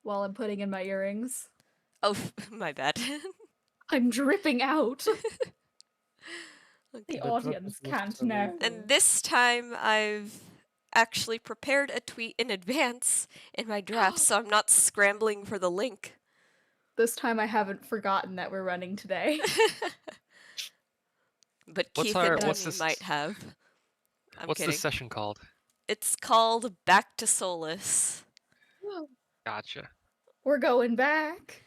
while I'm putting in my earrings. Oh, my bad. I'm dripping out. Okay. The The drip audience is can't so know. And this time I've actually prepared a tweet in advance in my draft, so I'm not scrambling for the link. This time I haven't forgotten that we're running today. But What's Keith and what's Demi this? might have. I'm What's kidding. this session called? It's called Back to Solace. Gotcha. We're going back.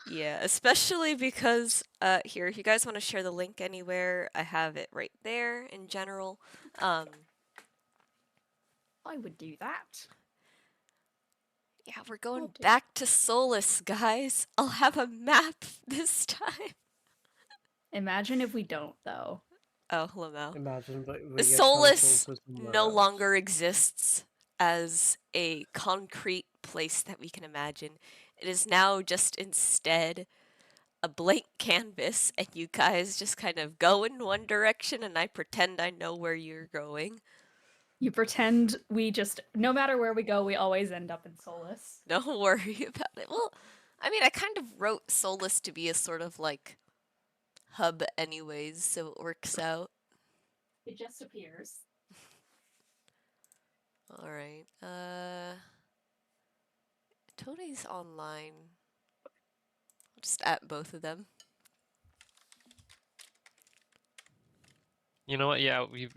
Yeah, especially because, here, if you guys want to share the link anywhere, I have it right there in general. I would do that. Yeah, we're going I'll do back to Solace, guys. I'll have a map this time. Imagine if we don't, though. Oh, Lamau. Imagine we get Solace teleported somewhere no else. longer exists as a concrete place that we can imagine. It is now just instead a blank canvas, and you guys just kind of go in one direction, and I pretend I know where you're going. You pretend we just, no matter where we go, we always end up in Solace. Don't worry about it. Well, I mean, I kind of wrote Solace to be a sort of like hub, anyways, so it works out. It just appears. Alright, Tony's online. I'll just at both of them. You know what? Yeah, we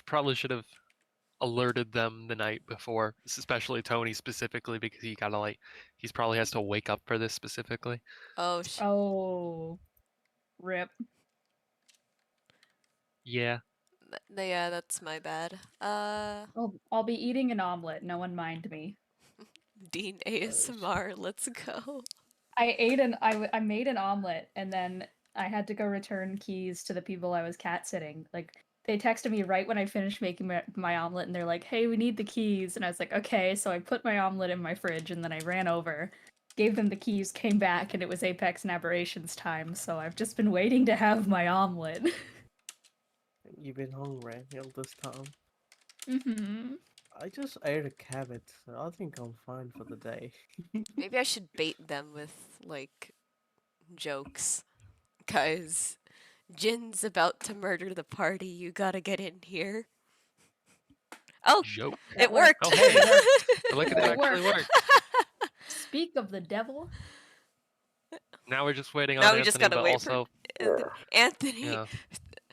probably should have alerted them the night before, especially Tony specifically, because he's probably has to wake up for this specifically. Oh, Oh. Rip. Yeah. yeah, that's my bad. I'll be eating an omelet. No one mind me. Dean ASMR, let's go. I made an omelet, and then I had to go return keys to the people I was cat sitting. Like, they texted me right when I finished making my omelet, and they're like, "Hey, we need the keys." And I was like, "Okay." So I put my omelet in my fridge, and then I ran over, gave them the keys, came back, and it was Apex and Aberrations time. So I've just been waiting to have my omelet. You've been hungry all this time. Mm-hmm. I just ate a cabbage, so I think I'm fine for the day. Maybe I should bait them with, like, jokes. Guys, Jin's about to murder the party. You gotta get in here. Oh, Joke. it worked! Oh, hey. Look at it It actually worked. Speak of the devil. Now we're just waiting on Now we Anthony, just gotta but wait also, for Anthony. yeah.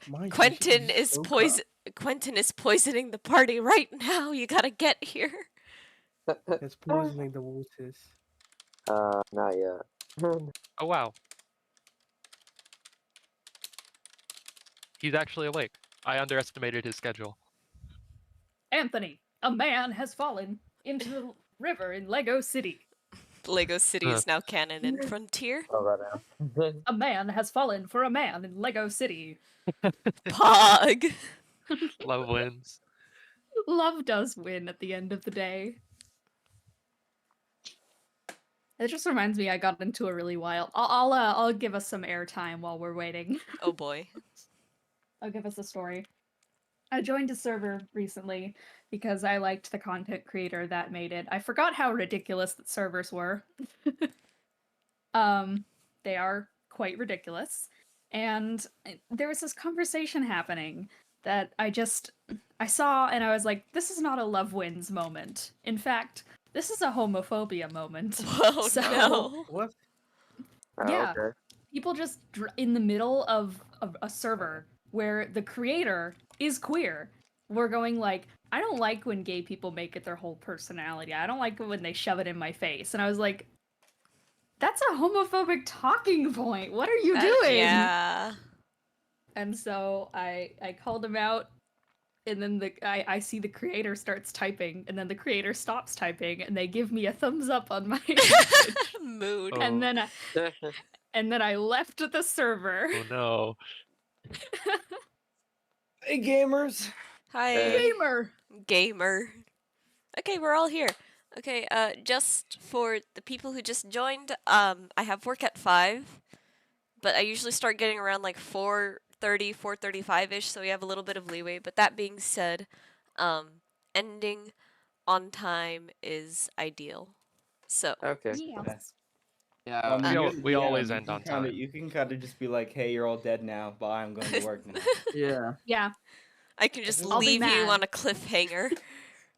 Mind Quentin you, is woke up. Quentin is poisoning the party right now. You gotta get here. It's poisoning the waters. Not yet. Oh wow. He's actually awake. I underestimated his schedule. Anthony, a man has fallen into the river in Lego City. Lego City is now canon in Frontier. Oh, right now. A man has fallen for a man in Lego City. Pog. Love wins. Love does win at the end of the day. It just reminds me I got into a really wild. I'll give us some airtime while we're waiting. Oh boy. I'll give us a story. I joined a server recently because I liked the content creator that made it. I forgot how ridiculous the servers were. They are quite ridiculous. And there was this conversation happening that I saw and I was like, this is not a love wins moment. In fact, this is a homophobia moment. Whoa, So- no. What? Yeah. Okay. People just in the middle of a server where the creator is queer. We're going like, I don't like when gay people make it their whole personality. I don't like it when they shove it in my face. And I was like, that's a homophobic talking point. What are you doing? Yeah. And so I called him out, and then I see the creator starts typing, and then the creator stops typing, and they give me a thumbs up on my message. Mood. Oh. And then I left the server. Oh no. Hey, gamers! Hi. Gamer. Gamer. Okay, we're all here. Okay, just for the people who just joined, I have work at 5, but I usually start getting around like 4:30, 4:35-ish, so we have a little bit of leeway. But that being said, ending on time is ideal. So, Okay. Yes. Yeah. Well, I mean, We you're al- the we DM, always you end can on kinda, time. You can kind of just be like, "Hey, you're all dead now. Bye. I'm going to work now." Yeah. Yeah. I can just I'll be leave you on mad. a cliffhanger.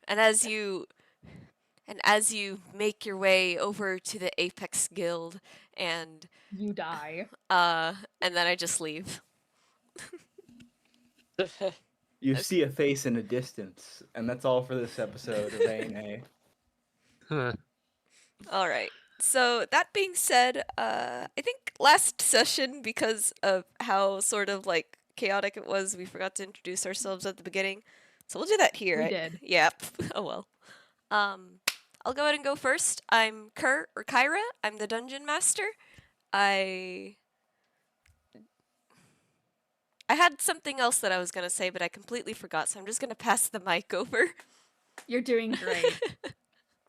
And as you make your way over to the Apex Guild and You die. and then I just leave. You Okay. see a face in the distance, and that's all for this episode of A&A. All right. So that being said, I think last session, because of how sort of like chaotic it was, we forgot to introduce ourselves at the beginning. So we'll do that here. We right? did. Yeah. Oh well. I'll go ahead and go first. I'm Kyra. I'm the dungeon master. I had something else that I was gonna say, but I completely forgot. So I'm just gonna pass the mic over. You're doing great.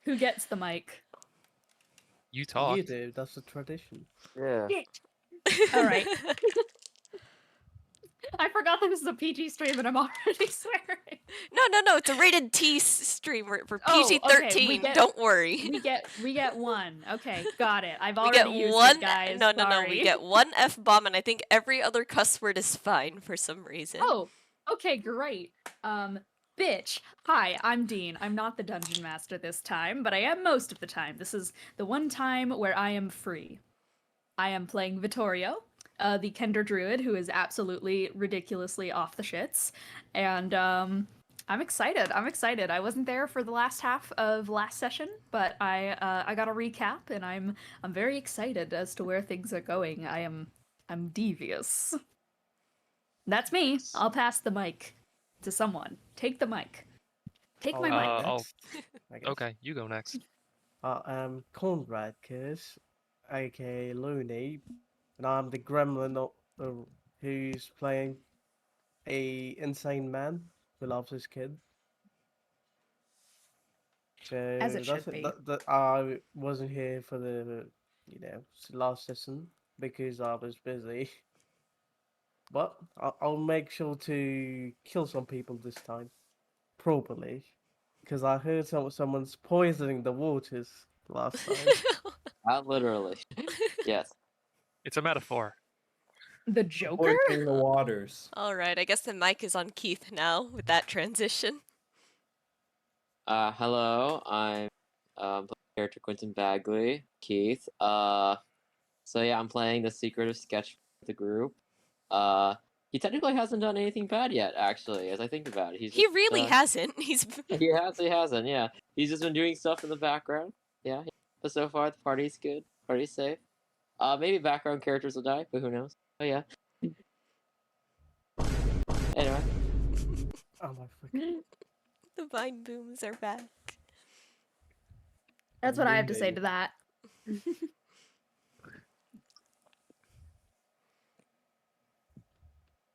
Who gets the mic? You talk. You do. That's a tradition. Yeah. All right. I forgot that this is a PG stream and I'm already swearing. No. It's a rated T stream for Oh, PG-13. okay, we get- Don't worry. We get one. Okay, got it. I've We already get used one. it, guys. No. Sorry. We get one F-bomb, and I think every other cuss word is fine for some reason. Oh, okay, great. Bitch. Hi, I'm Dean. I'm not the dungeon master this time, but I am most of the time. This is the one time where I am free. I am playing Vittorio, the Kender Druid, who is absolutely ridiculously off the shits. And I'm excited. I wasn't there for the last half of last session, but I got a recap, and I'm very excited as to where things are going. I'm devious. That's me. I'll pass the mic to someone. Take the mic. Take my I'll mic. go I'll- next, I guess. Okay, you go next. I'm Conrad Curse, aka Looney, and I'm the gremlin who's playing a insane man who loves his kid. So As it that's should be. That I wasn't here for the last session because I was busy. But I'll make sure to kill some people this time, properly, because I heard someone's poisoning the waters last time. Not literally. Yes. It's a metaphor. The Joker? Poisoning the waters. All right. I guess the mic is on Keith now with that transition. Hello. I'm playing character Quentin Bagley, Keith. So yeah, I'm playing the secretive sketch with the group. He technically hasn't done anything bad yet, actually, as I think about it. He really hasn't. He's He actually hasn't, yeah. He's just been doing stuff in the background. Yeah. But so far the party's good. Party's safe. Maybe background characters will die, but who knows? Oh yeah. Anyway. Oh my fucking. the vine booms are back. That's what I have to say Baby. to that.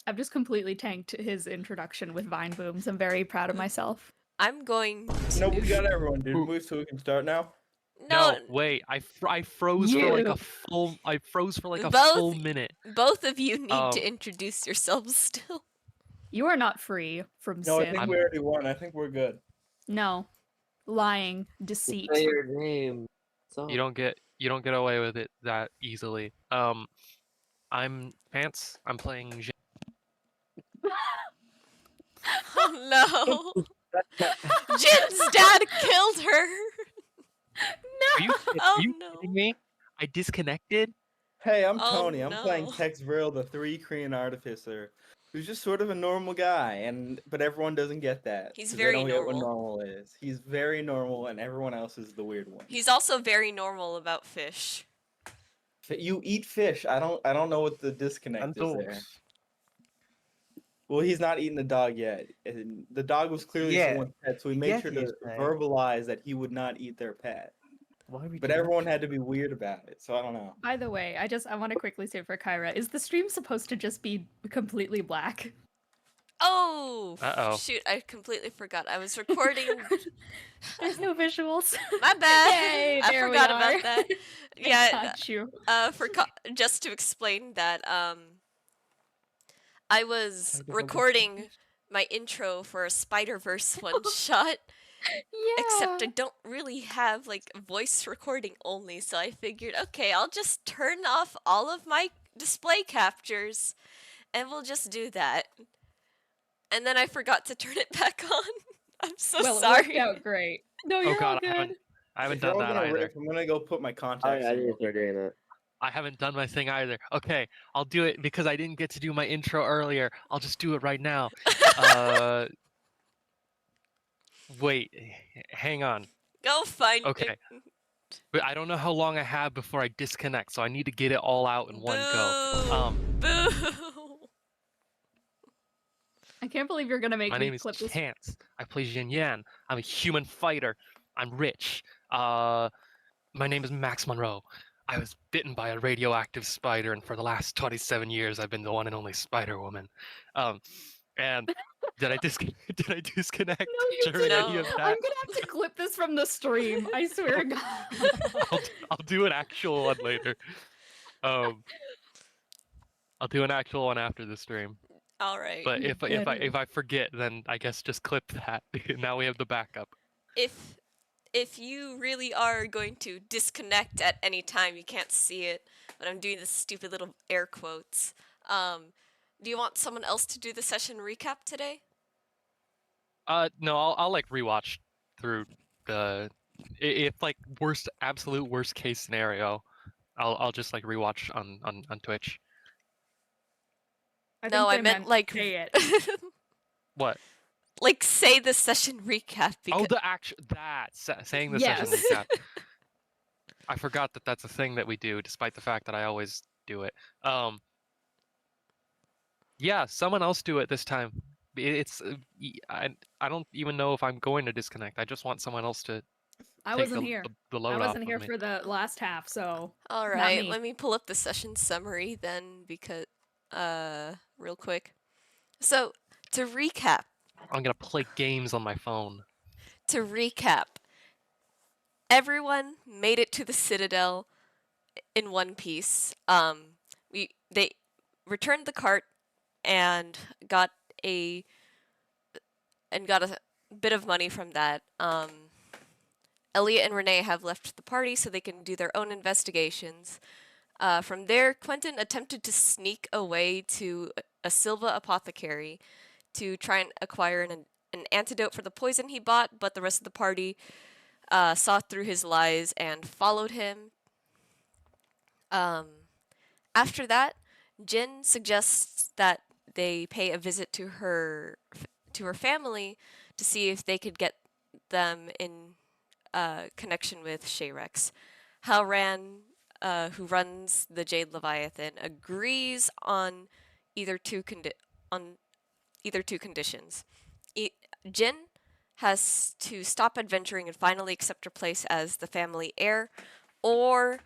I've just completely tanked his introduction with Vine Booms. I'm very proud of myself. I'm going to. No, we got everyone, dude. Move so we can start now. No, wait. I froze for like You. a full. I froze for like a Both- full minute. both of you need Um, to introduce yourselves still. You are not free from No, I sin. think we already won. I think we're good. No. Lying, deceit. Say your name. So, You don't get away with it that easily. I'm Pants. I'm playing. Oh no! Jin's dad killed her. Are you, Oh, are you no. kidding me? I disconnected. Hey, I'm Oh, Tony. I'm playing no. Tex Vril, the 3 Korean artificer, who's just sort of a normal guy, but everyone doesn't get that. He's 'cause very they don't get what normal. normal is. He's very normal, and everyone else is the weird one. He's also very normal about fish. You eat fish. I don't know what the And disconnect is there. dogs. Well, he's not eating the dog yet. And the dog was clearly Yeah, someone's pet, so we made yet sure he to is paying. verbalize that he would not eat their pet. Why we But do that? everyone had to be weird about it, so I don't know. By the way, I want to quickly say for Kyra, is the stream supposed to just be completely black? Oh, Uh-oh. shoot! I completely forgot. I was recording. There's no visuals. My bad. Yay, I there we forgot are. about that. I Yeah. got you. Just to explain that, I was Kind of recording my intro for a Spider-Verse one shot, Except I Yeah. don't really have like voice recording only, so I figured, okay, I'll just turn off all of my display captures and we'll just do that. And then I forgot to turn it back on. I'm so Well, it worked sorry. out great. No, Oh you're all god, good. I haven't If you're done all that gonna either. riff, I'm gonna go put my Oh contacts yeah, I in. need real to start quick. doing that. I haven't done my thing either. Okay, I'll do it because I didn't get to do my intro earlier. I'll just do it right now. Wait, hang on. Go find Okay, but I don't know how long I have before I disconnect, so I need to get it all out in one go. Boo! I can't believe you're gonna make My me name is clip this. Chance. I play Jin Yan. I'm a human fighter. I'm rich. My name is Max Monroe. I was bitten by a radioactive spider, and for the last 27 years, I've been the one and only Spider Woman. And did I did I disconnect No, you during didn't. any of No. that? I'm gonna have to clip this from the stream. I swear to God. I'll do an actual one later. I'll do an actual one after the stream. All right. But You better. if I forget, then I guess just clip that. Now we have the backup. If you really are going to disconnect at any time, you can't see it, but I'm doing this stupid little air quotes. Do you want someone else to do the session recap today? No, I'll like rewatch through the if like absolute worst case scenario, I'll just like rewatch on Twitch. I No, think I they meant like say it. What? like say the session recap because Oh, the actual saying the Yes. session recap. I forgot that that's a thing that we do, despite the fact that I always do it. Yeah, someone else do it this time. It's I don't even know if I'm going to disconnect. I just want someone else to I take wasn't here. the I load off wasn't of here me. for the last half, so all not right, me. let me pull up the session summary then because real quick. So, to recap, I'm gonna play games on my phone. everyone made it to the Citadel in one piece. They returned the cart and got a bit of money from that. Elliot and Renee have left the party so they can do their own investigations. From there, Quentin attempted to sneak away to a Silva apothecary to try and acquire an antidote for the poison he bought, but the rest of the party saw through his lies and followed him. After that, Jin suggests that they pay a visit to her family to see if they could get them in connection with Shayrex. Halran, who runs the Jade Leviathan, agrees on either two conditions. Jin has to stop adventuring and finally accept her place as the family heir, or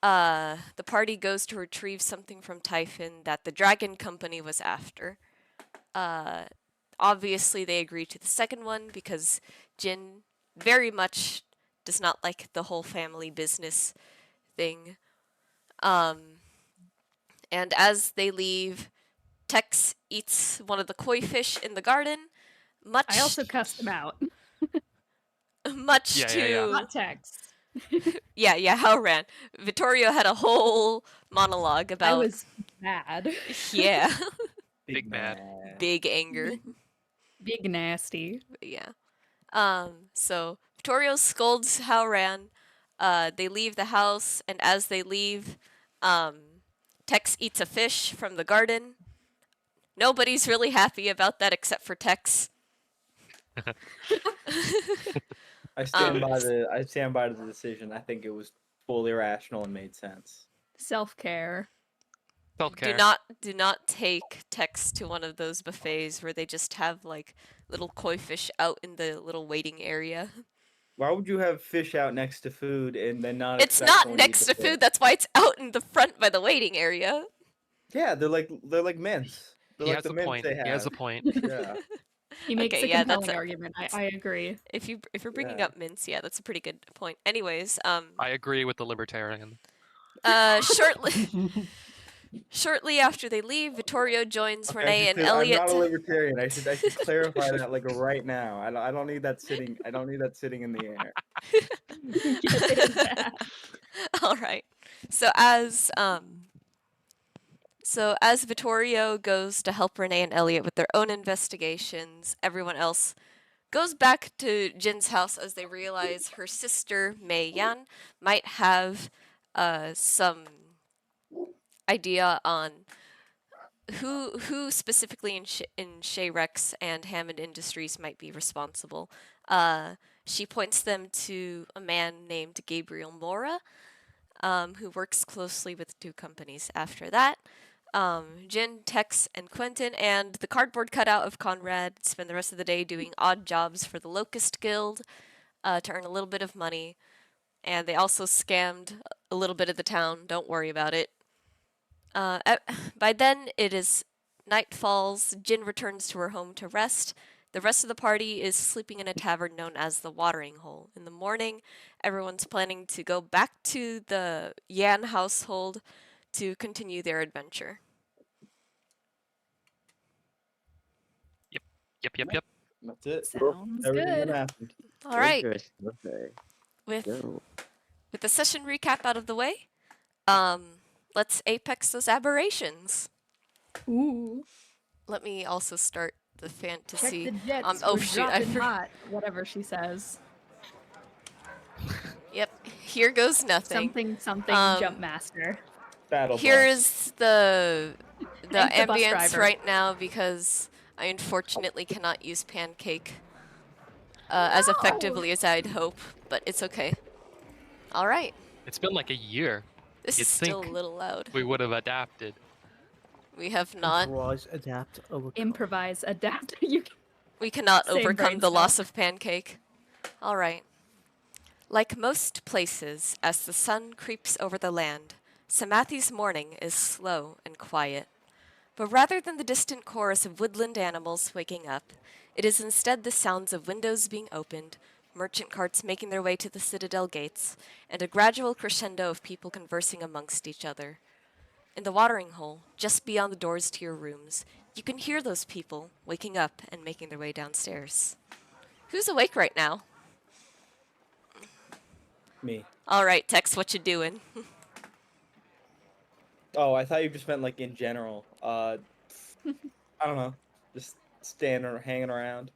the party goes to retrieve something from Typhon that the Dragon Company was after. Obviously, they agree to the second one because Jin very much does not like the whole family business thing. And as they leave, Tex eats one of the koi fish in the garden. I also cussed him out. Much Yeah, to yeah, yeah. Not text. yeah, Halran. Vittorio had a whole monologue I about was mad. yeah, Big bad. big anger. Big nasty. But yeah. So Vittorio scolds Halran. They leave the house, and as they leave, Tex eats a fish from the garden. Nobody's really happy about that except for Tex. I stand by the decision. I think it was fully rational and made sense. Self-care. Self-care. Do not take Tex to one of those buffets where they just have like little koi fish out in the little waiting area. Why would you have fish out next to food and then not? It's expect not someone to eat next the to food. fish? That's why it's out in the front by the waiting area. Yeah, they're like mints. They're He like has the a mints point. they have. He has a point. Yeah. He makes Okay, a yeah, that's compelling a- argument. I agree. If you're bringing Yeah. up mints, yeah, that's a pretty good point. Anyways, I agree with the libertarian. shortly Shortly after they leave, Vittorio joins Okay, Renee and I'm Elliot. not a libertarian. I should clarify that like right now. I don't need that sitting. I don't need that sitting in the air. Yeah, there's that. All right. So as Vittorio goes to help Renee and Elliot with their own investigations, everyone else goes back to Jin's house as they realize her sister Mei Yan might have some idea on who specifically in Shea Rex and Hammond Industries might be responsible. She points them to a man named Gabriel Mora, who works closely with two companies. After that, Jin, Tex, and Quentin and the cardboard cutout of Conrad spend the rest of the day doing odd jobs for the Locust Guild to earn a little bit of money. And they also scammed a little bit of the town. Don't worry about it. By then, it is night falls. Jin returns to her home to rest. The rest of the party is sleeping in a tavern known as the Watering Hole. In the morning, everyone's planning to go back to the Yan household to continue their adventure. Yep. That's it. Sounds Everything good. that happened. All right, Interesting. Okay. with Go. the session recap out of the way, let's apex those aberrations. Ooh. Let me also start the Check fantasy. the jets. Oh We're shoot, I dropping hot. Whatever she says. Yep, here goes nothing. Something. Um, Jump master. Battle bus. Here's the Thank the bus ambience driver. right now because I unfortunately cannot use Pancake as effectively as I'd hope, but it's okay. All right, It's been like a year. this You'd is still a think little loud. we would have adapted. We have not. Improvise, adapt, overcome. Improvise, adapt. You We cannot Same overcome brain the loss stuff. of Pancake. All right. Like most places, as the sun creeps over the land, Samathi's morning is slow and quiet. But rather than the distant chorus of woodland animals waking up, it is instead the sounds of windows being opened, merchant carts making their way to the citadel gates, and a gradual crescendo of people conversing amongst each other. In the watering hole, just beyond the doors to your rooms, you can hear those people waking up and making their way downstairs. Who's awake right now? Me. All right, Tex, what you doing? Oh, I thought you just meant like in general. I don't know. Just standing or hanging around.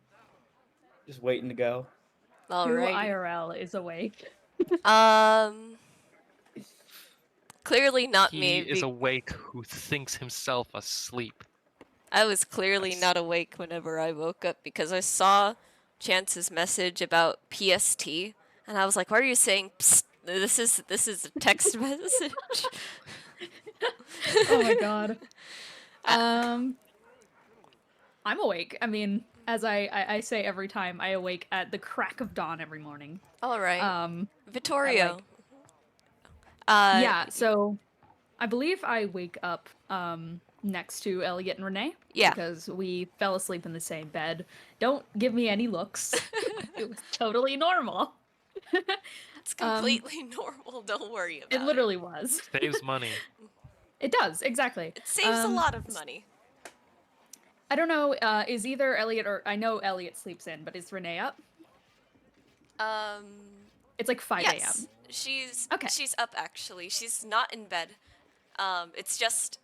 Just waiting to go. All Who right. IRL is awake? Clearly not He me. is awake who thinks himself asleep. I was clearly That's- not awake whenever I woke up because I saw Chance's message about PST, and I was like, "Why are you saying psst? This is a text message." Oh my god. I'm awake. I mean, as I say every time, I awake at the crack of dawn every morning. All right, Vittorio. like- Yeah, so I believe I wake up next to Elliot and Renee. Yeah. Because we fell asleep in the same bed. Don't give me any looks. It was totally normal. It's completely normal. Don't worry about it. It literally was. Saves money. It does, exactly. It saves a lot of money. I don't know, is either Elliot or... I know Elliot sleeps in, but is Renee up? It's like 5 a.m. Yes, she's Okay. She's up actually. She's not in bed. It's just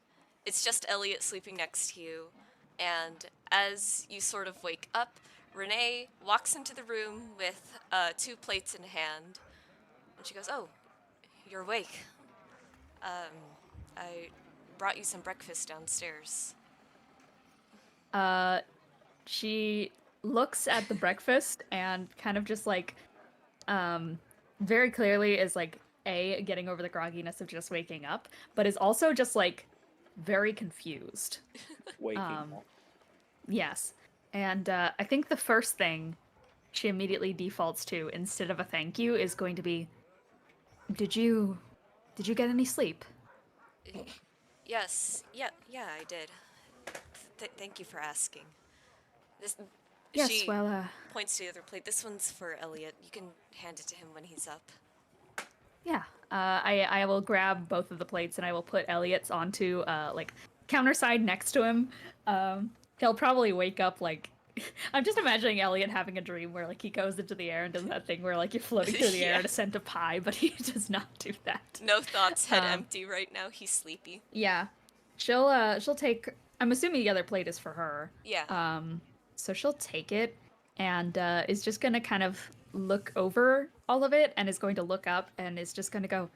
Elliot sleeping next to you, and as you sort of wake up, Renee walks into the room with 2 plates in hand, and she goes, "Oh, you're awake. I brought you some breakfast downstairs." She looks at the breakfast and kind of just like, very clearly is like, getting over the grogginess of just waking up, but is also just like very confused. Waking Um, up. Yes. And I think the first thing she immediately defaults to instead of a thank you is going to be, Did you get any sleep? Yes, yeah, I did. Thank you for asking. This, Yes, she well, points to the other plate. This one's for Elliot. You can hand it to him when he's up. yeah, I will grab both of the plates and I will put Elliot's onto like counter side next to him. He'll probably wake up like I'm just imagining Elliot having a dream where like he goes into the air and does that thing where like you're floating through the air Yeah. at a scent of pie, but he does not do that. No thoughts, head Um, empty right now. He's sleepy. Yeah. She'll take I'm assuming the other plate is for her. Yeah. So she'll take it and is just gonna kind of look over all of it and is going to look up and is just gonna go,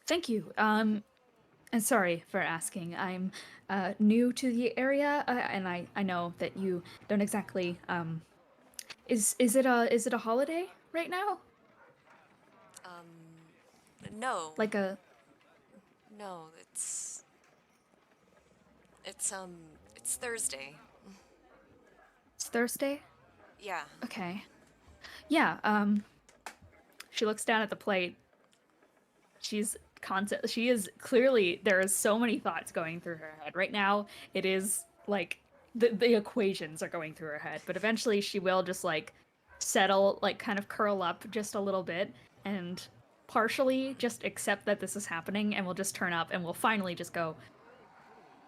thank you. And sorry for asking. I'm new to the area, and I know that you don't exactly. Is it a holiday right now? No. Like a No, it's it's Thursday. it's Thursday? Yeah. Okay. Yeah. She looks down at the plate. She is clearly there is so many thoughts going through her head right now. It is like the equations are going through her head, but eventually she will just like settle, like kind of curl up just a little bit and partially just accept that this is happening and we'll just turn up and we'll finally just go,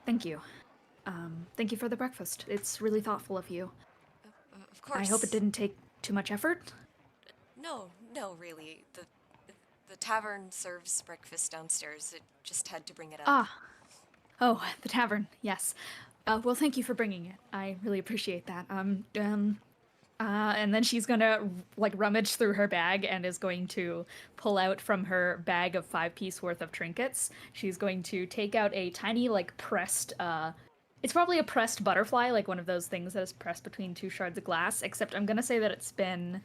thank you. Thank you for the breakfast. It's really thoughtful of you. Of course. I hope it didn't take too much effort. No, no, really. The tavern serves breakfast downstairs. It just had to bring it up. Ah. Oh, the tavern. Yes. Well, thank you for bringing it. I really appreciate that. And then she's gonna like rummage through her bag and is going to pull out from her bag of 5-piece worth of trinkets. She's going to take out a tiny like pressed it's probably a pressed butterfly, like one of those things that is pressed between two shards of glass, except I'm gonna say that it's been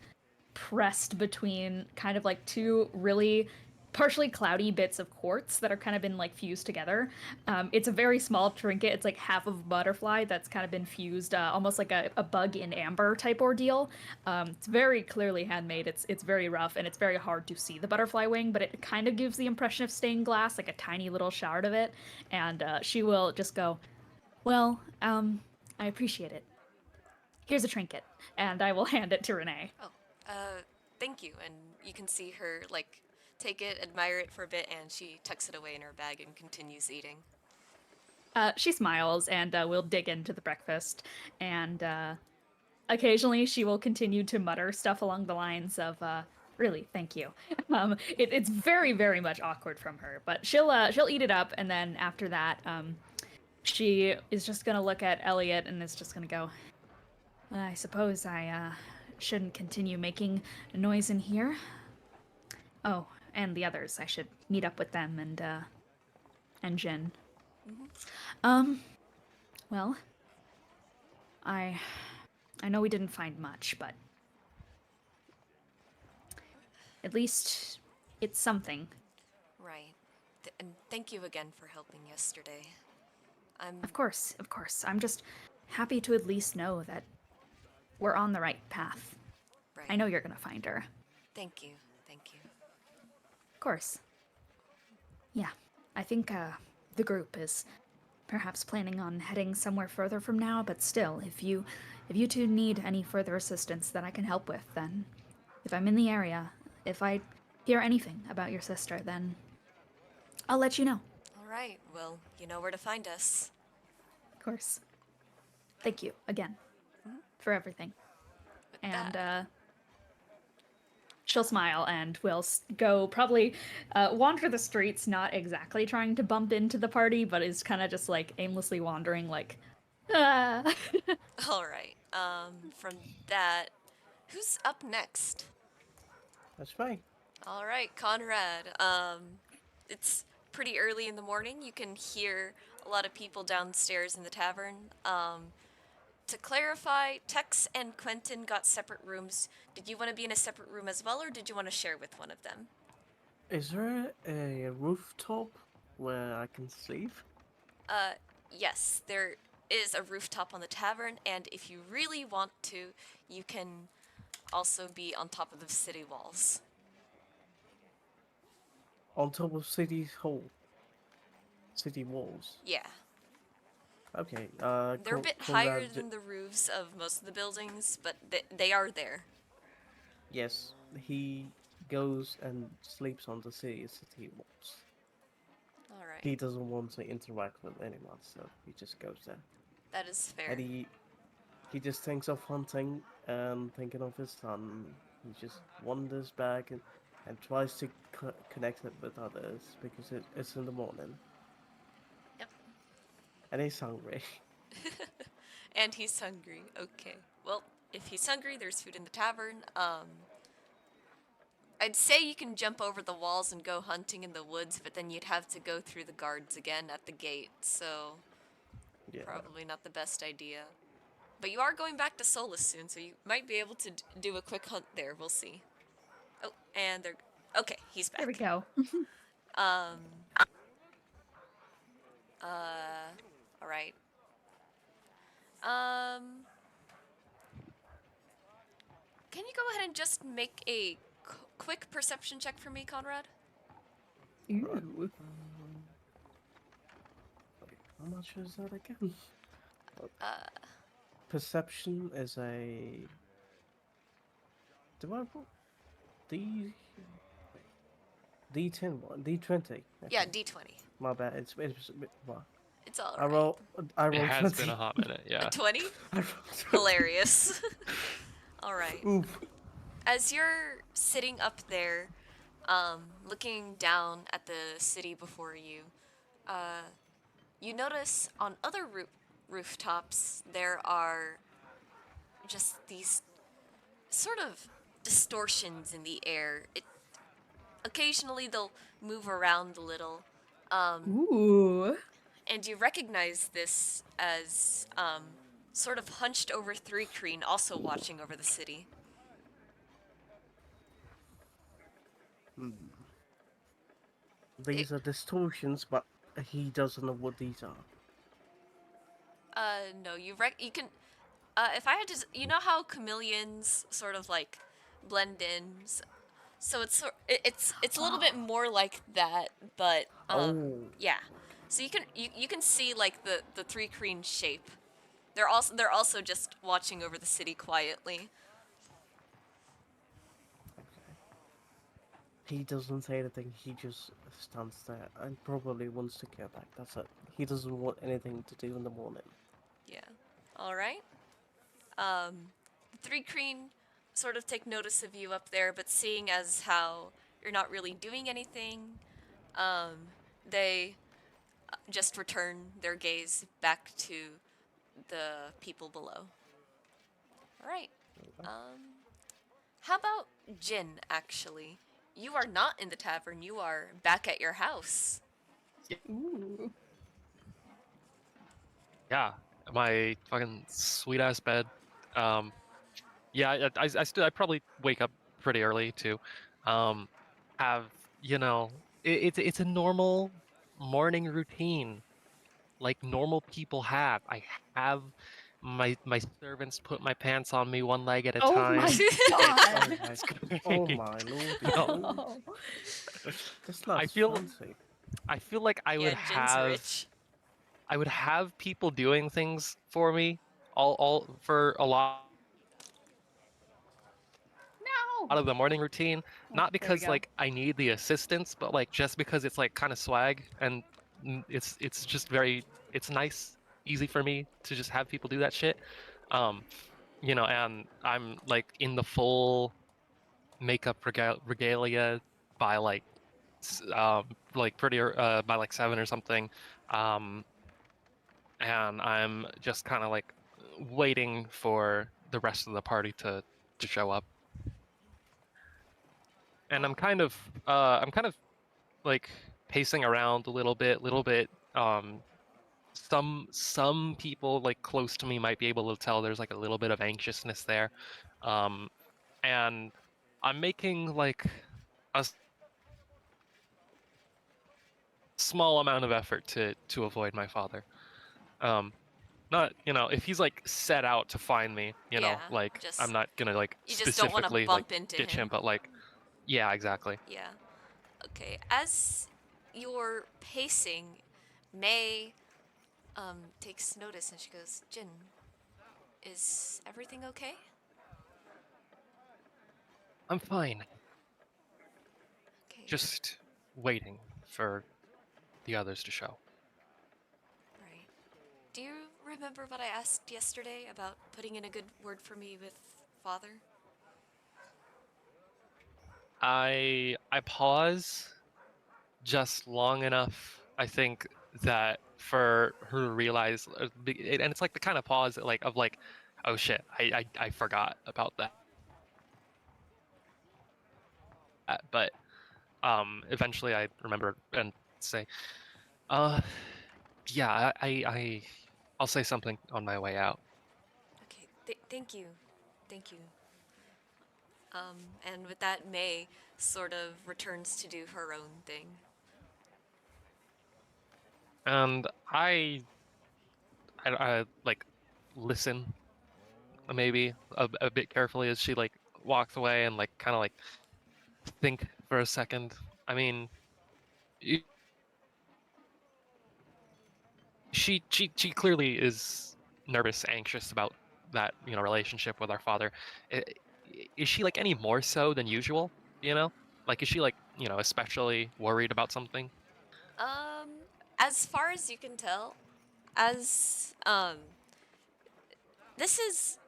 pressed between kind of like two really partially cloudy bits of quartz that are kind of been like fused together. It's a very small trinket. It's like half of a butterfly that's kind of been fused, almost like a bug in amber type ordeal. It's very clearly handmade. It's very rough and it's very hard to see the butterfly wing, but it kind of gives the impression of stained glass, like a tiny little shard of it. And she will just go, well, I appreciate it. Here's a trinket, and I will hand it to Renee. Oh, thank you. And you can see her, like, take it, admire it for a bit, and she tucks it away in her bag and continues eating. She smiles and will dig into the breakfast, and occasionally she will continue to mutter stuff along the lines of, "Really, thank you." It's very, very much awkward from her, but she'll eat it up, and then after that, she is just gonna look at Elliot and is just gonna go, "Well, I suppose I shouldn't continue making noise in here. Oh, and the others, I should meet up with them and Jin." Well, I know we didn't find much, but at least it's something. Right. And thank you again for helping yesterday. Of course, of course. I'm just happy to at least know that we're on the right path. Right. I know you're gonna find her. Thank you. Thank you. Of course. Yeah, I think the group is perhaps planning on heading somewhere further from now, but still, if you two need any further assistance that I can help with, then if I'm in the area, if I hear anything about your sister, then I'll let you know. All right. Well, you know where to find us. Of course. Thank you again for everything. With And that, she'll smile and will go probably wander the streets, not exactly trying to bump into the party, but is kind of just like aimlessly wandering, like, ah. all right. From that, who's up next? That's me. All right, Conrad. It's pretty early in the morning. You can hear a lot of people downstairs in the tavern. To clarify, Tex and Quentin got separate rooms. Did you want to be in a separate room as well, or did you want to share with one of them? Is there a rooftop where I can sleep? Yes, there is a rooftop on the tavern, and if you really want to, you can also be on top of the city walls. On top of City Hall? City walls? Yeah. Okay, They're a bit higher than the roofs of most of the buildings, but they are there. yes, he goes and sleeps on the city walls. All right. He doesn't want to interact with anyone, so he just goes there. That is And fair. he just thinks of hunting and thinking of his son. He just wanders back and tries to connect it with others because it's in the morning Yep. and he's hungry. And he's hungry. Okay. Well, if he's hungry, there's food in the tavern. I'd say you can jump over the walls and go hunting in the woods, but then you'd have to go through the guards again at the gate, so Yeah. probably not the best idea. But you are going back to Solace soon, so you might be able to do a quick hunt there. We'll see. Oh, and they're... Okay, he's back. There we go. Um... Alright. Can you go ahead and just make a quick perception check for me, Conrad? Ooh. Wait, how much is that again? Uh, Perception is a. Do I roll D? D10 one, D20. yeah, Okay, D20. my bad. It's a bit. Well, It's all I right. roll. I It roll has 20. been a hot minute, A yeah. 20? I roll 20. Hilarious. All right. Oof. As you're sitting up there, looking down at the city before you, you notice on other rooftops there are just these sort of distortions in the air. Occasionally they'll move around a little, Ooh. and you recognize this as sort of hunched over Three Creen, also watching over the city. Hmm. It, These are distortions, but he doesn't know what these are. no, you can. If I had to, you know how chameleons sort of like blend in. So it's a little bit more like that, but Oh. yeah. So you can see like the Three Creen shape. They're also just watching over the city quietly. Okay. He doesn't say anything. He just stands there and probably wants to go back. That's it. He doesn't want anything to do in the morning. Yeah. All right. The Three Creen sort of take notice of you up there, but seeing as how you're not really doing anything, they just return their gaze back to the people below. All right. How about Jin, actually? You are not in the tavern, you are back at your house. Ooh. Yeah, my fucking sweet ass bed. Yeah, I'd probably wake up pretty early to, have it's a normal morning routine like normal people have. I have my servants put my pants on me one leg at a Oh time. my Oh god. my. It's Oh great. my lordy. No, lord. That's not I feel fancy. I feel like Yeah, Jin's rich. I would have people doing things for me all for a lot No. of the morning routine, Oh, not there we because go. like I need the assistance, but like just because it's like kind of swag and it's just very it's nice, easy for me to just have people do that shit. Um, and I'm like in the full makeup regalia by like pretty by like 7 or something. Um, and I'm just kind of like waiting for the rest of the party to show up. And Oh. I'm kind of like pacing around a little bit. Some people like close to me might be able to tell there's like a little bit of anxiousness there. Um, and I'm making like a small amount of effort to avoid my father. Um, not if he's like set out to find me, Yeah, like I'm just not gonna like you just don't want to specifically like bump into ditch him, him. but like yeah, exactly. Yeah. Okay. As you're pacing, May takes notice and she goes, "Jin, is everything okay?" I'm fine. Okay, Just waiting for the others to show. right. Do you remember what I asked yesterday about putting in a good word for me with Father? I pause just long enough, I think, that for her to realize, and it's like the kind of pause that, like, of like, oh shit, I forgot about that. But eventually I remember and say, uh, yeah, I'll say something on my way out. Okay, thank you. Thank you. And with that, May sort of returns to do her own thing. And I like listen maybe a bit carefully as she like walks away and like kind of like think for a second. I mean, she clearly is nervous, anxious about that, relationship with our father. I- Is she like any more so than usual? You know, like is she like especially worried about something? Um, as far as you can tell, as this is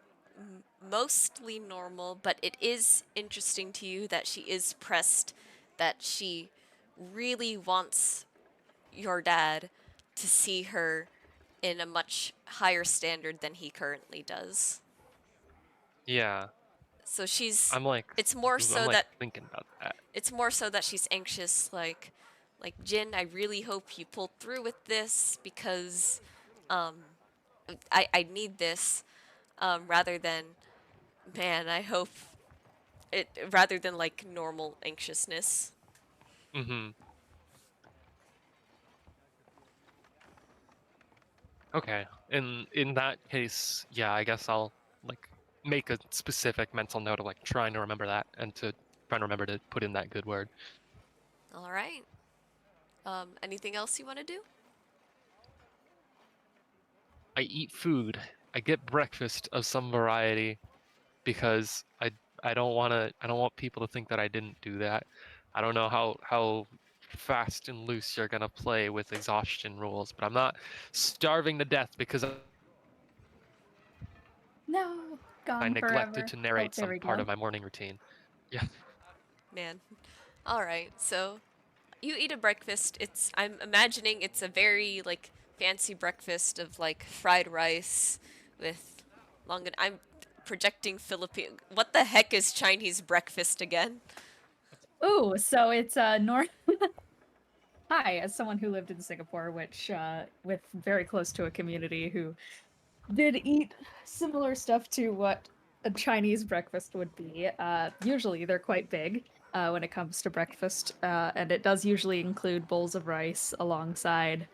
mostly normal, but it is interesting to you that she is pressed, that she really wants your dad to see her in a much higher standard than he currently does. Yeah, So she's I'm like it's more I'm so like that thinking about that. it's more so that she's anxious, like Jin, I really hope you pull through with this because um I need this, rather than, man, I hope it, rather than like normal anxiousness. Mm-hmm. Okay. In that case, yeah, I guess I'll like make a specific mental note of like trying to remember that and to trying to remember to put in that good word. All right. Anything else you want to do? I eat food. I get breakfast of some variety because I don't want people to think that I didn't do that. I don't know how fast and loose you're gonna play with exhaustion rules, but I'm not starving to death because No, I gone neglected forever. to Oh, narrate there some we part go. of my morning routine. Yeah. Man. All right. So, you eat a breakfast. I'm imagining it's a very like fancy breakfast of like fried rice with long, and I'm projecting Philippine. What the heck is Chinese breakfast again? Ooh, so it's north. Hi, as someone who lived in Singapore, which with very close to a community who did eat similar stuff to what a Chinese breakfast would be. Usually they're quite big when it comes to breakfast, and it does usually include bowls of rice alongside.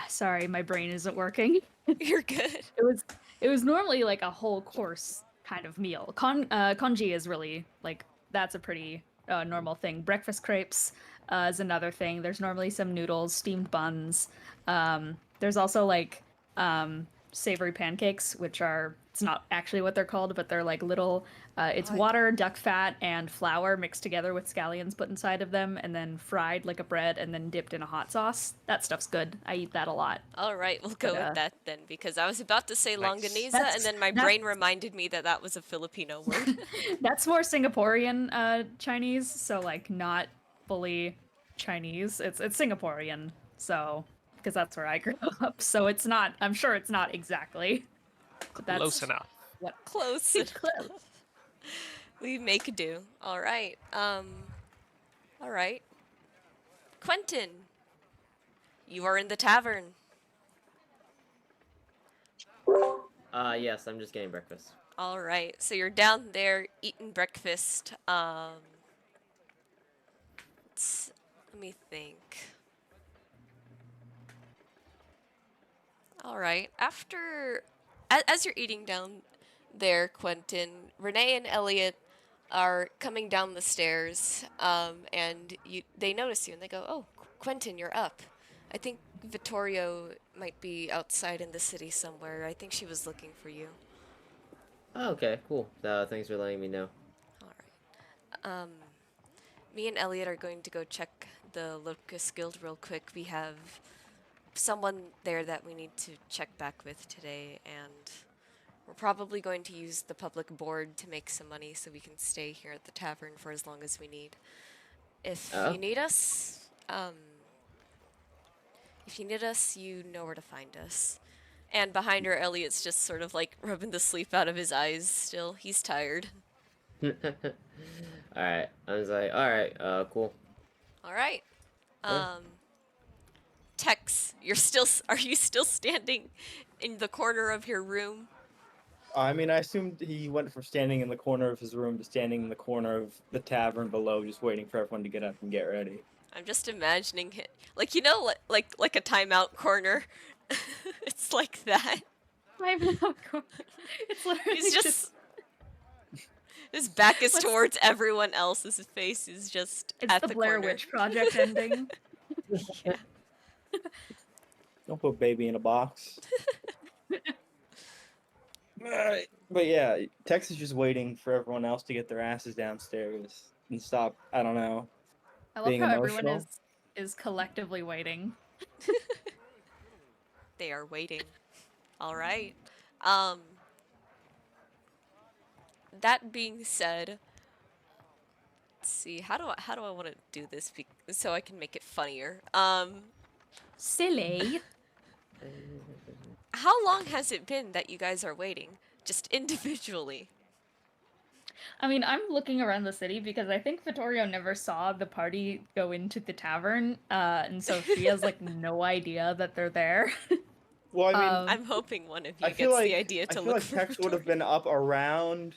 Sorry, my brain isn't working. You're good. It was it was normally like a whole course kind of meal. Congee is really like that's a pretty normal thing. Breakfast crepes is another thing. There's normally some noodles, steamed buns. There's also like savory pancakes, which are it's not actually what they're called, but they're like little. It's Oh, water, duck fat, and flour mixed together with scallions put inside of them, and then fried like a bread, and then dipped in a hot sauce. That stuff's good. I eat that a lot. all right, we'll But go with that then, because I was about to say Nice. longaniza, and that's then my that's brain reminded me that that was a Filipino word. that's more Singaporean Chinese, so like not fully Chinese. It's Singaporean, so because that's where I grew up. So it's not. I'm sure it's not exactly. But Close that's enough. what Close close. enough. We make do. All right. All right. Quentin, you are in the tavern. Yes, I'm just getting breakfast. All right. So you're down there eating breakfast. Let me think. All right. As you're eating down there, Quentin, Renee and Elliot are coming down the stairs, and they notice you and they go, "Oh, Quentin, you're up. I think Vittorio might be outside in the city somewhere. I think she was looking for you." Oh, okay, cool. Thanks for letting me know. All right. Me and Elliot are going to go check the Locust Guild real quick. We have someone there that we need to check back with today, and we're probably going to use the public board to make some money so we can stay here at the tavern for as long as we need. If Oh, you need us, you know where to find us. And behind her, Elliot's just sort of like rubbing the sleep out of his eyes still. He's tired. all right. I was like, all right, cool. All right. Yeah. Tex, are you still standing in the corner of your room? I mean, I assumed he went from standing in the corner of his room to standing in the corner of the tavern below, just waiting for everyone to get up and get ready. I'm just imagining it, like like a timeout corner. It's like that. It's literally He's just his back is What's towards everyone else. His face is just it's at the the Blair corner. Witch Project ending. Don't put baby in a box. But yeah, Tex is just waiting for everyone else to get their asses downstairs and stop. I don't know. I love Being how everyone emotional? is collectively waiting. They are waiting. All right. That being said, let's see. How do I want to do this so I can make it funnier? Silly. How long has it been that you guys are waiting? Just individually. I mean, I'm looking around the city because I think Vittorio never saw the party go into the tavern, and so she has like no idea that they're there. Well, I mean, I'm hoping one of you I feel gets like the idea to I feel look like for Tex would have Victoria. been up around,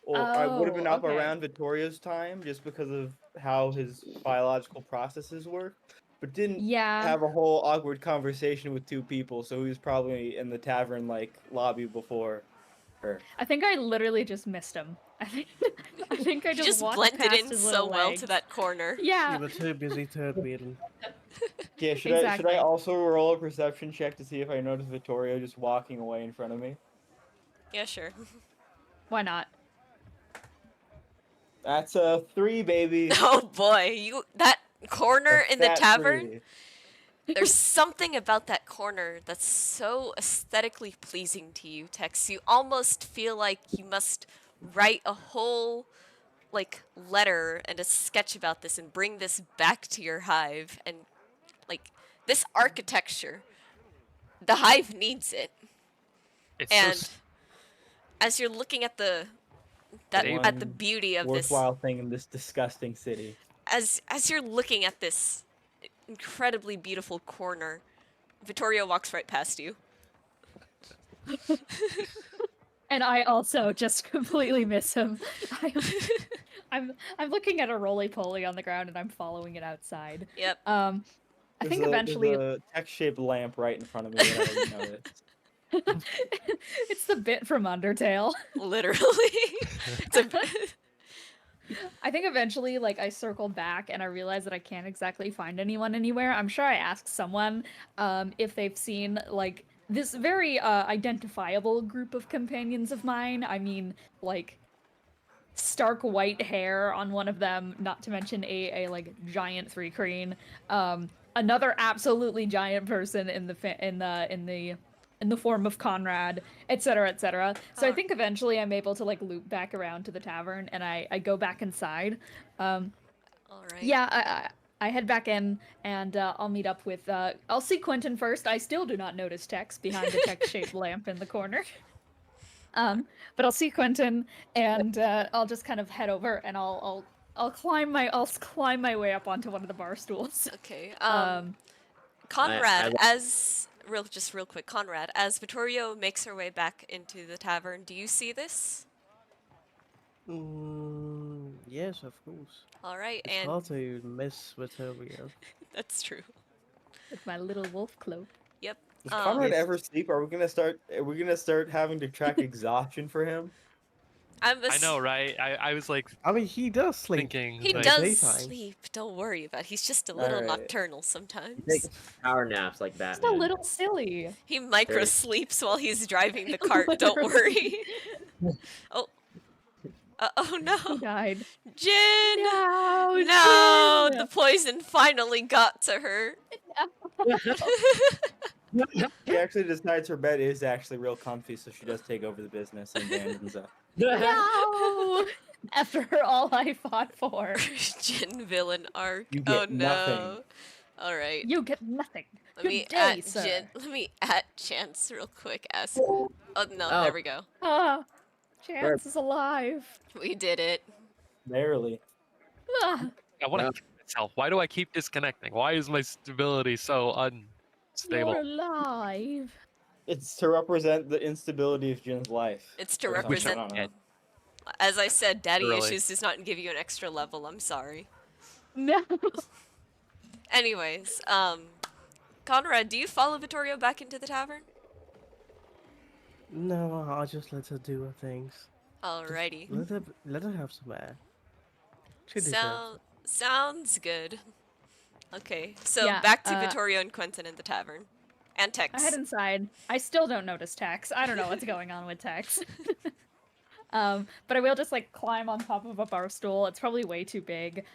or I would have been Oh, up okay. around Victoria's time just because of how his biological processes work, but didn't Yeah, have a whole awkward conversation with two people. So he was probably in the tavern like lobby before her. I think I literally just missed him. I think I You just just walked blended past in his so little well legs. to that corner. Yeah, You were too busy turd wheeling. Yeah, should exactly. I also roll a perception check to see if I notice Vittorio just walking away in front of me? Yeah, sure. Why not? That's a 3, baby. Oh boy, that corner A in the fat tavern. 3. There's something about that corner that's so aesthetically pleasing to you, Tex. You almost feel like you must write a whole like letter and a sketch about this and bring this back to your hive and like this architecture. The hive needs it. It's And as you're looking at the at the One beauty of this worthwhile thing in this disgusting city. as you're looking at this incredibly beautiful corner, Vittorio walks right past you. And I also just completely miss him. I'm looking at a roly-poly on the ground and I'm following it outside. Yep. I think eventually there's a X-shaped lamp right in front of me that I already noticed. it's the bit from Undertale. Literally. It's a I think eventually, like, I circled back and I realized that I can't exactly find anyone anywhere. I'm sure I asked someone if they've seen, like, this very identifiable group of companions of mine. I mean, like, stark white hair on one of them, not to mention a like, giant 3-creen. Another absolutely giant person in the form of Conrad, etc., etc. So I think eventually I'm able to like loop back around to the tavern and I go back inside. all right. Yeah, I head back in and I'll meet up with. I'll see Quentin first. I still do not notice Tex behind the Tex-shaped lamp in the corner. But I'll see Quentin and I'll just kind of head over and I'll climb my way up onto one of the bar stools. Okay. Um, Conrad, just real quick, Conrad, as Vittorio makes her way back into the tavern, do you see this? Yes, of course. All right, It's and hard to miss Vittorio. that's true. with my little wolf cloak. Yep. Does Conrad Yes. ever sleep? Are we gonna start having to track exhaustion for him? I know, right? I was like I mean, he does sleep. thinking He like, does daytime. sleep. Don't worry about it. He's just a little Alright. nocturnal He sometimes. takes power naps like Just a Batman. little silly. He micro sleeps while he's driving the cart. Don't worry. Oh, oh no, Who died? Jin! No, No, Jin! the poison finally got to her. She actually decides her bed is actually real comfy, so she does take over the business and abandons it. No! After all I fought for. Jin villain arc. You Oh get no. nothing. All right. You get nothing. Let Good me day, at sir. Jin. Let me at Chance real quick. Ask. Oh no, Oh. there we go. Ah, Chance is alive. We did it. Barely. Ah, I want No. to kill myself. Why do I keep disconnecting? Why is my stability so unstable? you're alive. It's to represent the instability of Jin's life. It's to or something, represent- I don't know. As I said, daddy Really? issues does not give you an extra level. I'm sorry. No. Anyways, Conrad, do you follow Vittorio back into the tavern? No, I'll just let her do her things. Just Alrighty. let her have some air. She deserves it. Sounds good. Okay, so Yeah, back to Vittorio and Quentin in the tavern. And Tex. I head inside. I still don't notice Tex. I don't know what's going on with Tex. But I will just like climb on top of a bar stool. It's probably way too big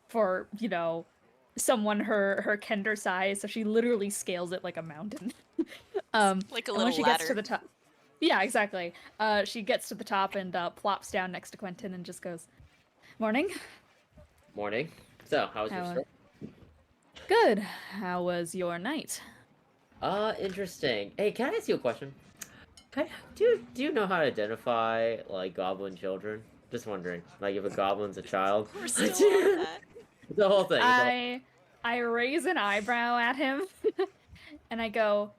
for, you know, someone her Kender size, so she literally scales it like a mountain. Like a and little when she gets to ladder. the top, yeah, exactly. She gets to the top and plops down next to Quentin and just goes, "Morning." Morning. So, how was your How, start? Good. How was your night? Interesting. Hey, can I ask you a question? Do you know how to identify like goblin children? Just wondering, like if a goblin's a child. We're still on that. The whole thing. I raise an eyebrow at him and I go,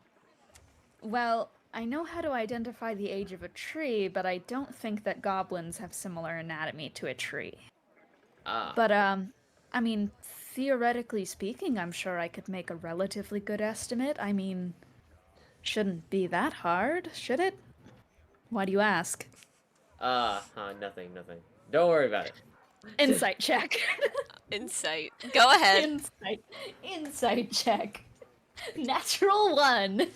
"Well, I know how to identify the age of a tree, but I don't think that goblins have similar anatomy to a tree. Ah. But I mean, theoretically speaking, I'm sure I could make a relatively good estimate. I mean, shouldn't be that hard, should it? Why do you ask?" Nothing. Don't worry about it. Insight check. Insight. Go ahead. Insight check. Natural 1.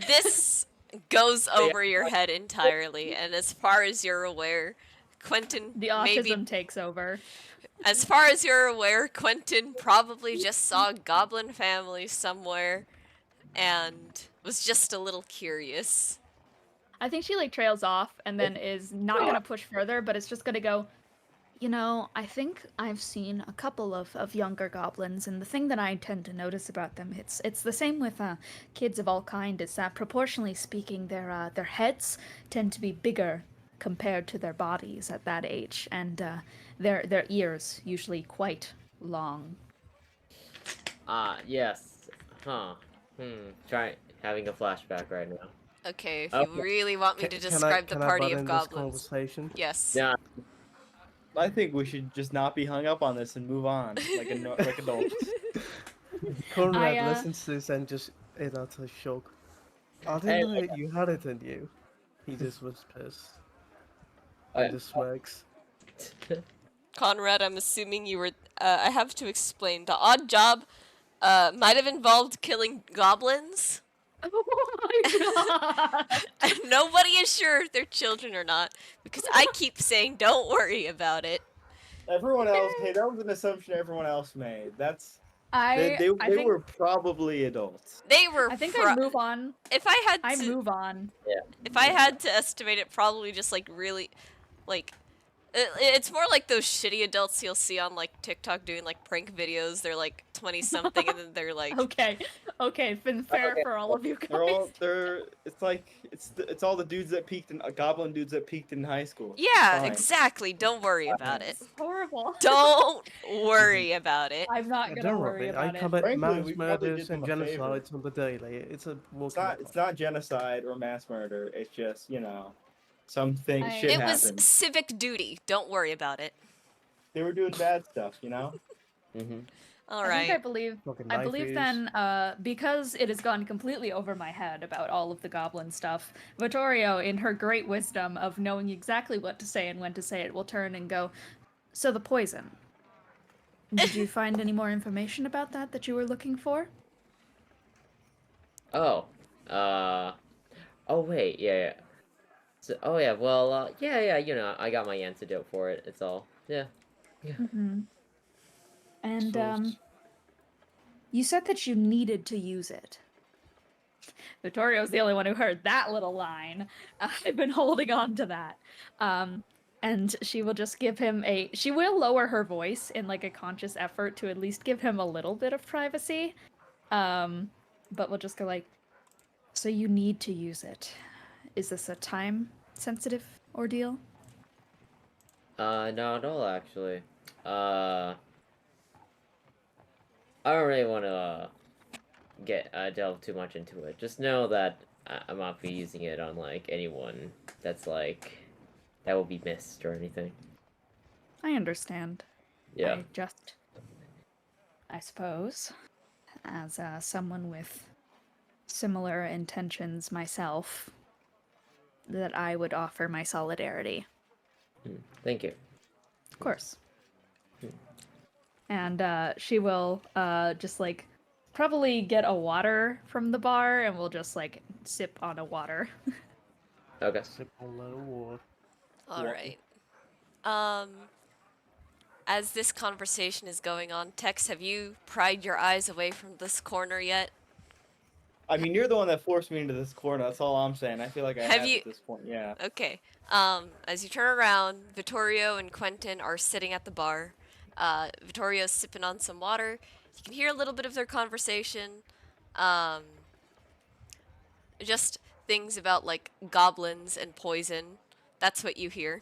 This goes over your head entirely, and as far as you're aware, Quentin The autism maybe takes over. as far as you're aware, Quentin probably just saw a goblin family somewhere and was just a little curious. I think she like trails off and then is not gonna push further, but it's just gonna go, "You know, I think I've seen a couple of younger goblins, and the thing that I tend to notice about them, it's the same with kids of all kind, is that proportionally speaking, their heads tend to be bigger compared to their bodies at that age, and their ears usually quite long." Yes. Huh. Try having a flashback right now. Okay, if Okay. you really want me to Can describe the can I party butt of in this goblins. conversation? Yes. Yeah. I think we should just not be hung up on this and move on, like like adults. Conrad I, listens to this and just in utter shock. I Hey, didn't know you had it in you. He just whispers and just smirks. Conrad, I'm assuming you were. I have to explain. The odd job might have involved killing goblins. Oh my god! And nobody is sure if they're children or not, because I keep saying don't worry about it. Everyone else, hey, that was an assumption everyone else made. That's I they think were probably adults. They were. I think I move on. If I had I to, move on. if I had to estimate it, probably just like really, like, it's more like those shitty adults you'll see on like TikTok doing like prank videos. They're like 20 something, and then they're like, Okay, been fair Okay. for all of you guys. It's like it's all the dudes that peaked in goblin dudes that peaked in high school. yeah, Fine. exactly. Don't worry about it. It's horrible. Don't worry about it. I'm not Yeah, gonna don't worry worry, I about it. commit Frankly, mass we probably murders did and them a favor. genocides on the daily. It's a It's not genocide or mass murder. It's just something I- shit It was happened. civic duty. Don't worry about it. They were doing bad stuff, Mm-hmm. All I think I right. believe. fucking I knife believe use. then, because it has gone completely over my head about all of the goblin stuff, Vittorio, in her great wisdom of knowing exactly what to say and when to say it, will turn and go, "So the poison. Did you find any more information about that you were looking for?" Oh. Oh wait, yeah. So, oh yeah, well, yeah, you know, I got my antidote for it. It's all. Yeah. Mm-hmm. And So, you said that you needed to use it. Vittorio's the only one who heard that little line. I've been holding on to that. And she will just give him she will lower her voice in like a conscious effort to at least give him a little bit of privacy. But we'll just go like, so you need to use it. Is this a time sensitive ordeal? Not at all, actually. I don't really want to get delve too much into it. Just know that I'm not be using it on like anyone that's like that will be missed or anything. I understand. Yeah. I suppose, as someone with similar intentions myself, that I would offer my solidarity. Thank you. Of course. And she will just like probably get a water from the bar and we'll just like sip on a water. Okay. sip a little water. All Well- right. As this conversation is going on, Tex, have you pried your eyes away from this corner yet? I mean, you're the one that forced me into this corner. That's all I'm saying. I feel like I Have have you- at this point. Yeah. Okay. As you turn around, Vittorio and Quentin are sitting at the bar. Vittorio's sipping on some water. You can hear a little bit of their conversation. Just things about like goblins and poison. That's what you hear.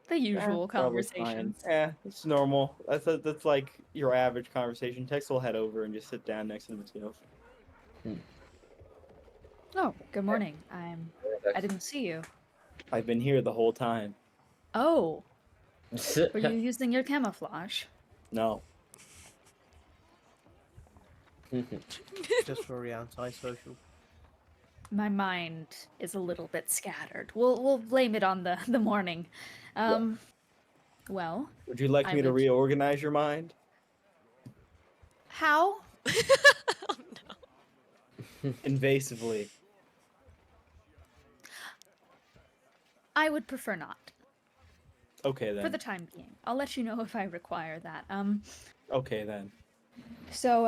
The usual Probably fine. conversations. Yeah, it's normal. That's like your average conversation. Tex will head over and just sit down next to him and go, Oh, good morning. I didn't see you. I've been here the whole time. Oh, were you using your camouflage? No. Just very antisocial. My mind is a little bit scattered. We'll blame it on the morning. Well, Would you like I me to would- reorganize your mind? how? Oh no. Invasively. I would prefer not. Okay then. For the time being. I'll let you know if I require that. Okay then. So,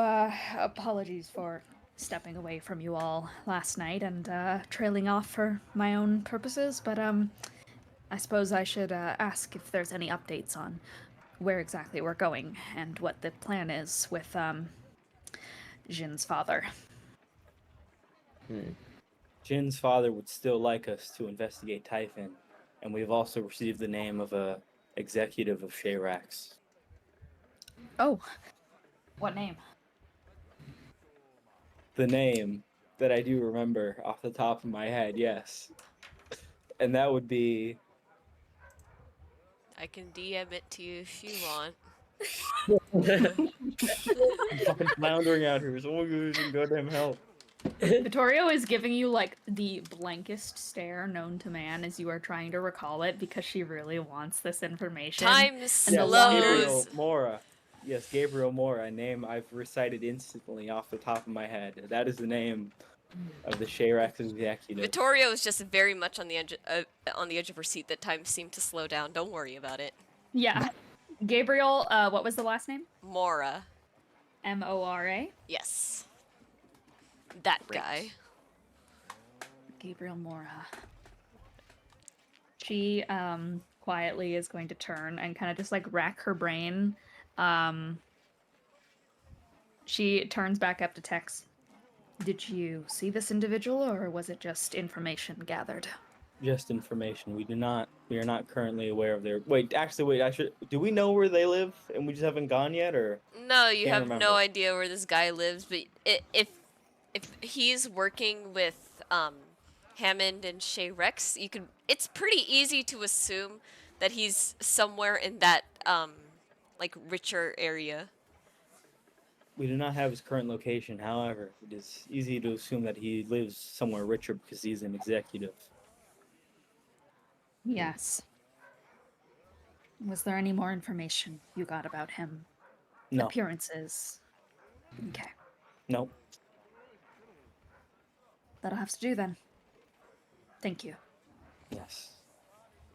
apologies for stepping away from you all last night and trailing off for my own purposes, but I suppose I should ask if there's any updates on where exactly we're going and what the plan is with Jin's father. Jin's father would still like us to investigate Typhon, and we've also received the name of a executive of Shayrax. Oh, what name? The name that I do remember off the top of my head, yes. And that would be I can DM it to you if you want. I'm fucking floundering out here. Someone give me some goddamn help. Vittorio is giving you like the blankest stare known to man as you are trying to recall it because she really wants this information. Time And the slows. Gabriel Mora. Yes, Gabriel Mora, a name I've recited instantly off the top of my head. That is the name of the Shayrax executive. Vittorio is just very much on the edge of her seat. That time seemed to slow down. Don't worry about it. Yeah. Gabriel, what was the last name? Mora. Mora? Yes. That Great. guy. Gabriel Mora. She quietly is going to turn and kind of just like rack her brain. She turns back up to Tex. Did you see this individual or was it just information gathered? Just information. We are not currently aware of their do we know where they live and we just haven't gone yet, or No, you Can't have remember. no idea where this guy lives, but if he's working with Hammond and Shay Rex, it's pretty easy to assume that he's somewhere in that like richer area. we do not have his current location. However, it is easy to assume that he lives somewhere richer because he's an executive. Yes. Was there any more information you got about him? No. Appearances? Okay. Nope. That'll have to do then. Thank you. Yes.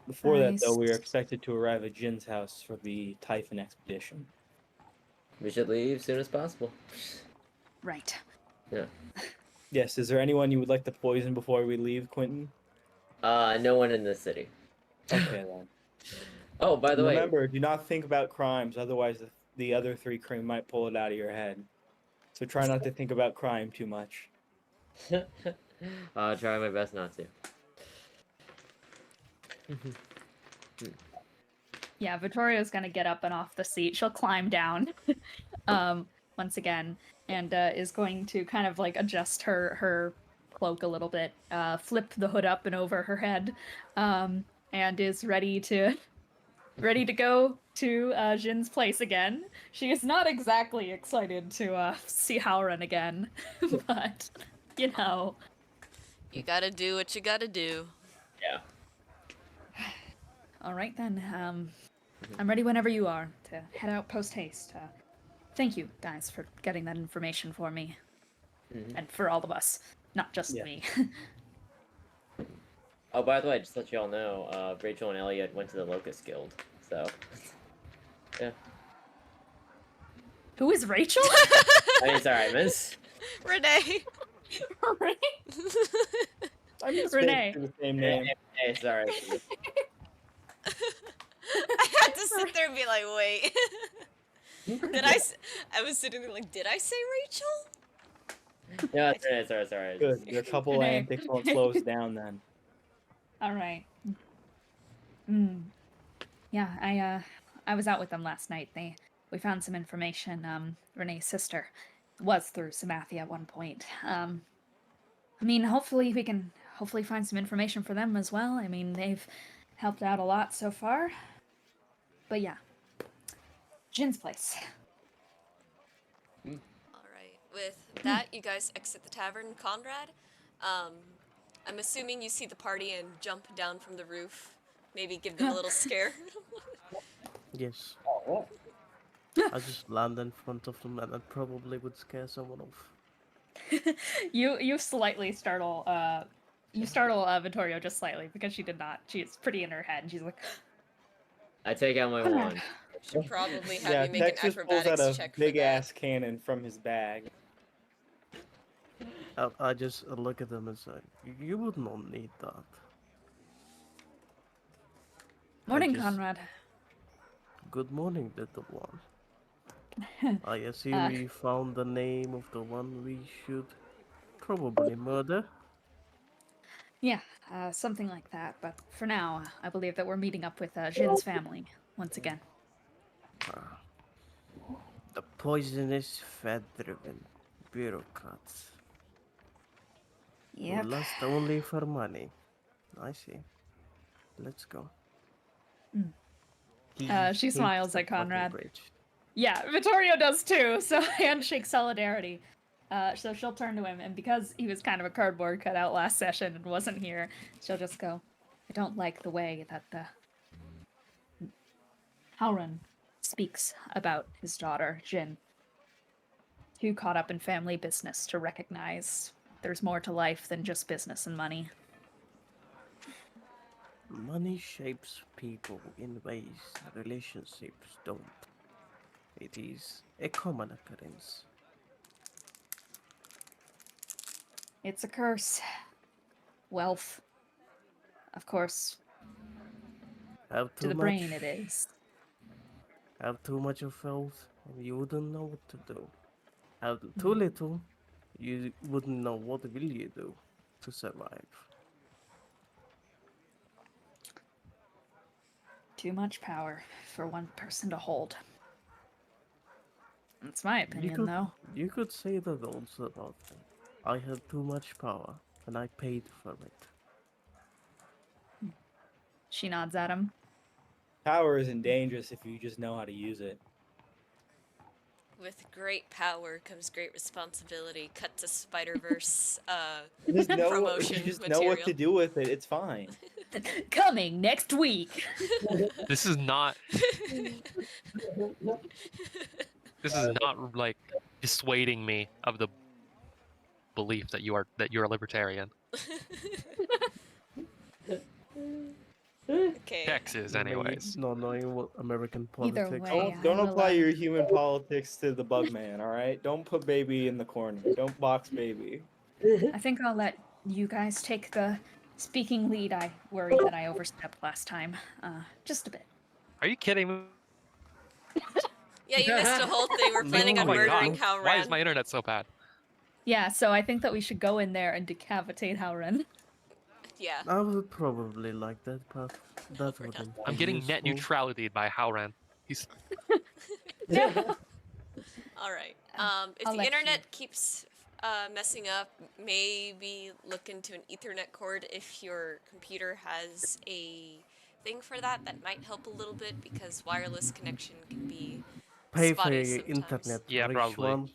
Before that, though, we are Nice. expected to arrive at Jin's house for the Typhon expedition. We should leave as soon as possible. Right. Yeah. Yes, is there anyone you would like to poison before we leave, Quentin? No one in the city. Okay, then. Oh, by the way, Remember, do not think about crimes, otherwise the other three crime might pull it out of your head. So try not to think about crime too much. I'll try my best not to. Yeah, Vittoria's gonna get up and off the seat. She'll climb down, once again, and is going to kind of like adjust her cloak a little bit, flip the hood up and over her head, and is ready to go to Jin's place again. She is not exactly excited to see Howren again, but you know. You gotta do what you gotta do. Yeah. All right then. I'm ready whenever you are to head out post haste. Thank you guys for getting that information for me, and for all of us, not just Yeah. me. Oh, by the way, just to let you all know, Rachel and Elliot went to the Locust Guild, so yeah. Who is Rachel? I mean, sorry, miss. Renee! Renee? I'm just Renee. basically the same name. Hey, sorry. I had to sit there and be like, wait. I was sitting there like, did I say Rachel? No, sorry. Good. Your couple Renee. antics won't slow us down then. All right. Yeah, I was out with them last night. We found some information. Renee's sister was through Samathia at one point. I mean, hopefully we can find some information for them as well. I mean, they've helped out a lot so far. But yeah, Jin's place. Alright, with that, you guys exit the tavern. Conrad, I'm assuming you see the party and jump down from the roof. Maybe give them a little scare. Yes. Oh, I just land in front of them and that probably would scare someone off. You slightly startle Vittorio just slightly because she did not. She's pretty in her head and she's like, I take out my wand. Should probably have yeah, you make an Texas pulls out acrobatics a check for big that. ass cannon from his bag. I just look at them and say, you would not need that. "Morning, just- Conrad." Good morning, little one. I assume you found the name of the one we should probably murder? Yeah, something like that. But for now, I believe that we're meeting up with Jin's family once again. The poisonous, fat-driven bureaucrats who Yep. lust only for money. I see. Let's go. He She hates smiles the at Conrad. fucking bridge. Yeah, Vittorio does too. So handshake solidarity. So she'll turn to him, and because he was kind of a cardboard cutout last session and wasn't here, she'll just go, "I don't like the way that the Howren speaks about his daughter, Jin. Too caught up in family business to recognize there's more to life than just business and money." Money shapes people in ways relationships don't. It is a common occurrence. It's a curse. Wealth. Of course, Have to too the much, brain it is. Have too much of wealth, and you wouldn't know what to do. Have too little, you wouldn't know what will you do to survive. Too much power for one person to hold. That's my opinion, though. You could say that also about me. I had too much power, and I paid for it. She nods at him. Power isn't dangerous if you just know how to use it. With great power comes great responsibility. Cut to Spider-Verse You just know, promotion you just material. know what to do with it. It's fine. Coming next week. This is not. This is not like dissuading me of the belief that you're a libertarian. Okay. Texas, Me anyways. not knowing what American Either politics. way, are. Don't I'm apply allowed. your human politics to the Bugman, all right? Don't put baby in the corner. Don't box baby. I think I'll let you guys take the speaking lead. I worry that I overstepped last time. Just a bit. Are you kidding me? Yeah, you missed a whole thing. We're planning No, Oh on my murdering god. Why is Howran. my internet so bad? Yeah, so I think that we should go in there and decapitate Howren. Yeah. I would probably like that, but that We're not. wouldn't I'm be getting net useful. neutrality by Howran. He's All right. If I'll the let internet you- keeps messing up, maybe look into an Ethernet cord if your computer has a thing for that. That might help a little bit because wireless connection can be Pay for spotty your sometimes. internet, Yeah, rich probably. one.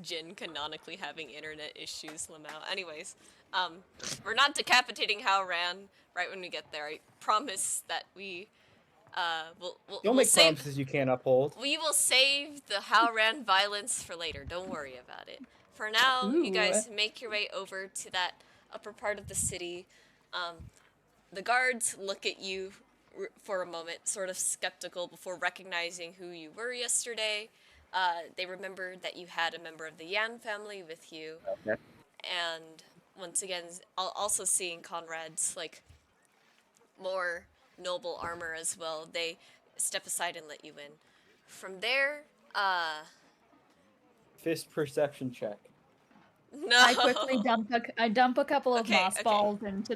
Jin canonically having internet issues, Lamau. Anyways, we're not decapitating Howran right when we get there. I promise that we Don't we'll make save. promises you can't uphold. We will save the Howran violence for later. Don't worry about it. For now, you guys make your way over to that upper part of the city. The guards look at you for a moment, sort of skeptical before recognizing who you were yesterday. They remembered that you had a member of the Yan family with you. Okay. And once again, also seeing Conrad's, like, more noble armor as well, they step aside and let you in. From there, Fist perception check. no. I quickly dump a couple of Okay, moss okay. balls into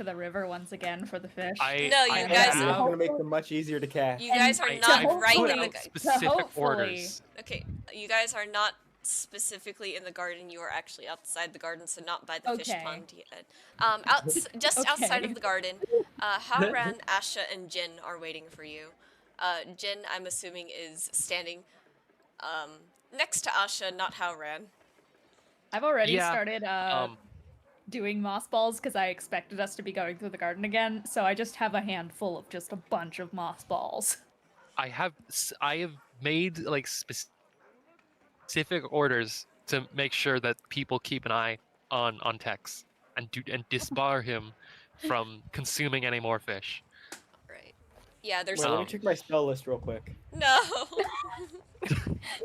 the river once again for the fish. No, you And, guys- It's uh, gonna make hopefully- them much easier to catch. You guys are And not to right put in the. out specific hopefully- orders. Okay, you guys are not specifically in the garden. You are actually outside the garden, so not by the fish Okay. pond yet. Just outside of Okay. the garden, Howran, Asha, and Jin are waiting for you. Jin, I'm assuming, is standing next to Asha, not Howran. I've already Yeah, started doing moss balls because I expected us to be going through the garden again, so I just have a handful of just a bunch of moss balls. I have made like specific orders to make sure that people keep an eye on Tex and disbar him from consuming any more fish. Right. Yeah, there's Wait, let me Um, check my spell list real quick. no.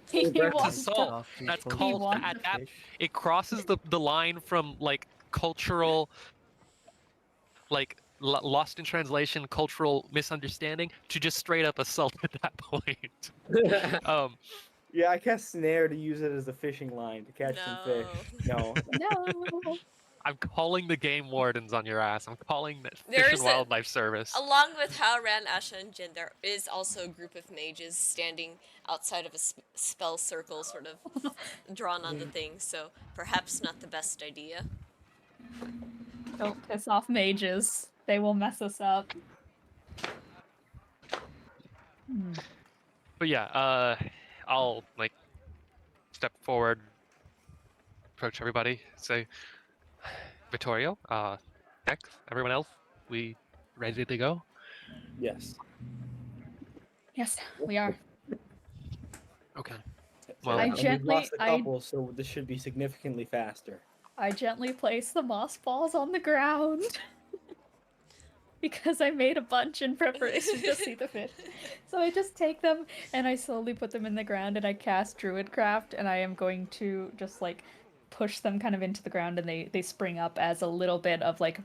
He That's wants assault. to. Asking That's for called wants at that. fish. It crosses the line from like cultural, like lost in translation, cultural misunderstanding to just straight up assault at that point. Yeah, I cast snare to use it as a fishing line to catch some fish. No. No. I'm calling the game wardens on your ass. I'm calling the There Fish is and a- Wildlife Service. Along with Howran, Asha, and Jin, there is also a group of mages standing outside of a spell circle, sort of drawn on the thing, so perhaps not the best idea. Don't piss off mages. They will mess us up. But yeah, I'll like step forward, approach everybody, say, Vittorio, Tex, everyone else, we ready to go? Yes. Yes, we are. Okay. Well, Well, I and we've gently- lost a couple, so this should be significantly faster. I gently place the moss balls on the ground. Because I made a bunch in preparation to see the fish. So I just take them and I slowly put them in the ground and I cast Druidcraft and I am going to just like push them kind of into the ground and they spring up as a little bit of like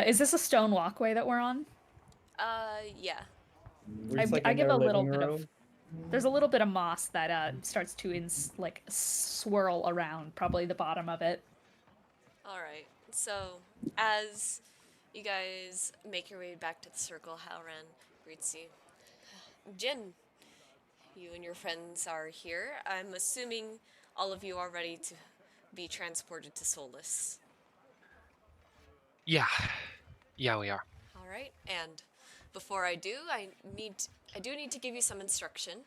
is this a stone walkway that we're on? Yeah. We're just, like, I in give their a little living bit of room. there's a little bit of moss that starts to like swirl around probably the bottom of it. Alright, so as you guys make your way back to the circle, Howran greets you. Jin, you and your friends are here. I'm assuming all of you are ready to be transported to Solace. yeah, we are. Alright, and before I do, I do need to give you some instruction.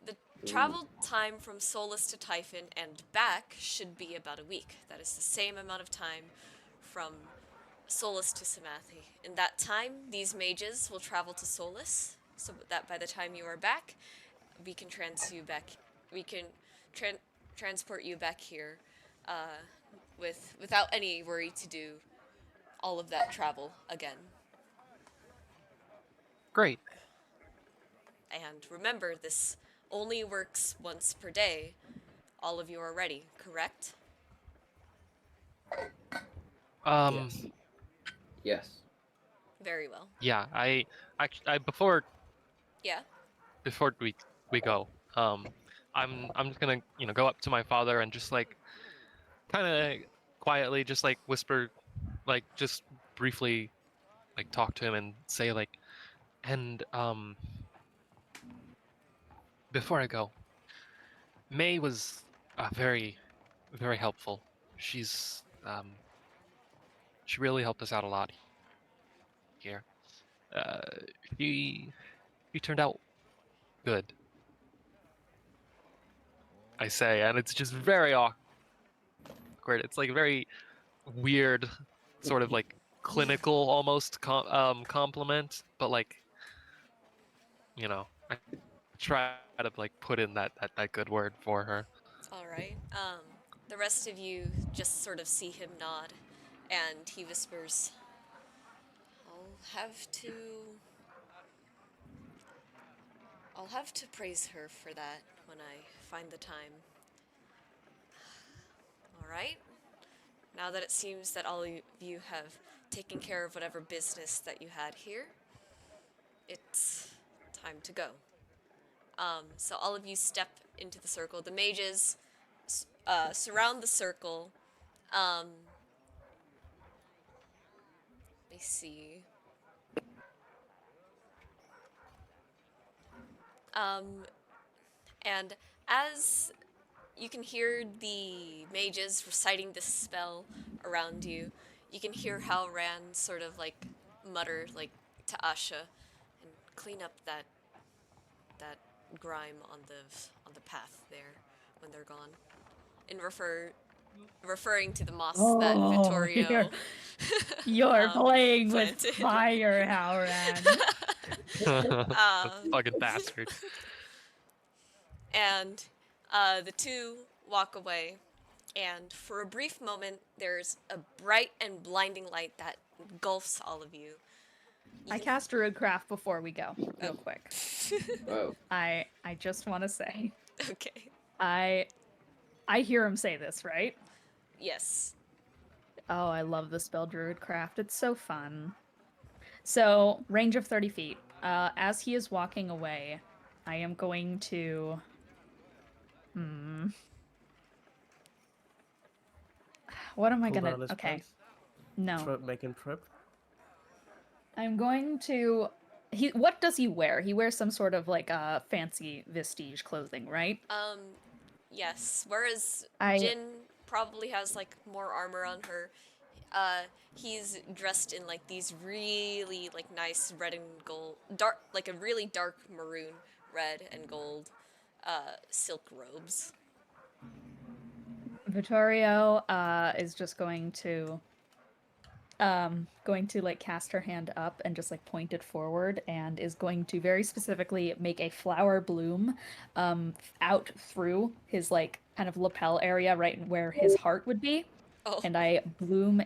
The travel time from Solace to Typhon and back should be about a week. That is the same amount of time from Solace to Samathi. In that time, these mages will travel to Solace, so that by the time you are back, we can transport you back here, without any worry to do all of that travel again. Great. And remember, this only works once per day. All of you are ready, correct? Yes. Yes. Very well. Yeah, I before Yeah. we go, I'm just gonna go up to my father and just like kind of quietly just like whisper, like just briefly like talk to him and say like, and before I go, May was very very helpful. She's she really helped us out a lot here. Uh, she turned out good, I say, and it's just very awkward. It's like very weird, sort of like clinical almost compliment, but like I try to like put in that good word for her. All right. The rest of you just sort of see him nod, and he whispers, I'll have to praise her for that when I find the time. All right? Now that it seems that all of you have taken care of whatever business that you had here, it's time to go. So all of you step into the circle. The mages surround the circle. Let me see. And as you can hear the mages reciting this spell around you, you can hear how Rand sort of like mutter like to Asha and clean up that grime on the path there when they're gone. And referring to the moss that Vittorio You're playing with planted. fire, Howran. Fucking bastard. And the two walk away, and for a brief moment, there's a bright and blinding light that engulfs all of you. I cast Druidcraft before we go, real Oh. quick. Oh. I just want to say, Okay. I hear him say this, right? Yes. Oh, I love the spell Druidcraft. It's so fun. So, range of 30 feet. As he is walking away, I am going to... What am I Pull gonna... down his Okay. pants. No. Make him trip. I'm going to... What does he wear? He wears some sort of, like, fancy vestige clothing, right? Yes. Whereas I- Jin probably has like more armor on her. He's dressed in like these really like nice red and gold, dark, like a really dark maroon, red and gold, silk robes. Vittorio is just going to like cast her hand up and just like point it forward, and is going to very specifically make a flower bloom out through his like kind of lapel area right where his heart would be. Oh. And I bloom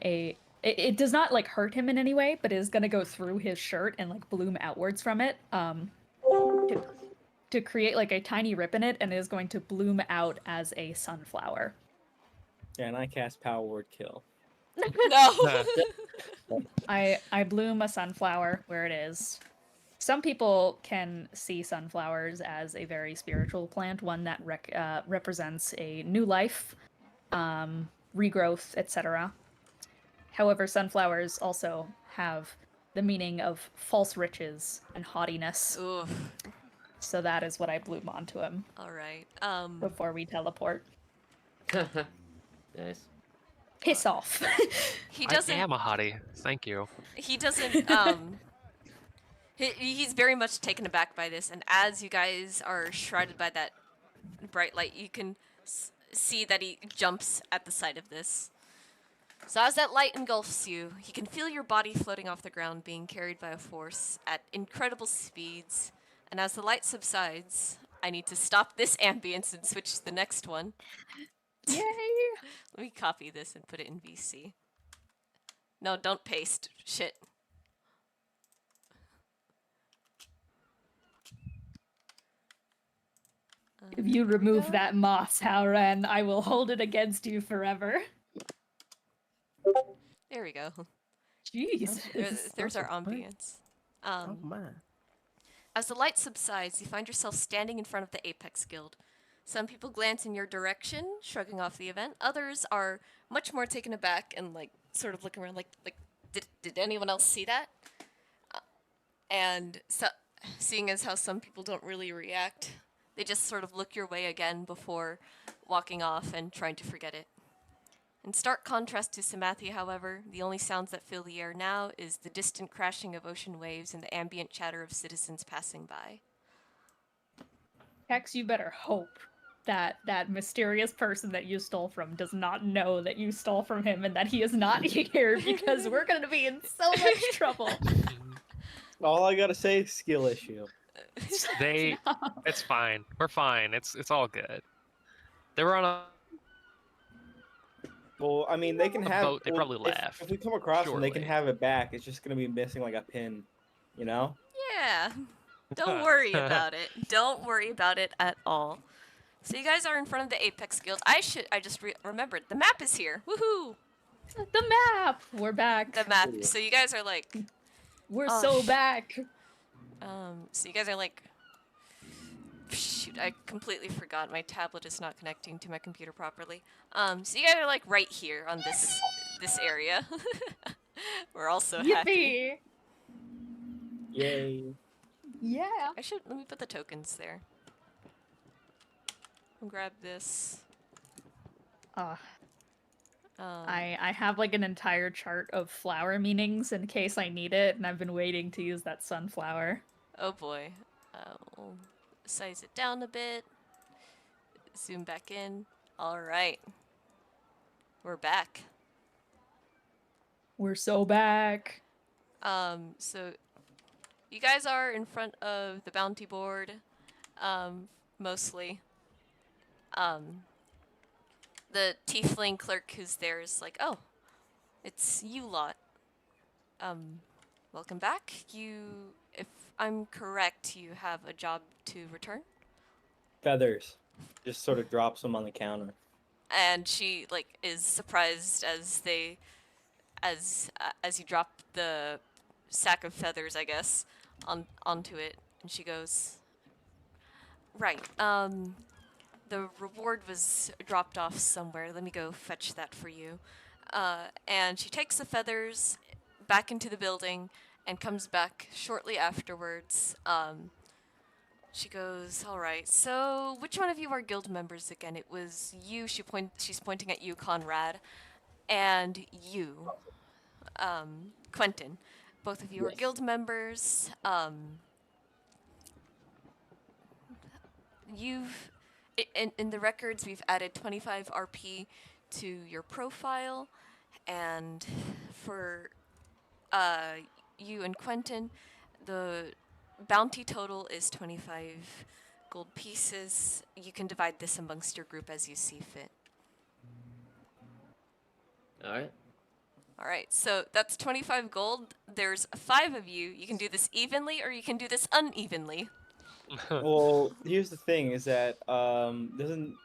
it does not like hurt him in any way, but it is going to go through his shirt and like bloom outwards from it to create like a tiny rip in it, and it is going to bloom out as a sunflower. Yeah, and I cast Power Word Kill. No. I bloom a sunflower where it is. Some people can see sunflowers as a very spiritual plant, one that represents a new life, regrowth, etc. However, sunflowers also have the meaning of false riches and haughtiness. Oof. So that is what I bloom onto him All right. before we teleport. Nice. Piss off. He I doesn't. am a hottie. Thank you. He doesn't. He's very much taken aback by this, and as you guys are shrouded by that bright light, you can see that he jumps at the sight of this. So as that light engulfs you, you can feel your body floating off the ground, being carried by a force at incredible speeds. And as the light subsides, I need to stop this ambience and switch to the next one. Yay! Let me copy this and put it in VC. No, don't paste. Shit. If you Here we remove go. that moss, Howren, I will hold it against you forever. There we go. Jesus. There's our That's a big- ambience. Oh man. As the light subsides, you find yourself standing in front of the Apex Guild. Some people glance in your direction, shrugging off the event. Others are much more taken aback and like sort of looking around like did anyone else see that? And so, seeing as how some people don't really react, they just sort of look your way again before walking off and trying to forget it. In stark contrast to Samathia, however, the only sounds that fill the air now is the distant crashing of ocean waves and the ambient chatter of citizens passing by. Hex, you better hope that that mysterious person that you stole from does not know that you stole from him and that he is not here, because we're going to be in so much trouble. All I gotta say is skill issue. They, No. it's fine. We're fine. It's all good. They were on a Well, I mean, they can have. boat. They well, probably if, left. if we come across them, they can Surely. have it back. It's just gonna be missing like a pin, you know? Yeah, don't worry about it. Don't worry about it at all. So you guys are in front of the Apex Guild. I just remembered. The map is here. Woohoo! The map! We're back. The map. So you guys are like, We're Oh, so back. so you guys are like, shoot, I completely forgot. My tablet is not connecting to my computer properly. So you guys are like right here on this area. We're all so happy. Yippee! Yay! Yeah. Let me put the tokens there. I'll grab this. Uh, Um, I have like an entire chart of flower meanings in case I need it, and I've been waiting to use that sunflower. Oh boy. We'll size it down a bit. Zoom back in. Alright. We're back. We're so back. So you guys are in front of the bounty board, mostly. The tiefling clerk who's there is like, oh, it's you lot. Welcome back. If I'm correct, you have a job to return? Feathers. Just sort of drops them on the counter. And she like is surprised as as you drop the sack of feathers, I guess, onto it, and she goes, right. The reward was dropped off somewhere. Let me go fetch that for you. And she takes the feathers back into the building and comes back shortly afterwards. She goes, all right, so which one of you are guild members again? It was you, she's pointing at you, Conrad, and you, Quentin. Both of you are Yes. guild members. You've, in the records, we've added 25 RP to your profile, and for you and Quentin, the bounty total is 25 gold pieces. You can divide this amongst your group as you see fit. Alright. Alright, so that's 25 gold. There's 5 of you. You can do this evenly or you can do this unevenly. Well, here's the thing: is that doesn't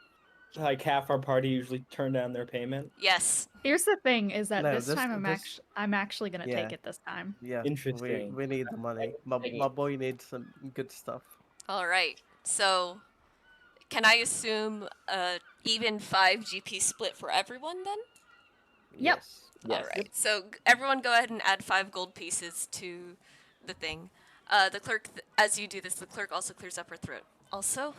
like half our party usually turn down their payment? Yes. Here's the thing: is that No, this this- time this- I'm actually gonna yeah. take it this time. Yeah. Interesting. We need the money. My boy needs some good stuff. Alright, so can I assume a even 5 GP split for everyone then? Yep. Yes. Yes. Alright, so everyone go ahead and add 5 gold pieces to the thing. The clerk, as you do this, the clerk also clears up her throat. Also,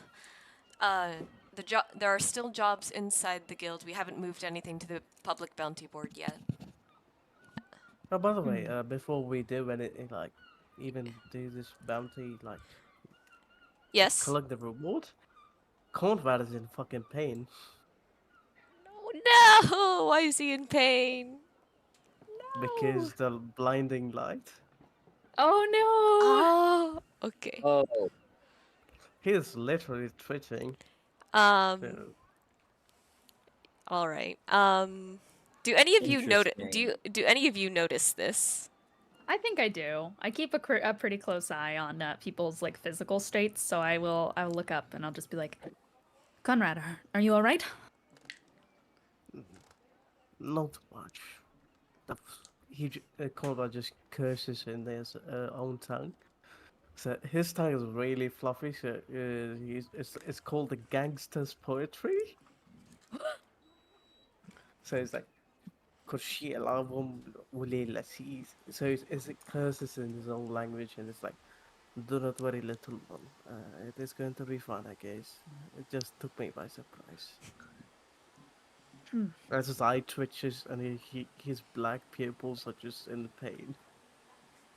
there are still jobs inside the guild. We haven't moved anything to the public bounty board yet. Oh, by the way, before we do anything, like, even do this bounty, like, Yes? collect the reward, Conrad is in fucking pain. Oh no! Why is he in pain? Because the blinding light. Oh Oh, okay. Oh, He is literally twitching. Um, So, alright. Do any of you notice? Interesting. Do any of you notice this? I think I do. I keep a pretty close eye on people's like physical states, so I'll look up and I'll just be like, Conrad, are you all right? Not much. Conrad just curses in his own tongue. So his tongue is really fluffy. So it's called the gangster's poetry. So it's like, so it curses in his own language, and it's like, do not worry, little one. It is going to be fun, I guess. It just took me by surprise. Hmm. As his eye twitches and his black pupils are just in pain.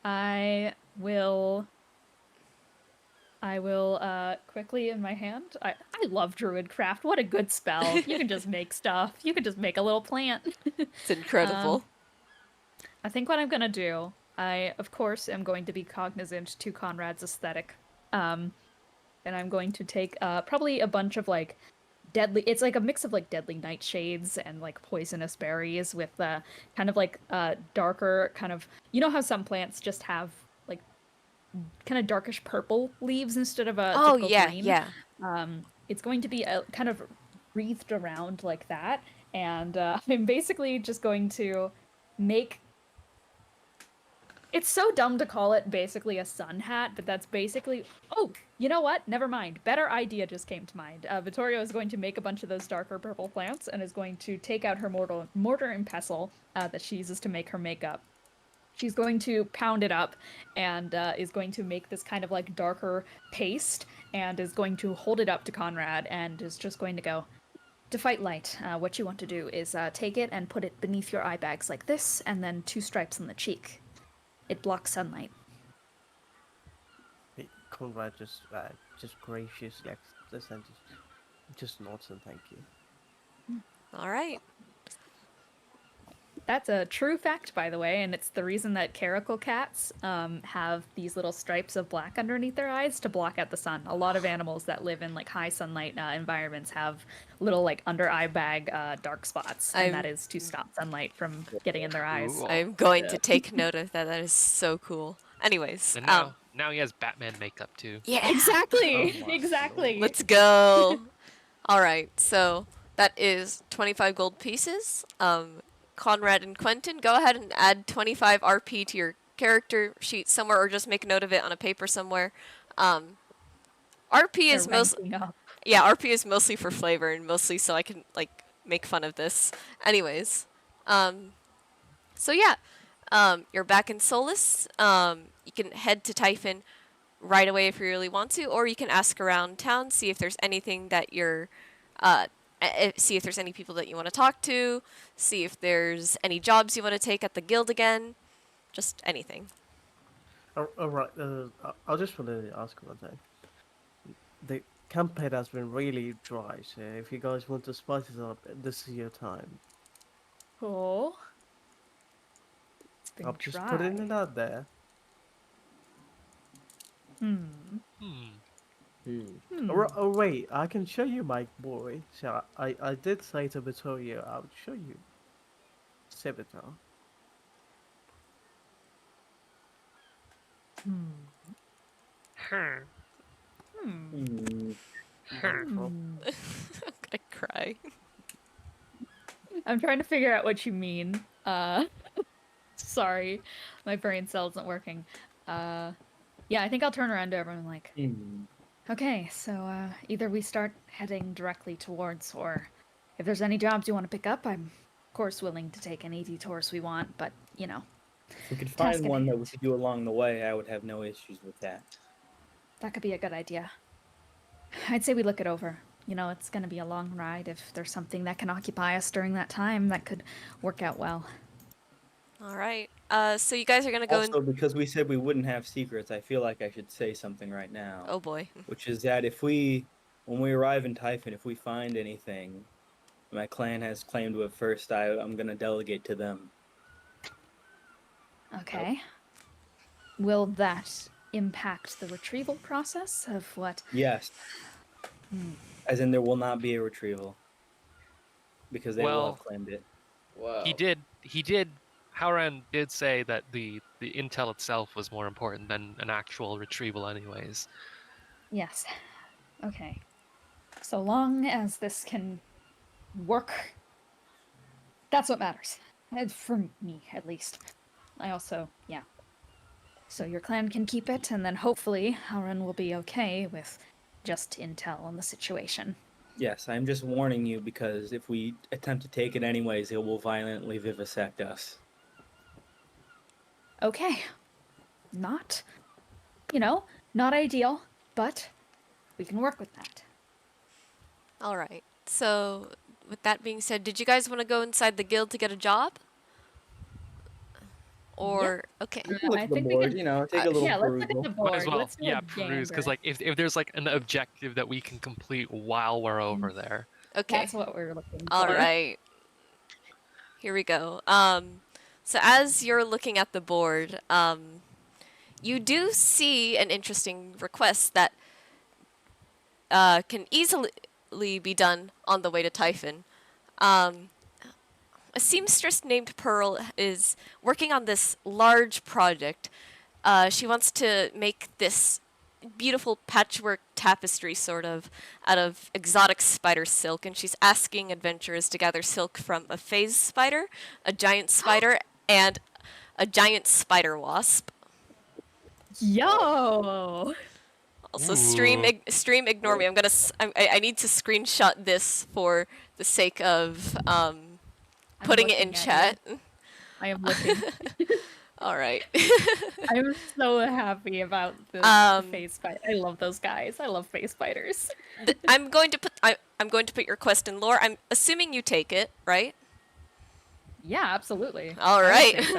I will quickly in my hand. I love Druidcraft. What a good spell. You can just make stuff. You can just make a little plant. It's incredible. I think what I'm gonna do, I of course am going to be cognizant to Conrad's aesthetic. And I'm going to take probably a bunch of like deadly, it's like a mix of like deadly nightshades and like poisonous berries with kind of like darker kind of, you know how some plants just have like kind of darkish purple leaves instead of a Oh typical yeah, green. yeah. It's going to be a kind of wreathed around like that, and I'm basically just going to make. It's so dumb to call it basically a sun hat, but that's basically. Oh, you know what? Never mind. Better idea just came to mind. Vittorio is going to make a bunch of those darker purple plants and is going to take out her mortar and pestle that she uses to make her makeup. She's going to pound it up and is going to make this kind of like darker paste and is going to hold it up to Conrad and is just going to go, to fight light, what you want to do is take it and put it beneath your eye bags like this, and then 2 stripes on the cheek. It blocks sunlight. Conrad just graciously accepts and just nods and thank you. All right. That's a true fact, by the way, and it's the reason that caracal cats have these little stripes of black underneath their eyes to block out the sun. A lot of animals that live in like high sunlight environments have little like under eye bag dark spots, and that is to stop sunlight from getting in their eyes. Cool. I'm going Yeah. to take note of that. That is so cool. Anyways, And now he has Batman makeup too. yeah. Exactly, Oh my exactly. Let's go. All right. So that is 25 gold pieces. Conrad and Quentin, go ahead and add 25 RP to your character sheet somewhere, or just make a note of it on a paper somewhere. RP is mostly RP is mostly for flavor and mostly so I can like make fun of this. Anyways, so yeah, you're back in Solace. You can head to Typhon right away if you really want to, or you can ask around town, see if there's anything that you're see if there's any people that you want to talk to, see if there's any jobs you want to take at the guild again, just anything. Alright, I just want to ask one thing. The campaign has been really dry, so if you guys want to spice it up, this is your time. Oh. It's been I'm just putting it out there. Oh wait, I can show you my boy. So I did say to Vittorio I would show you Civitar. Hmm. I'm gonna cry. I'm trying to figure out what you mean. Sorry, my brain cell isn't working. Yeah, I think I'll turn around to everyone like, okay, so either we start heading directly towards, or if there's any jobs you want to pick up, I'm of course willing to take any detours we want, but you know, If we could Task find at one that hand. we could do along the way, I would have no issues with that. that could be a good idea. I'd say we look it over. You know, it's gonna be a long ride. If there's something that can occupy us during that time, that could work out well. All right. So you guys are gonna go Also, because we said we wouldn't have secrets, I feel like I should say something right now. Oh boy. Which is that when we arrive in Typhon, if we find anything my clan has claimed to have first, I'm gonna delegate to them. Okay. Will that impact the retrieval process of what? Yes. As in, there will not be a retrieval. Because they will Well, have claimed it. Whoa. He did. Howran did say that the intel itself was more important than an actual retrieval, anyways. Yes. Okay. So long as this can work, that's what matters. For me, at least. I also, yeah. So your clan can keep it, and then hopefully Howran will be okay with just intel on the situation. Yes, I'm just warning you because if we attempt to take it anyways, it will violently vivisect us. Okay. Not, not ideal, but we can work with that. All right. So, with that being said, did you guys want to go inside the guild to get a job? Or okay. We can look I at the think we board, could. take a little Yeah, let's look at perusal. the Might board. as well, Let's do yeah, a peruse, because gander. like if there's like an objective that we can complete while we're over there. Okay. That's what we're looking All for. right. Here we go. So as you're looking at the board, you do see an interesting request that can easily be done on the way to Typhon. A seamstress named Pearl is working on this large project. She wants to make this beautiful patchwork tapestry, sort of, out of exotic spider silk, and she's asking adventurers to gather silk from a phase spider, a giant spider, and a giant spider wasp. Yo! Also, Ooh. stream ignore me. I need to screenshot this for the sake of I'm putting it in looking at chat. you. I am looking. All right. I'm so happy about the face fight. I love those guys. I love face fighters. I'm going to put your quest in lore. I'm assuming you take it, right? Yeah, absolutely. All I would right. say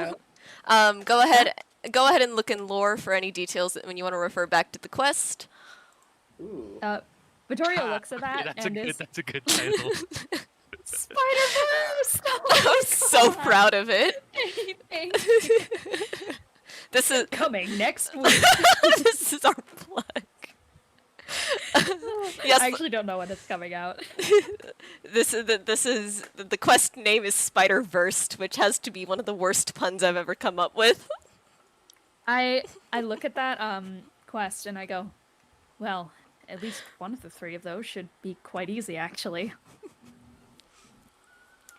so. Go ahead. Go ahead and look in lore for any details when you want to refer back to the quest. Ooh. Vittorio looks at that that's and that's a good title. Spider-Verse! I'm so proud of it. Thank you. This is Coming next week. this is our plug. Yes. I actually don't know when it's coming out. The quest name is Spider-Verse, which has to be one of the worst puns I've ever come up with. I look at that quest and I go, well, at least one of the three of those should be quite easy, actually.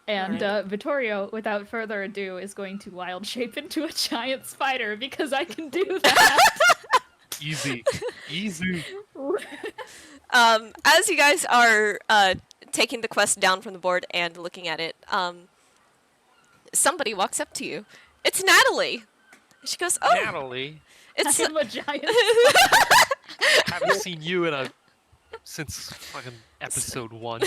And Vittorio, without further ado, is going to wild shape into a giant spider because I can do that. Easy. Easy. As you guys are taking the quest down from the board and looking at it, somebody walks up to you. It's Natalie. She goes, "Oh, Natalie, I am a giant. haven't seen you since fucking episode 1.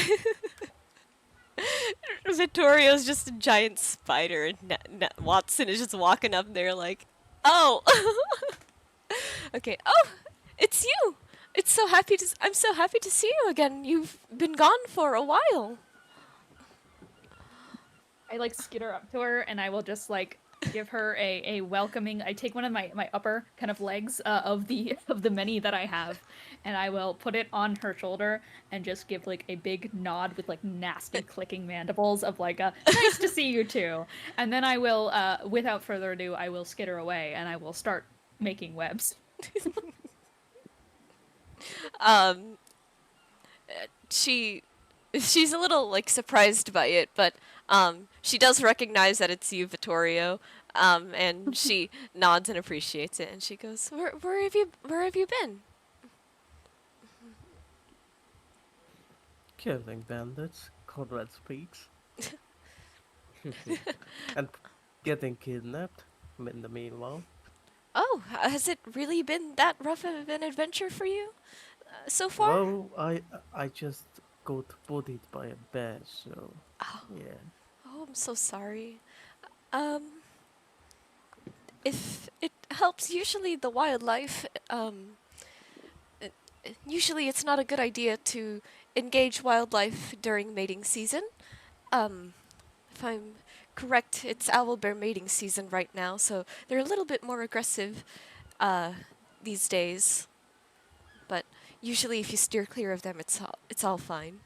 Vittorio's just a giant spider, and Watson is just walking up there like, oh, okay. Oh, it's you. I'm so happy to see you again. You've been gone for a while." I skitter up to her and I will just give her a welcoming. I take one of my upper kind of legs of the many that I have, and I will put it on her shoulder and just give a big nod with nasty clicking mandibles of a nice to see you too. And then I will without further ado I will skitter away and I will start making webs. She's a little surprised by it, but she does recognize that it's you, Vittorio, and she nods and appreciates it, and she goes, where have you been?" Killing bandits, Conrad speaks. And getting kidnapped in the meanwhile. Oh, has it really been that rough of an adventure for you so far? Well, I just got bullied by a bear, so yeah. Oh, I'm so sorry. If it helps, usually the wildlife, usually it's not a good idea to engage wildlife during mating season. If I'm correct, it's owlbear mating season right now, so they're a little bit more aggressive these days. But usually if you steer clear of them, it's all fine.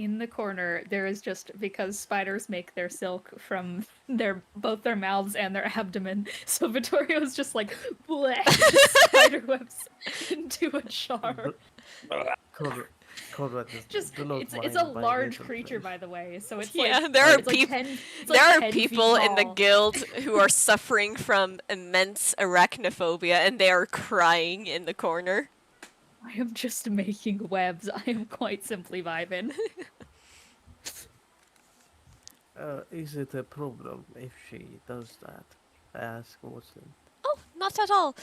in the corner, there is just, because spiders make their silk from both their mouths and their abdomen, so Vittorio's just like bleh, spider webs into a jar. Conrad, Just do not it's mind a my large little creature, place. by the way, so it's Yeah, like there are it's like people. 10 it's There like are 10 feet people in the tall. guild who are suffering from immense arachnophobia, and they are crying in the corner. I am just making webs. I am quite simply vibing. Is it a problem if she does that? I ask Watson. Oh, not at all.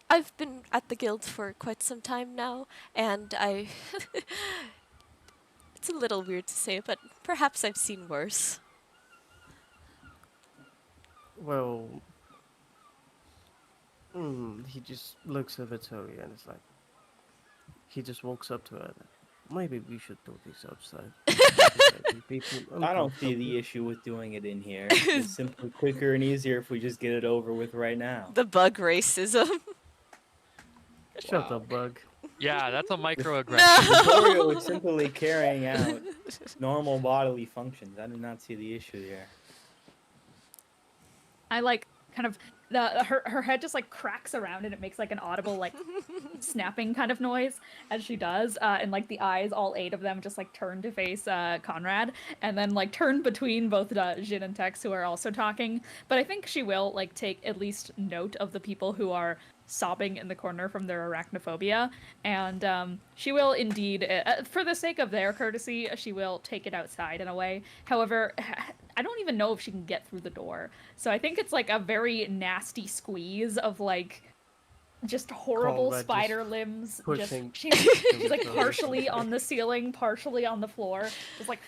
I've been at the guild for quite some time now, and I. It's a little weird to say, but perhaps I've seen worse. Well, he just looks at Victoria and it's like, he just walks up to her. Maybe we should do this outside. It's making people I don't see uncomfortable. the issue with doing it in here. It's simply quicker and easier if we just get it over with right now. The bug racism. Shut Wow. up, Bug. Yeah, that's a microaggression. Vittorio is No. simply carrying out normal bodily functions. I do not see the issue here. I like kind of her head just like cracks around and it makes like an audible like snapping kind of noise as she does, and like the eyes, all 8 of them, just like turn to face Conrad, and then like turn between both Jin and Tex, who are also talking. But I think she will like take at least note of the people who are sobbing in the corner from their arachnophobia, and she will indeed, for the sake of their courtesy, she will take it outside in a way. However, I don't even know if she can get through the door, so I think it's like a very nasty squeeze of like just horrible Conrad spider limbs. pushing She's like Victoria partially something. on the ceiling, partially on the floor, just like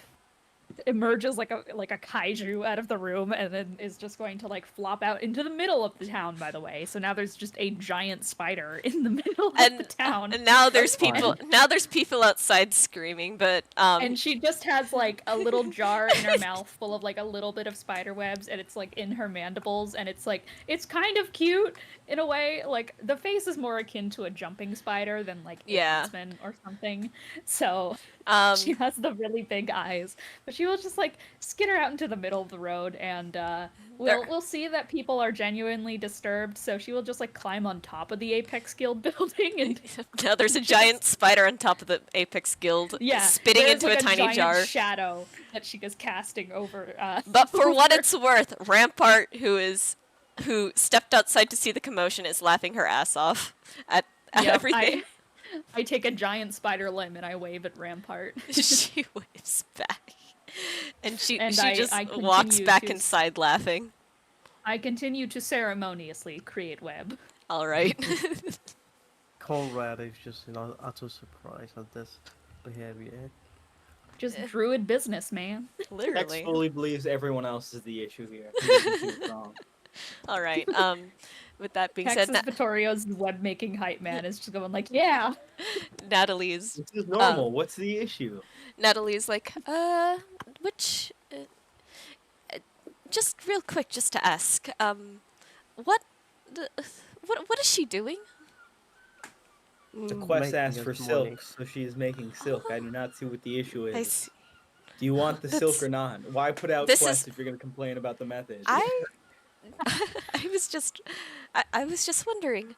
emerges like a kaiju out of the room, and then is just going to like flop out into the middle of the town, by the way. So now there's just a giant spider in the middle of the town. And now there's That's people. fine. Now there's people outside screaming, but And she just has like a little jar in her mouth full of like a little bit of spider webs, and it's like in her mandibles, and it's like, it's kind of cute in a way. Like the face is more akin to a jumping spider than like a Yeah. huntsman or something. So she um, has the really big eyes, but she will just like skitter out into the middle of the road, and we'll see that people are genuinely disturbed. So she will just like climb on top of the Apex Guild building, and now there's a giant spider on top of the Apex Guild, yeah, spitting there's, into like, a tiny giant jar. shadow that she is casting over. But for what over- it's worth, Rampart, who stepped outside to see the commotion, is laughing her ass off at Yep, everything. I take a giant spider limb and I wave at Rampart. She waves back, and she And just I walks continue back to inside laughing. I continue to ceremoniously create web. All right. Conrad is just in utter surprise at this behavior. Just druid business, man. Tex Literally. fully believes everyone else is the issue here. He doesn't see it wrong. All right. With that being said, Texas Vittorio's web making hype man is just going like, yeah. Natalie's This is normal. What's the issue? Natalie's like, which, just real quick, just to ask, what, what is she doing? The quest Making asks us for money. silk, so she is making silk. I do not see what the issue I is. see. Do you want the silk That's- or not? Why put out This quests is- if you're going to complain about the method? I was just, I was just wondering,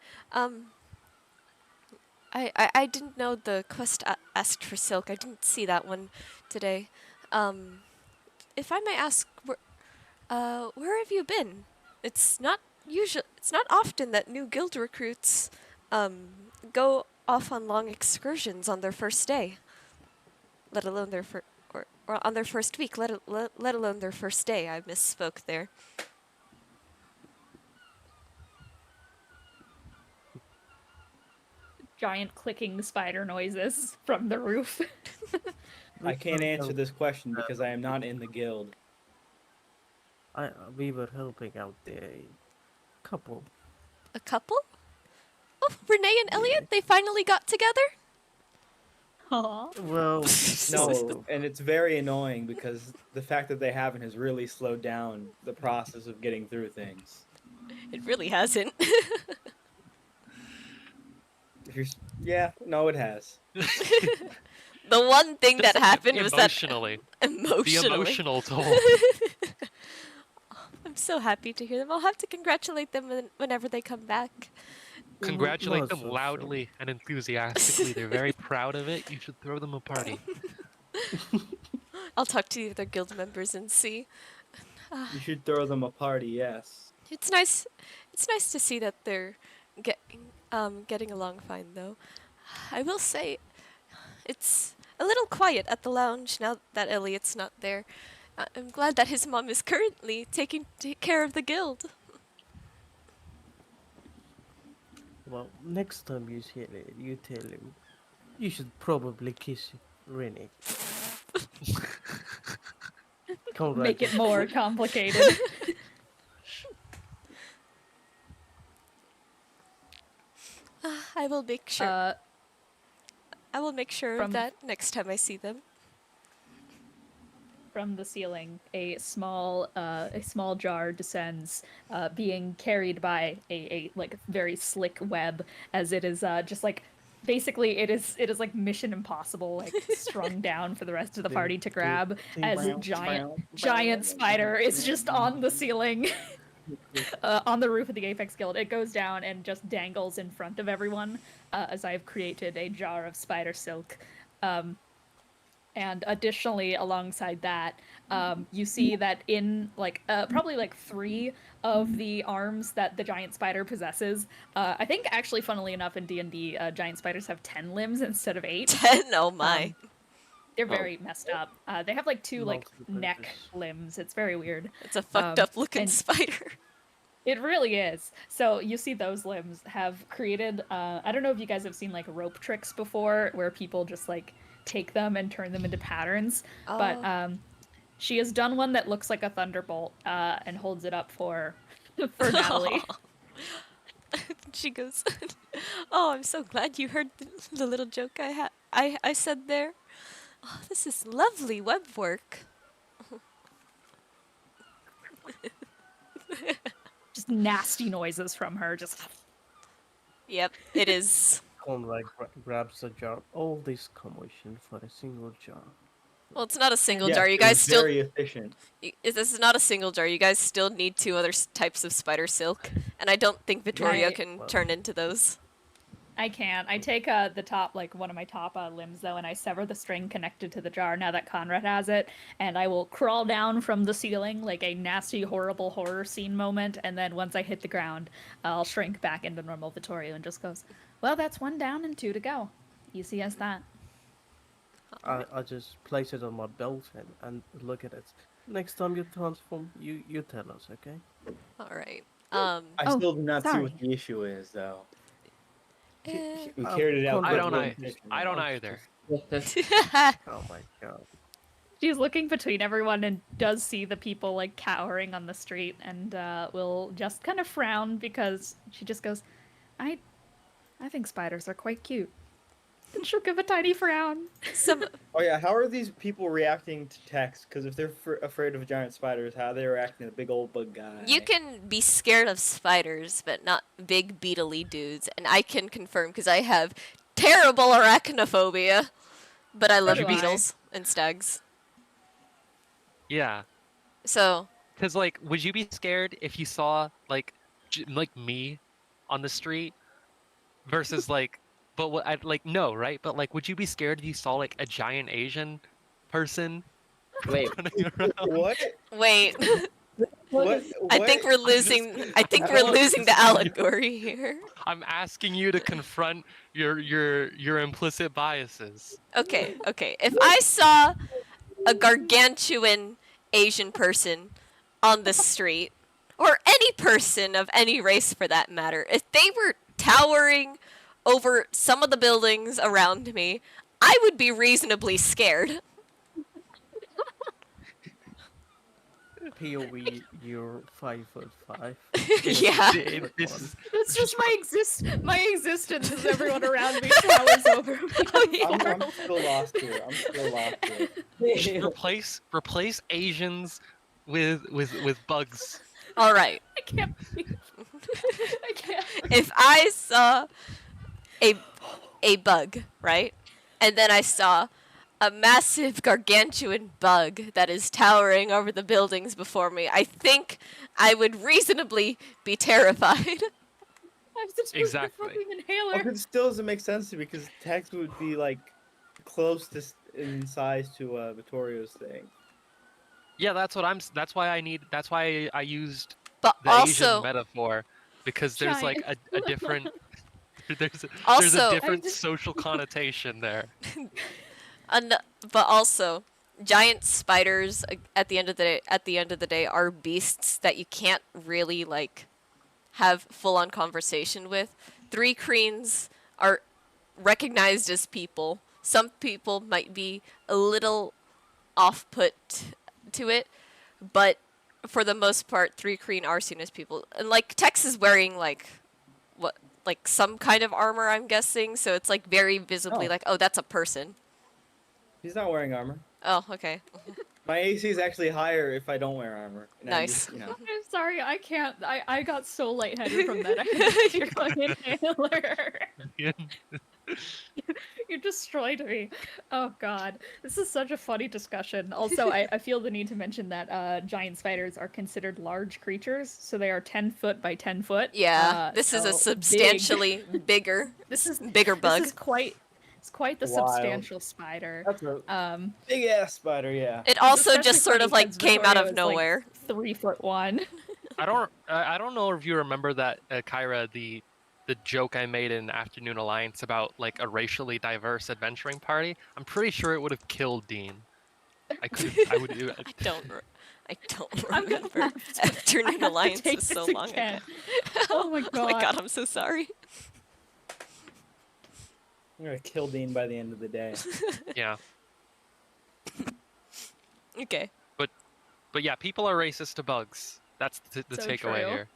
I didn't know the quest asked for silk. I didn't see that one today. If I may ask, where have you been? It's not often that new guild recruits, go off on long excursions on their first day. Let alone their or on their first week. Let alone their first day. I misspoke there. Giant clicking spider noises from the roof. I can't answer this question because I am not in the guild. We were helping out the couple. A couple? Oh, Renee and Elliot, they finally got together? Aw. Well, No, and it's very annoying because the fact that they haven't has really slowed down the process of getting through things. It really hasn't. If you're, yeah, no, it has. The one thing Just that happened was that emotionally. emotionally. The emotional toll. I'm so happy to hear them. I'll have to congratulate them whenever they come back. Congratulate Not them so soon. loudly and enthusiastically. They're very proud of it. You should throw them a party. I'll talk to the other guild members and see. You should throw them a party, yes. It's nice. It's nice to see that they're getting along fine, though. I will say, it's a little quiet at the lounge now that Elliot's not there. I'm glad that his mom is currently taking care of the guild. Well, next time you see it, you tell him. You should probably kiss Rennie. Make it Congratulations. more complicated. I will make sure. Uh, I will make sure of from- that next time I see them. From the ceiling, a small jar descends, being carried by a like very slick web, as it is just like basically it is like Mission Impossible, like strung down for the rest of the party to grab, as a giant spider is just on the ceiling. On the roof of the Apex Guild. It goes down and just dangles in front of everyone, as I've created a jar of spider silk. And additionally, alongside that, you see that in like probably like 3 of the arms that the giant spider possesses, I think actually, funnily enough, in D&D, giant spiders have 10 limbs instead of 8. 10, oh my. They're very messed up. They have like 2 like Multiple neck purpose. limbs. It's very weird. It's a fucked up looking and- spider. It really is. So you see those limbs have created, I don't know if you guys have seen like rope tricks before, where people just like take them and turn them into patterns. But she has done one that looks like a thunderbolt, and holds it up for Natalie. She goes, "Oh, I'm so glad you heard the little joke I said there. Oh, this is lovely web work." Just nasty noises from her. Just Yep, it is. Conrad grabs a jar. All this commotion for a single jar. Well, it's not a single Yes, jar. You it guys was still. very efficient. This is not a single jar. You guys still need 2 other types of spider silk, and I don't think Vittoria Right. can Well. turn into those. I can't. I take the top, like one of my top limbs though, and I sever the string connected to the jar now that Conrad has it, and I will crawl down from the ceiling like a nasty, horrible horror scene moment, and then once I hit the ground, I'll shrink back into normal Vittoria and just goes, "Well, that's 1 down and 2 to go. Easy as that." I just place it on my belt and look at it. Next time you transform, you tell us, okay? All right. I Oh, still do not see sorry. what the issue is, though. Eh. We carried it out. Conrad I don't with know. intention. I don't either. Oh my god. She's looking between everyone and does see the people like cowering on the street, and will just kind of frown because she just goes, I think spiders are quite cute." And she'll give a tiny frown. Some Oh yeah, how are these people reacting to text? Because if they're afraid of giant spiders, how are they reacting to the big old bug guy? You can be scared of spiders, but not big beetly dudes. And I can confirm because I have terrible arachnophobia, but I love do I. beetles and stags. Yeah. So, Because, like, would you be scared if you saw, like, like me on the street versus, like, but what I'd like, no, right? But, like, would you be scared if you saw, like, a giant Asian person Wait, running around? What? wait. What? I think we're losing. I think we're losing the allegory here. I'm asking you to confront your implicit biases. Okay. If I saw a gargantuan Asian person on the street, or any person of any race for that matter, if they were towering over some of the buildings around me, I would be reasonably scared. POV, you're 5'5". Yeah. It's just my existence as everyone around me towers over me. Oh, yeah. I'm still lost here. I'm still lost here. Replace Asians with bugs. All right. I can't breathe. I can't. If I saw a bug, right? And then I saw a massive gargantuan bug that is towering over the buildings before me, I think I would reasonably be terrified. I'm supposed Exactly. to fucking Well, inhaler. 'cause it still doesn't make sense to me because Tex would be like close to in size to Vittorio's thing. Yeah, that's what That's why I need. That's why I used But the Asian also, metaphor, because there's like Giant. a different there's a also, different just- social connotation there. an- but also, giant spiders at the end of the day are beasts that you can't really like have full-on conversation with. Three creens are recognized as people. Some people might be a little off-put to it, but for the most part, three creen are seen as people. And like Tex is wearing like some kind of armor, I'm guessing, so it's like very visibly Oh. like, oh, that's a person. He's not wearing armor. Oh, okay. My AC is actually higher if I don't wear armor. And I'm Nice. just, you know. I'm sorry, I can't. I got so lightheaded from that. I had to go inhaler. You destroyed me. Oh god. This is such a funny discussion. Also, I feel the need to mention that giant spiders are considered large creatures, so they are 10 foot by 10 foot. Yeah, this is a so substantially bigger, This is bigger bug. This is quite it's quite the Wild. substantial spider. That's a Um big ass spider, yeah. It also especially just sort funny of like 'cause came out Vittorio of is, like, nowhere. 3'1". I don't know if you remember that, Kyra, the joke I made in Afternoon Alliance about like a racially diverse adventuring party. I'm pretty sure it would have killed Dean. I would do it. I don't I'm gonna remember. have to- Afternoon I have to Alliance take was so this long again. ago. Oh my Oh my god. god, I'm so sorry. I'm gonna kill Dean by the end of the day. Yeah, Okay. but yeah, people are racist to bugs. That's the So takeaway true. here.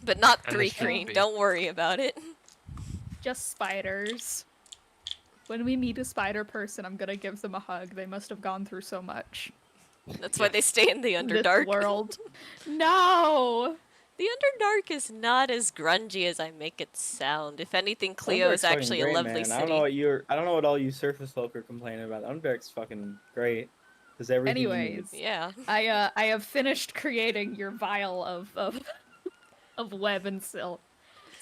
But not And they three shouldn't green. be. Don't worry about it. Just spiders. When we meet a spider person, I'm gonna give them a hug. They must have gone through so much. That's why they stay in the in this Underdark. world. No! The Underdark is not as grungy as I make it sound. If anything, Cleo Underdark's is fucking actually great, a lovely man. city. I don't know what all you surface folk are complaining about. Underdark's fucking great. There's everything you need. Anyways, Yeah. I have finished creating your vial of web and silk.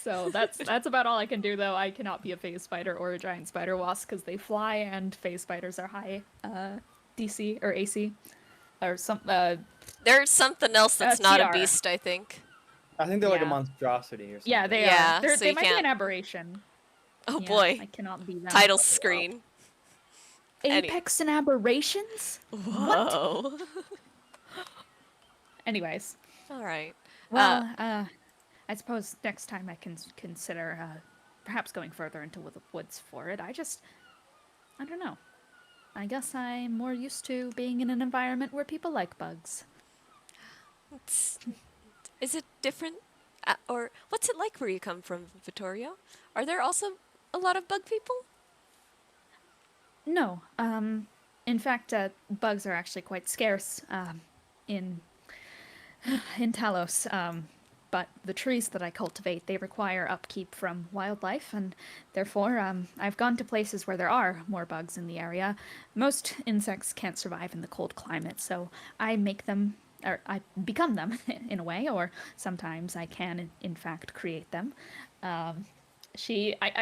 So that's about all I can do, though. I cannot be a phase spider or a giant spider wasp because they fly, and phase spiders are high DC or AC or some There's something else that's not a TR. beast, I think. I think they're like a Yeah. monstrosity or something. Yeah, they Yeah, are. so They you might be can't- an aberration. Oh Yeah, boy. I cannot be them. Title screen. Apex and aberrations. Whoa. Anyways, Alright. well, I suppose next time I can consider perhaps going further into the woods for it. I don't know. I guess I'm more used to being in an environment where people like bugs. Is it different? Or what's it like where you come from, Vittorio? Are there also a lot of bug people? No, in fact, bugs are actually quite scarce in Talos. But the trees that I cultivate, they require upkeep from wildlife, and therefore, I've gone to places where there are more bugs in the area. Most insects can't survive in the cold climate, so I make them, or I become them in a way, or sometimes I can, in fact, create them. I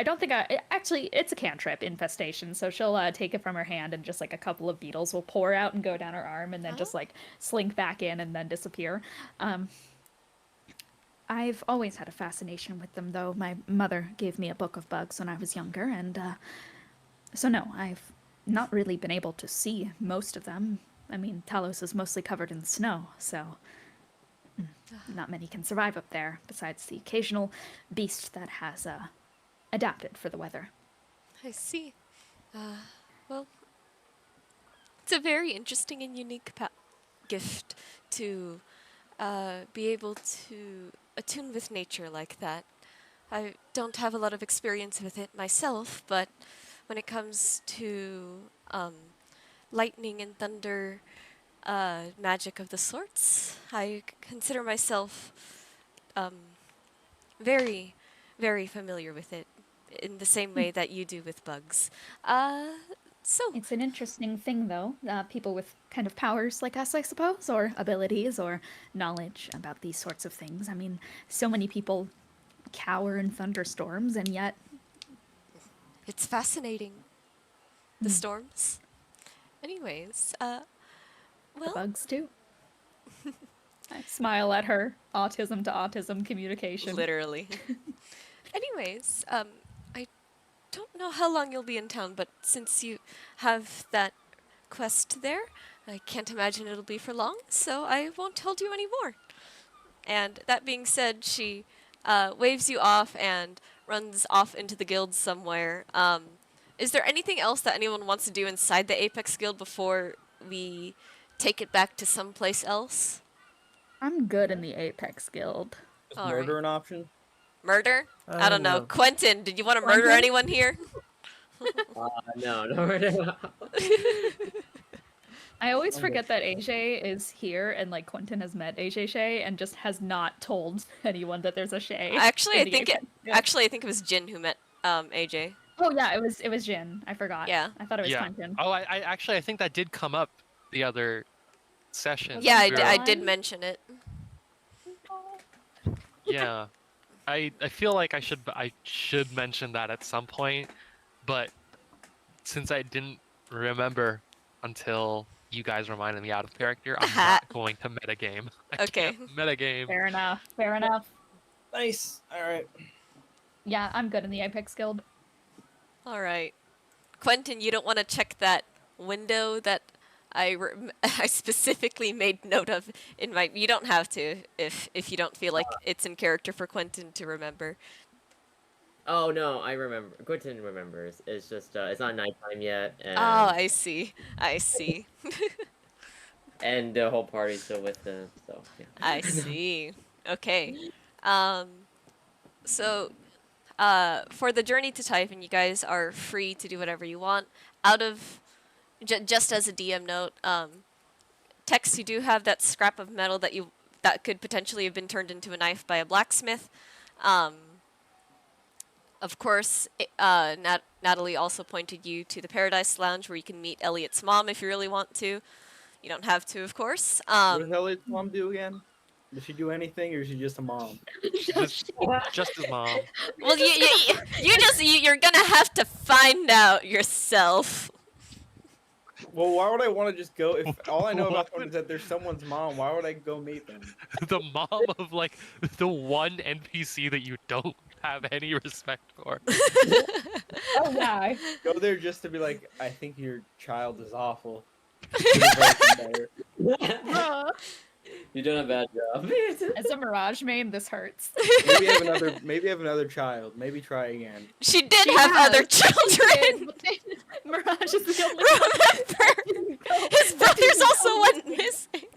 don't think actually, it's a cantrip infestation, so she'll take it from her hand, and just like a couple of beetles will pour out and go down her arm, and then just like slink back in and then disappear. I've always had a fascination with them, though. My mother gave me a book of bugs when I was younger, and so no, I've not really been able to see most of them. I mean, Talos is mostly covered in snow, so not many can survive up there, besides the occasional beast that has adapted for the weather. I see. Well, it's a very interesting and unique gift to be able to attune with nature like that. I don't have a lot of experience with it myself, but when it comes to lightning and thunder magic of the sorts, I consider myself very, very familiar with it in the same way that you do with bugs. So, It's an interesting thing, though. People with kind of powers like us, I suppose, or abilities or knowledge about these sorts of things. I mean, so many people cower in thunderstorms, and yet it's fascinating. The Hmm. storms. Anyways, the well, bugs too. I smile at her autism to autism communication. literally. Anyways, I don't know how long you'll be in town, but since you have that quest there, I can't imagine it'll be for long, so I won't hold you anymore. And that being said, she waves you off and runs off into the guild somewhere. Is there anything else that anyone wants to do inside the Apex Guild before we take it back to someplace else? I'm good in the Apex Guild. Is All murder right. an option? Murder? I don't know. No. Quentin, did you want to murder Quentin? anyone here? No, no. I always I'm forget that AJ is here and like Quentin has met AJ Shay and just has not told anyone that there's a Shay. Actually, in I the think Apex Guild. I think it was Jin who met AJ. Oh yeah, it was Jin. I forgot. Yeah. I thought it was Yeah. Quentin. Oh, I actually I think that did come up the other session. Was Yeah, it I where- did John? mention it. Yeah. I feel like I should mention that at some point, but since I didn't remember until you guys reminded me out of character, I'm not going to metagame. I Okay. can't metagame. Fair enough. Fair enough. Nice. All right. Yeah, I'm good in the Apex Guild. All right. Quentin, you don't want to check that window that I specifically made note of in my. You don't have to if you don't feel like it's in character for Quentin to remember. Oh no, I remember. Quentin remembers. It's just it's not nighttime yet, and Oh, I see. I see. and the whole party's still with them. So yeah. I see. Okay. So, for the journey to Typhon, you guys are free to do whatever you want. Out of, just as a DM note, Tex, you do have that scrap of metal that could potentially have been turned into a knife by a blacksmith. Of course, Natalie also pointed you to the Paradise Lounge where you can meet Elliot's mom if you really want to. You don't have to, of course. What does Elliot's mom do again? Does she do anything, or is she just a mom? Just his mom. Well, you're gonna have to find out yourself. Well, why would I want to just go? If all I know about them is that there's someone's mom, why would I go meet them? The mom of like the one NPC that you don't have any respect for. Oh yeah. Go there just to be like, I think your child is awful. Could have voted better. You're doing a bad job. As a Mirage main, this hurts. Maybe have another. Maybe have another child. Maybe try again. She did She have has. other children. Mirage is the only Remember, his brothers also went missing.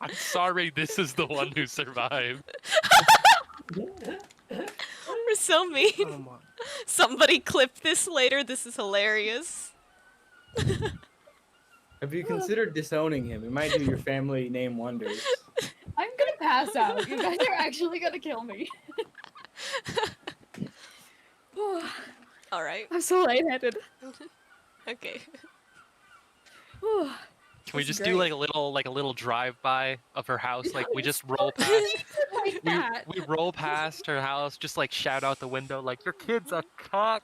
I'm sorry, this is the one who survived. We're so mean. Oh my. Somebody clip this later. This is hilarious. Have you considered disowning him? It might do your family name wonders. I'm gonna pass out. You guys are actually gonna kill me. All right. I'm so lightheaded. Okay. Can we This is just do great. like a little drive by of her house? Like we just roll past Like that. we roll past her house, just like shout out the window like your kid's a cock.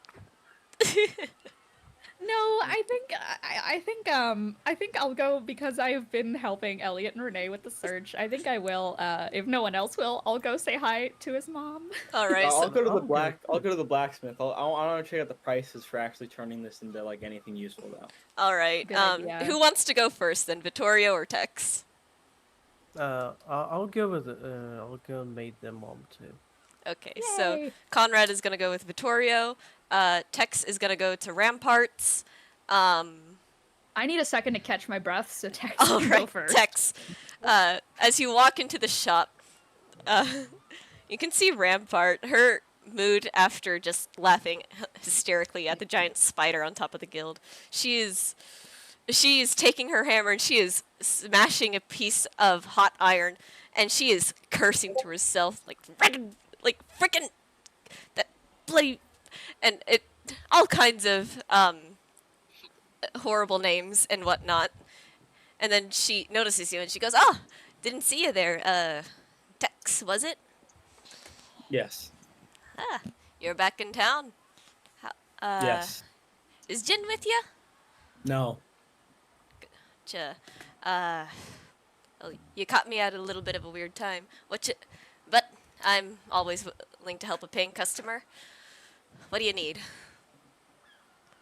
No, I think I'll go because I've been helping Elliot and Renee with the search. I think I will. If no one else will, I'll go say hi to his mom. All right. I'll So go to the okay. I'll go to the blacksmith. I want to check out the prices for actually turning this into like anything useful though. all right. Good idea. Who wants to go first then, Vittorio or Tex? I'll go with I'll go and meet their mom too. Okay. So Yay. Conrad is gonna go with Vittorio. Tex is gonna go to Ramparts. I need a second to catch my breath, so Tex All can go right, first. Tex. As you walk into the shop, you can see Rampart. Her mood after just laughing hysterically at the giant spider on top of the guild. She is taking her hammer and she is smashing a piece of hot iron, and she is cursing to herself like frickin' that bloody, and it all kinds of horrible names and whatnot. And then she notices you and she goes, "Oh, didn't see you there. Tex, was it? Yes. Ah, you're back in town. How, Yes. is Jin with you? No. Uh, well, you caught me at a little bit of a weird time. But I'm always willing to help a paying customer. What do you need?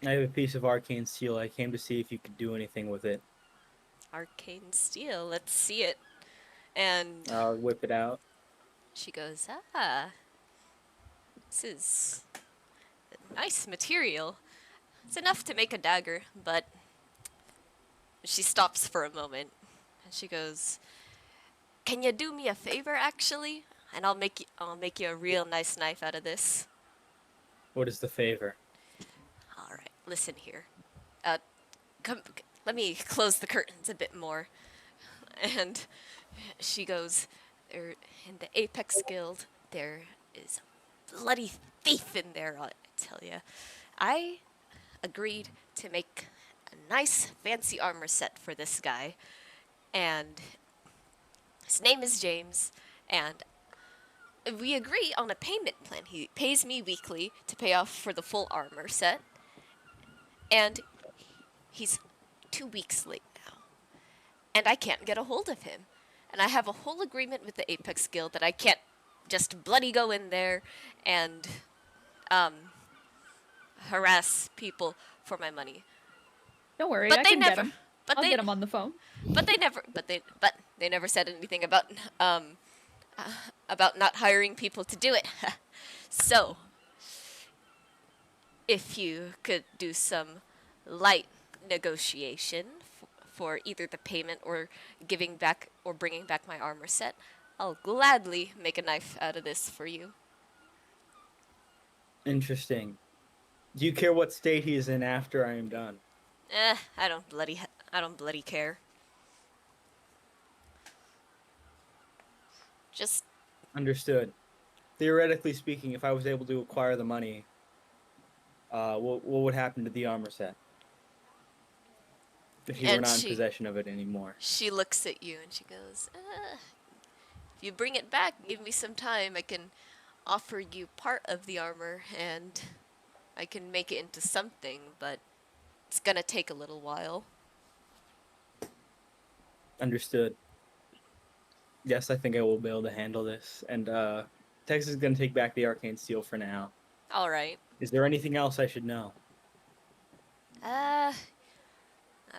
I have a piece of arcane steel. I came to see if you could do anything with it. Arcane steel. Let's see it." And I'll whip it out. she goes, "Ah, this is a nice material. It's enough to make a dagger, but..." She stops for a moment, and she goes, "Can you do me a favor, actually? And I'll make you a real nice knife out of this." What is the favor? All right, listen here. Come, let me close the curtains a bit more. And she goes, "There in the Apex Guild, there is a bloody thief in there. I tell you, I agreed to make a nice fancy armor set for this guy, and his name is James, and we agree on a payment plan. He pays me weekly to pay off for the full armor set, and he's 2 weeks late now, and I can't get a hold of him. And I have a whole agreement with the Apex Guild that I can't just bloody go in there and harass people for my money. Don't worry, But I they can never. get him. But I'll they. get him on the phone. But they never said anything about not hiring people to do it. So, if you could do some light negotiation for either the payment or giving back or bringing back my armor set, I'll gladly make a knife out of this for you." Interesting. Do you care what state he is in after I am done? I don't bloody care. Just Understood. Theoretically speaking, if I was able to acquire the money, what would happen to the armor set? If you were And not in she- possession of it anymore. she looks at you and she goes, "If you bring it back, give me some time, I can offer you part of the armor and I can make it into something, but it's gonna take a little while." Understood. Yes, I think I will be able to handle this. And Texas is going to take back the arcane steel for now. All right. Is there anything else I should know? I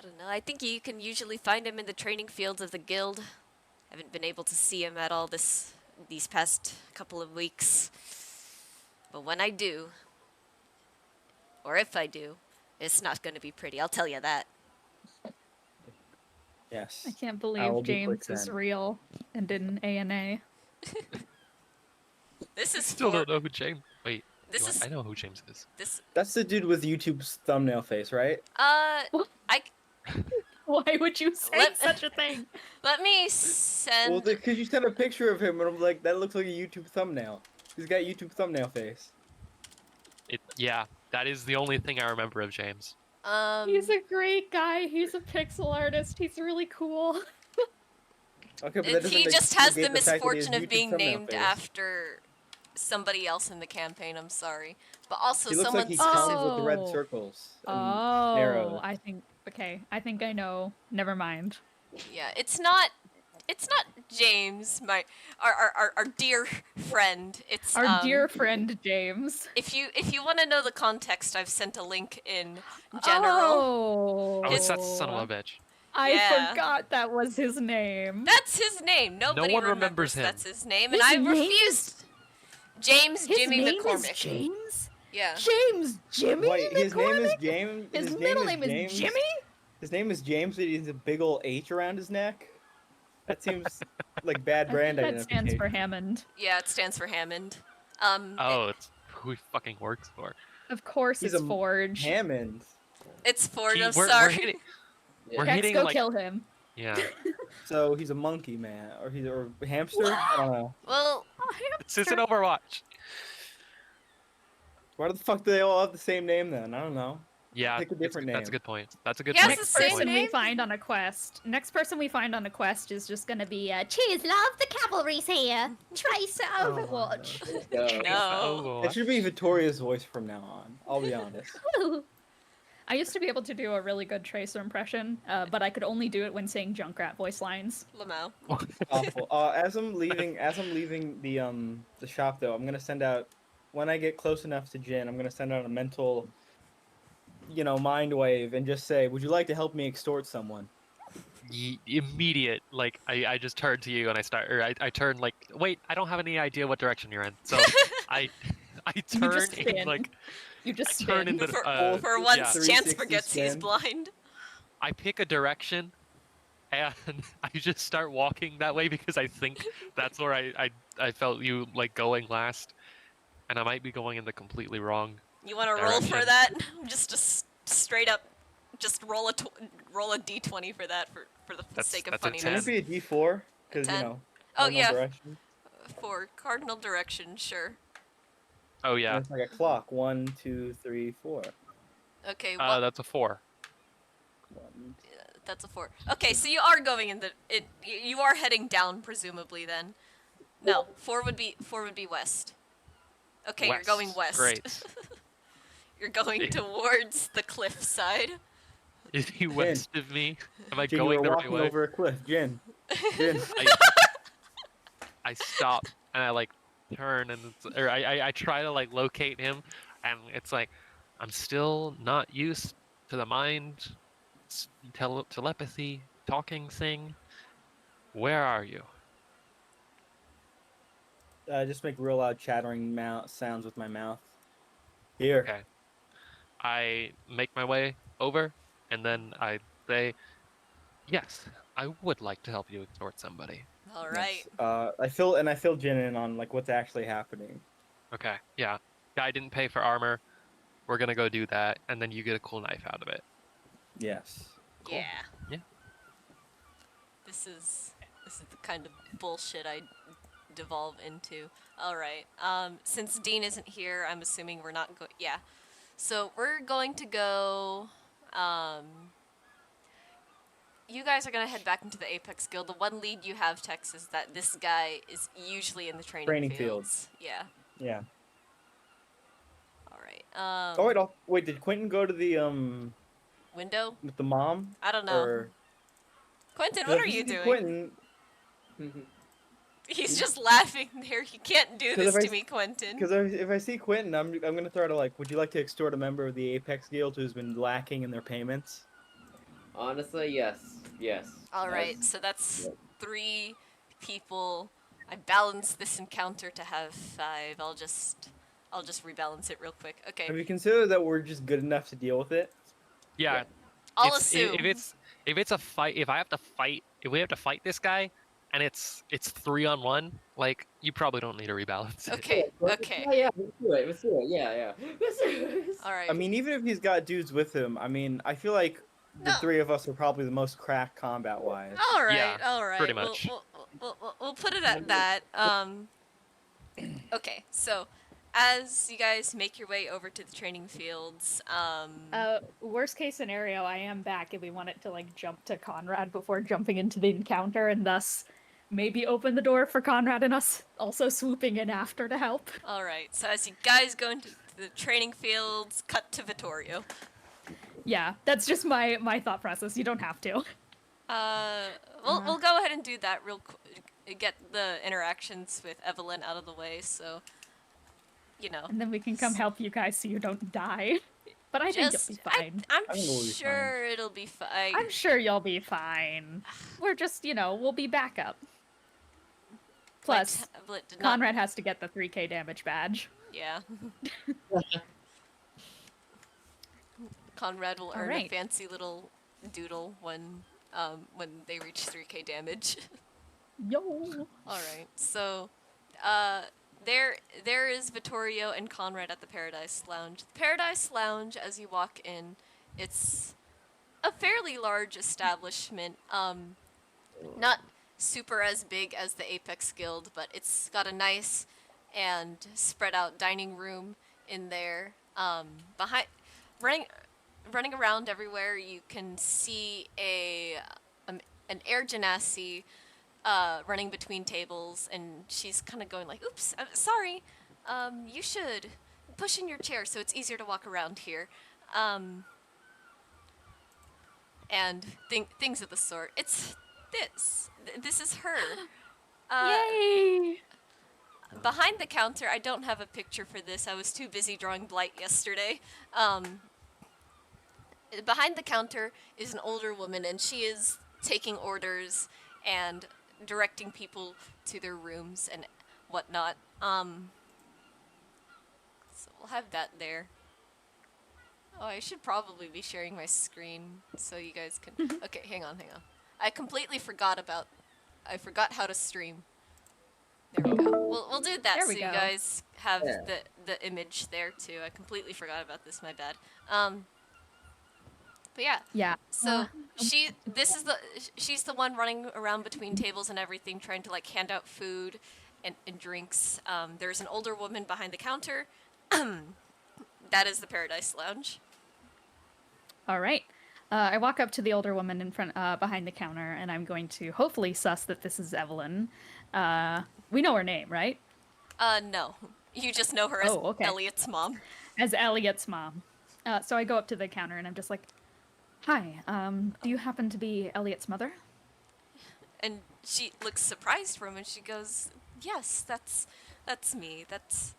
don't know. I think you can usually find him in the training fields of the guild. Haven't been able to see him at all these past couple of weeks. But when I do, or if I do, it's not going to be pretty. I'll tell you that. Yes. I can't will believe be quick James is then. real and in ANA. This is Still for don't know who James. Wait, this you know is what? I know who James is. this. That's the dude with YouTube's thumbnail face, right? I Why would you say Let- such a thing? let me send. Well, because you sent a picture of him, and I'm like, that looks like a YouTube thumbnail. He's got YouTube thumbnail face. Yeah, that is the only thing I remember of James. He's a great guy. He's a pixel artist. He's really cool. Okay, but that doesn't He just has the negate fact that he has misfortune of YouTube being thumbnail named face. after somebody else in the campaign. I'm sorry, but also He looks someone like he specific. comes with the red Oh. circles. And Oh, arrows. I think. Okay, I think I know. Never mind. Yeah, it's not James, our dear friend. It's Our dear friend James. If you want to know the context, I've sent a link in general. Oh, it's that son of a bitch. I Yeah. forgot that was his name. That's his name. Nobody one remembers remembers him. that's his name, His and I name refused. James His Jimmy name McCormick. is James? Yeah. James Jimmy Wait, his name is McCormick? James. His middle name James? is Jimmy? His name is James, but he has a big old H around his neck. That seems like bad I brand think that stands identification. for Hammond. Yeah, it stands for Hammond. Oh, it's who he fucking works for. Of course, He's it's a Forge. Hammond. It's Ford. I'm We're sorry. hitting, Yeah. we're Tex, hitting go like kill him. yeah. So he's a monkey man, or he's a hamster. I don't know. Well, This isn't Overwatch. Why the fuck do they all have the same name then? I don't know. Yeah, Pick a different that's a name. good point. That's a good He has point. the Next same person we name? find on a quest. Next person we find on a quest is just gonna be cheers, love. The cavalry's here. Tracer Oh, Overwatch. Go. No. It should be Victoria's voice from now on. I'll be honest. I used to be able to do a really good Tracer impression, but I could only do it when saying Junkrat voice lines. Lamau. Awful. As I'm leaving the shop though, I'm gonna send out when I get close enough to Jin, I'm gonna send out a mental, mind wave and just say, "Would you like to help me extort someone?" Immediate, like I just turn to you and I turn like, wait, I don't have any idea what direction you're in, so I You turn just in spin. like You just I turn in spin. the For Yeah. once, Chance 360 forgets he's spin. blind. I pick a direction and I just start walking that way because I think that's where I felt you like going last, and I might be going in the completely wrong. You want to roll for Direction. that? Just a straight up, just roll a d20 for that for the sake of That's a Can funniness. it be a D4? Because 10? Oh cardinal yeah, direction. for cardinal direction, sure. Oh And yeah, it's like a clock. 1, 2, 3, 4. Okay, what? that's a 4. One, That's a 4. Okay, so you are going in you are heading down presumably then. No, 4 would be west. Okay, you're going west. Great. You're going towards the cliff side. Is he west of me? Am I Jin, you going were the right walking way? over a cliff. Jin. Jin. I stop and I like turn and or I try to like locate him, and it's like I'm still not used to the mind telepathy talking thing. Where are you? Just make real loud chattering sounds with my mouth. Here. Okay. I make my way over, and then I say, "Yes, I would like to help you extort somebody." All right. Yes. I fill Jin in on like what's actually happening. Okay, yeah. Guy didn't pay for armor. We're gonna go do that, and then you get a cool knife out of it. Yes. Cool. Yeah. Yeah. This is the kind of bullshit I devolve into. All right. Since Dean isn't here, I'm assuming we're not going. Yeah. So we're going to go. You guys are gonna head back into the Apex Guild. The one lead you have, Tex, is that this guy is usually in the training fields. Yeah. Yeah. All right. Wait. Did Quentin go to the Window? with the mom? I don't know. Or Quentin, 'cause what if are you doing? Quentin, He's just laughing there. You can't do 'Cause this if I to me, Quentin. because if I see Quentin, I'm gonna throw to like, would you like to extort a member of the Apex Guild who's been lacking in their payments? Honestly, yes. Yes. All right, so that's 3 people. I balanced this encounter to have 5. I'll just rebalance it real quick. Okay. Have you considered that we're just good enough to deal with it? Yeah. I'll It's- assume. if it's a fight, if we have to fight this guy, and it's 3-on-1, like you probably don't need to rebalance it. Okay. Okay. Yeah, let's do it. Yeah. All right. I mean, even if he's got dudes with him, I mean, I feel like the No. 3 of us are probably the most cracked combat-wise. All right. Yeah, All right. pretty much. We'll put it at that. Okay. So, as you guys make your way over to the training fields, Worst case scenario, I am back if we want it to like jump to Conrad before jumping into the encounter, and thus maybe open the door for Conrad and us also swooping in after to help. all right. So as you guys go into the training fields, cut to Vittorio. Yeah, that's just my thought process. You don't have to. We'll go ahead and do that real quick. Get the interactions with Evelyn out of the way, so you know. And then we can come help you guys so you don't die. But I think you'll be fine. I'm I think we'll be sure it'll be fine. I'm sure you'll be fine. We're just, we'll be backup. Plus, My tablet did not- Conrad has to get the 3k damage badge. Yeah. Conrad will earn a Alright. fancy little doodle when they reach 3k damage. Yo! Alright, so there is Vittorio and Conrad at the Paradise Lounge. The Paradise Lounge, as you walk in, it's a fairly large establishment. Not super as big as the Apex Guild, but it's got a nice and spread out dining room in there. running around everywhere. You can see an air genasi running between tables, and she's kind of going like, "Oops, I'm sorry. You should push in your chair so it's easier to walk around here." Um, and things of the sort. It's this. This is her. Yay! Behind the counter, I don't have a picture for this. I was too busy drawing Blight yesterday. Behind the counter is an older woman, and she is taking orders and directing people to their rooms and whatnot. So we'll have that there. Oh, I should probably be sharing my screen so you guys can. Okay, hang on. I completely forgot about. I forgot how to stream. There we go. We'll do that There so we you go. guys have Yeah. the image there too. I completely forgot about this. My bad. But yeah. Yeah. So she's the one running around between tables and everything, trying to like hand out food and drinks. There's an older woman behind the counter. That is the Paradise Lounge. All right. I walk up to the older woman in front, behind the counter, and I'm going to hopefully suss that this is Evelyn. We know her name, right? No. You just know her as Oh, okay. Elliot's mom. As Elliot's mom. So I go up to the counter and I'm just like, "Hi, do you happen to be Elliot's mother?" And she looks surprised for him, and she goes, "Yes, that's me. That's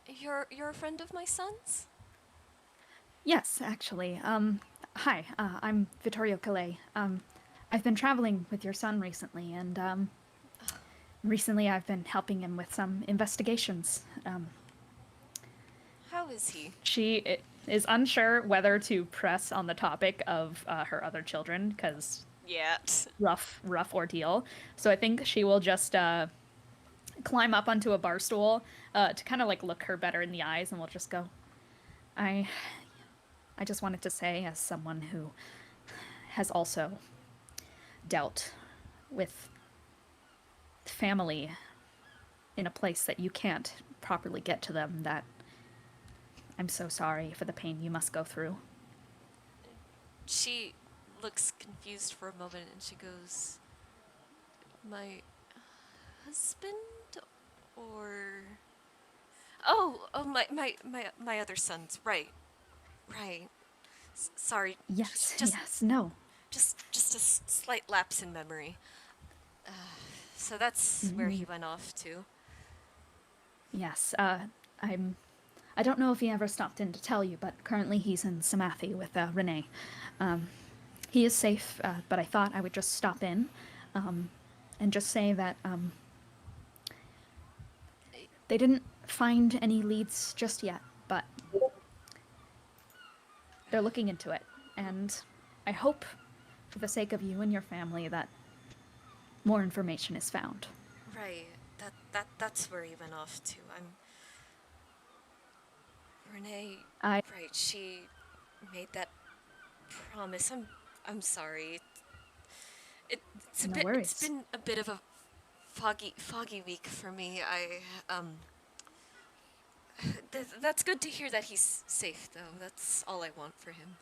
you're a friend of my son's?" Yes, actually. Hi, I'm Vittorio Calais. I've been traveling with your son recently, and recently I've been helping him with some investigations. How is he? She is unsure whether to press on the topic of her other children, because Yeah. rough ordeal. So I think she will just climb up onto a bar stool to kind of like look her better in the eyes, and we'll just go, I just wanted to say, as someone who has also dealt with family in a place that you can't properly get to them, that I'm so sorry for the pain you must go through. She looks confused for a moment, and she goes, "My husband, or oh, my other sons. Right. Sorry. Yes, Just yes, no. just a slight lapse in memory. So that's where he went off to." Yes, I don't know if he ever stopped in to tell you, but currently he's in Samathi with Renee. He is safe, but I thought I would just stop in and just say that they didn't find any leads just yet, but they're looking into it. And I hope, for the sake of you and your family, that more information is found. Right. That's where he went off to. Renee. I Right. She made that promise. I'm sorry. It's No worries. It's been a bit of a foggy week for me. That's good to hear that he's safe, though. That's all I want for him.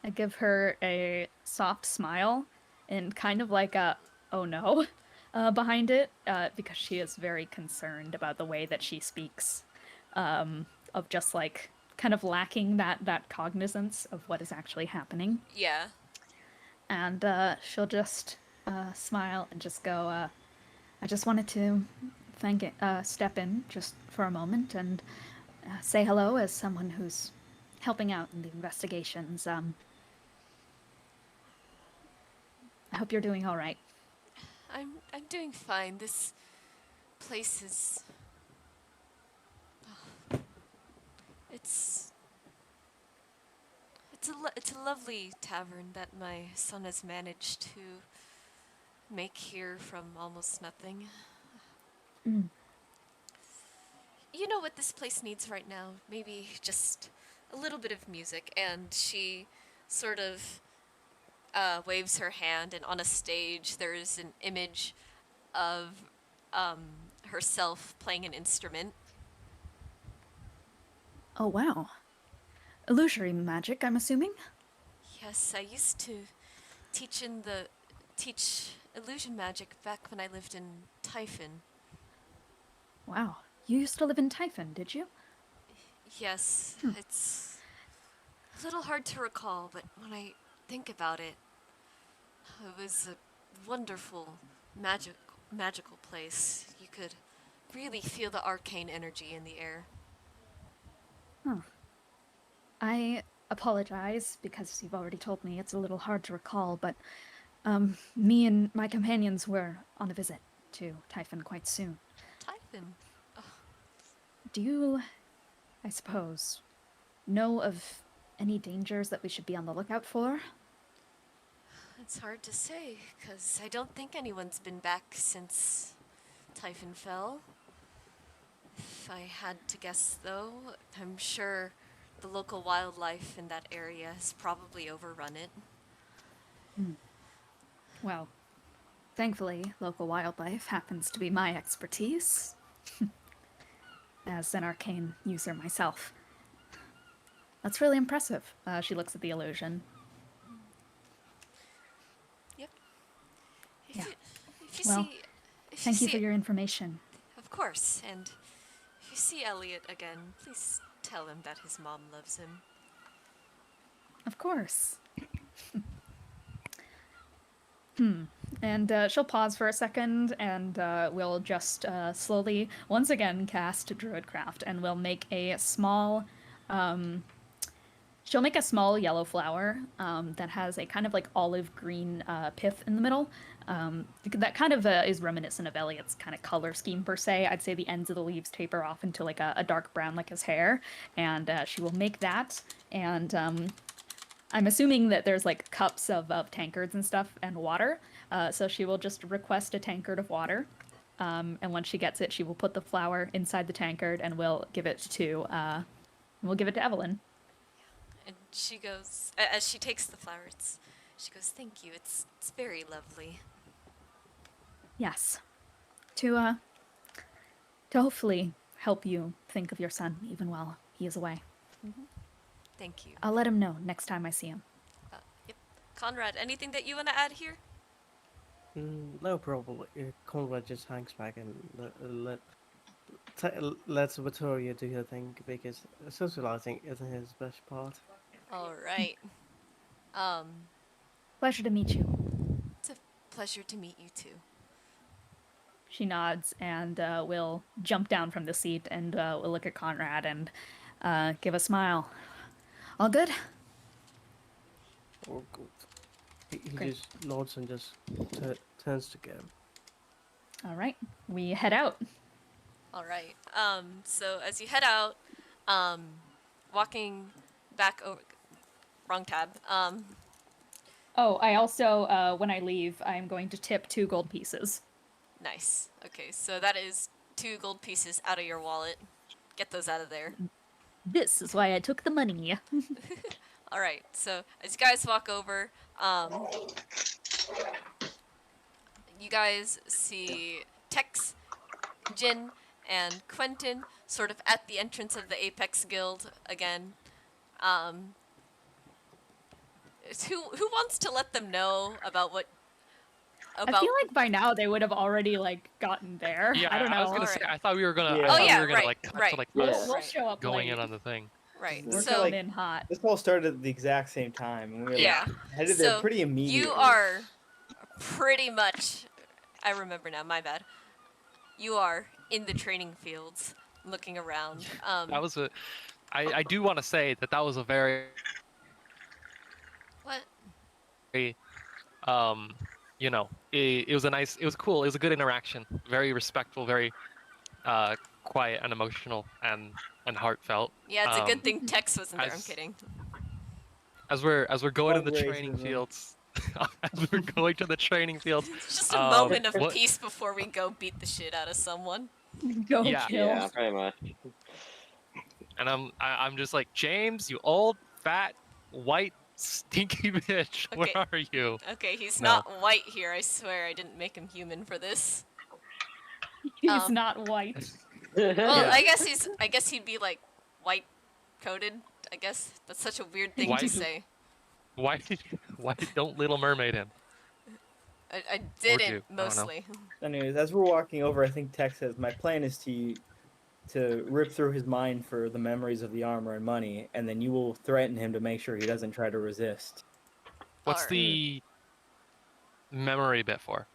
I give her a soft smile and kind of like a "oh no" behind it, because she is very concerned about the way that she speaks, of just like kind of lacking that cognizance of what is actually happening. Yeah. And she'll just smile and just go, "I just wanted to step in just for a moment and say hello as someone who's helping out in the investigations. I hope you're doing all right." I'm doing fine. This place is it's it's a lovely tavern that my son has managed to make here from almost nothing. You know what this place needs right now? Maybe just a little bit of music. And she sort of waves her hand, and on a stage there is an image of um, herself playing an instrument. Oh, wow. illusory magic, I'm assuming? Yes, I used to teach illusion magic back when I lived in Typhon. Wow. You used to live in Typhon, did you? Yes, it's a little hard to recall, but when I think about it, it was a wonderful, magical place. You could really feel the arcane energy in the air. Huh. I apologize because you've already told me it's a little hard to recall, but me and my companions were on a visit to Typhon quite soon. Typhon. Do you, I suppose, know of any dangers that we should be on the lookout for? It's hard to say, because I don't think anyone's been back since Typhon fell. If I had to guess, though, I'm sure the local wildlife in that area has probably overrun it. Well, thankfully, local wildlife happens to be my expertise, as an arcane user myself. That's really impressive. She looks at the illusion. Yep. Yeah. If you Well, see, if Thank you see for your information. Of course, and if you see Elliot again, please tell him that his mom loves him. Of course. And she'll pause for a second, and we'll just slowly, once again, cast Druidcraft, and we'll make a small. She'll make a small yellow flower that has a kind of like olive green pith in the middle. That kind of is reminiscent of Elliot's kind of color scheme per se. I'd say the ends of the leaves taper off into like a dark brown like his hair, and she will make that. And I'm assuming that there's like cups of tankards and stuff and water. So she will just request a tankard of water. And once she gets it, she will put the flower inside the tankard and we'll give it to Evelyn. And she goes, as she takes the flowers, she goes, "Thank you. It's very lovely." Yes. To hopefully help you think of your son even while he is away. Thank you. I'll let him know next time I see him. Yep. Conrad, anything that you want to add here? No problem. Conrad just hangs back and lets Victoria do her thing because socializing isn't his best part. All right. Pleasure to meet you. It's a pleasure to meet you too. She nods and will jump down from the seat and will look at Conrad and give a smile. All good? Or good. He Great. just nods and just turns to go. All right. We head out. All right. So as you head out, walking back over, wrong tab. Oh, I also, when I leave, I'm going to tip 2 gold pieces. Nice. Okay, so that is 2 gold pieces out of your wallet. Get those out of there. This is why I took the money. All right. So as you guys walk over, you guys see Tex, Jin, and Quentin sort of at the entrance of the Apex Guild again. Who wants to let them know about what? I feel like by now they would have already like gotten there. Yeah, I don't know. I was gonna say. I thought we were gonna. Yeah. I Oh, thought yeah, we were gonna right, like cut right. to like Yeah. us We'll show up going late. in on the thing. Right. We're So Going in hot. This all started at the exact same time, and we were yeah. headed So there pretty immediately. you are pretty much. I remember now. My bad. You are in the training fields, looking around. That was a. I do want to say that was a very What? you know, it was it was cool. It was a good interaction. Very respectful, very quiet and emotional and heartfelt. Yeah, it's a good thing Tex wasn't there. I'm as- kidding. As we're going to the Plug training racism. fields, as we're going to the training fields, It's just a moment of what- peace before we go beat the shit out of someone. Go Yeah. kill. Yeah, pretty much. and I'm just like, James, you old fat white stinky bitch, Okay. where are you? Okay, he's No. not white here. I swear I didn't make him human for this. He's not white. Well, Yeah. I guess he'd be like white coated. I guess that's such a weird thing Why to did- say. Why don't Little Mermaid him? I Or didn't do, I don't know. mostly. Anyways, as we're walking over, I think Tex says, "My plan is to rip through his mind for the memories of the armor and money, and then you will threaten him to make sure he doesn't try to resist." What's Alright. the memory bit for?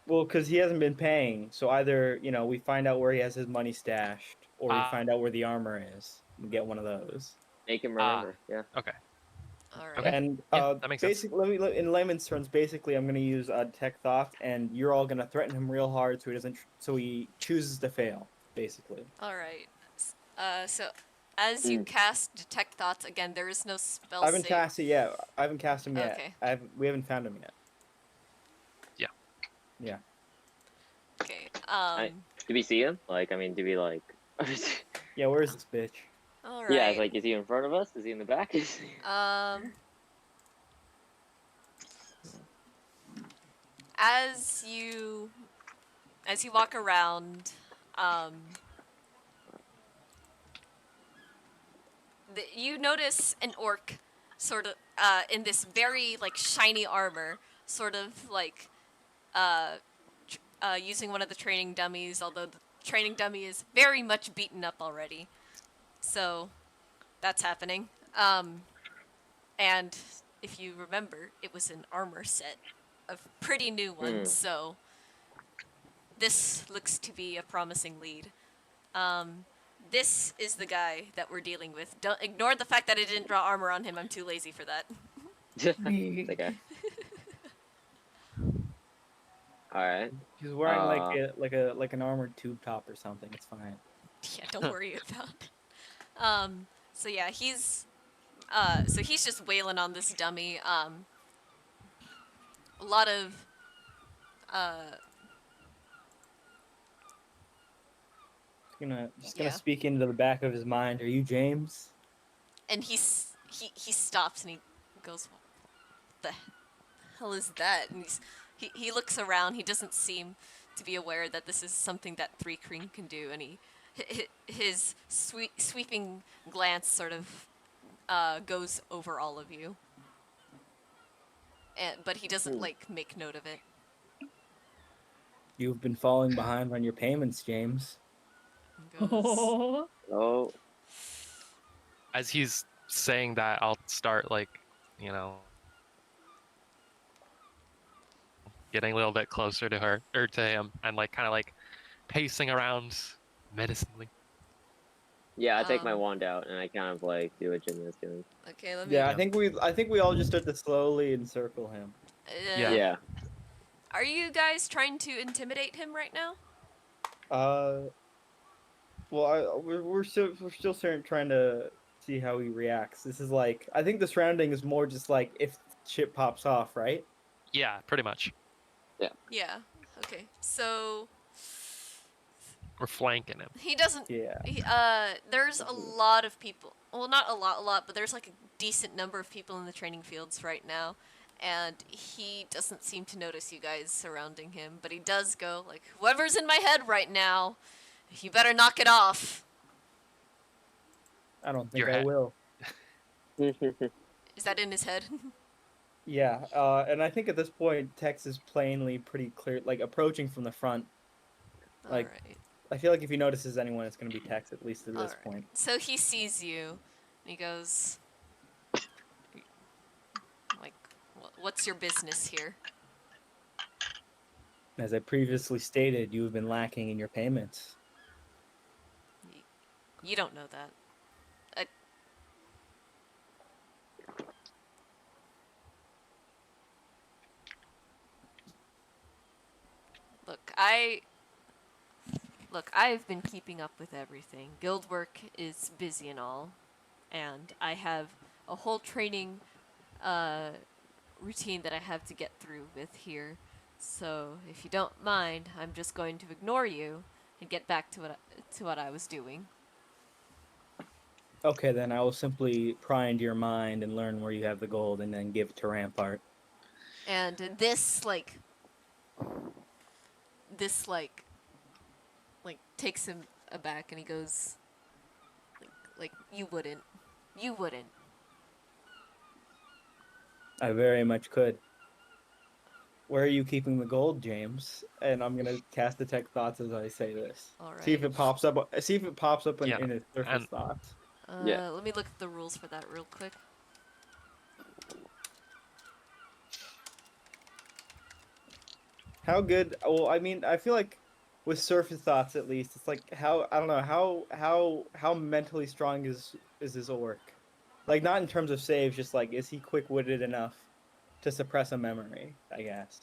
Well, because he hasn't been paying, so either we find out where he has his money stashed, or we Ah. find out where the armor is. We get one of those. Make him remember. Yeah. Okay. Alright. Okay. And Yeah, that makes sense. basically, in layman's terms, basically, I'm going to use tech thought, and you're all going to threaten him real hard, so he chooses to fail. Basically, Alright. So as you cast Detect Thoughts, again, there is no spell I haven't save. cast it yet. I haven't cast him yet. Okay. We haven't found him yet. Yeah. Yeah. Okay. Do we see him? Like, I mean, do we like? Yeah. Where's this bitch? Alright. Yeah, it's like, is he in front of us? Is he in the back? As you walk around, you notice an orc, sort of, in this very like shiny armor, sort of like, using one of the training dummies. Although the training dummy is very much beaten up already, so that's happening. And if you remember, it was an armor set, a pretty new one, so this looks to be a promising lead. This is the guy that we're dealing with. Don't ignore the fact that I didn't draw armor on him. I'm too lazy for that. It's okay. All right. He's wearing like an armored tube top or something. It's fine. Yeah, don't worry about it. So yeah, he's just wailing on this dummy. A lot of Just gonna Yeah. speak into the back of his mind. Are you James? and he stops and he goes, "What the hell is that?" And he looks around. He doesn't seem to be aware that this is something that Three Cream can do, and his sweeping glance sort of goes over all of you. But he doesn't like make note of it. You've been falling behind on your payments, James. And goes, Oh. As he's saying that, I'll start like, getting a little bit closer to her or to him, and like kind of like pacing around menacingly. Yeah, I take my wand out and I kind of like do what Jimmy was doing. Okay, let me. Yeah, I think we all just start to slowly encircle him. Yeah. Yeah. Are you guys trying to intimidate him right now? Well, we're still trying to see how he reacts. This is like, I think the surrounding is more just like if shit pops off, right? Yeah, pretty much. Yeah. Okay. So We're flanking him. he doesn't. Yeah. There's a lot of people. Well, not a lot, but there's like a decent number of people in the training fields right now, and he doesn't seem to notice you guys surrounding him. But he does go like, "Whoever's in my head right now, you better knock it off." I don't think Your I head. will. Is that in his head? Yeah. And I think at this point, Tex is plainly pretty clear, like approaching from the front. Like, Alright. I feel like if he notices anyone, it's gonna be Tex, at least at this Alright. point. So he sees you, and he goes, like, "What's your business here?" As I previously stated, you have been lacking in your payments. You don't know that. Look, I've been keeping up with everything. Guild work is busy and all, and I have a whole training routine that I have to get through with here. So if you don't mind, I'm just going to ignore you and get back to what I was doing. Okay, then I will simply pry into your mind and learn where you have the gold, and then give it to Rampart. And this takes him aback, and he goes, like, Like, you wouldn't. You wouldn't. I very much could. Where are you keeping the gold, James? And I'm gonna cast detect thoughts as I say this. All See if right. it pops up. See if it pops up Yeah, in his surface and- thoughts. Yeah. Let me look at the rules for that real quick. How good? Well, I mean, I feel like with surface thoughts, at least, it's like how I don't know how mentally strong is this orc? Like not in terms of saves, just like is he quick witted enough to suppress a memory? I guess.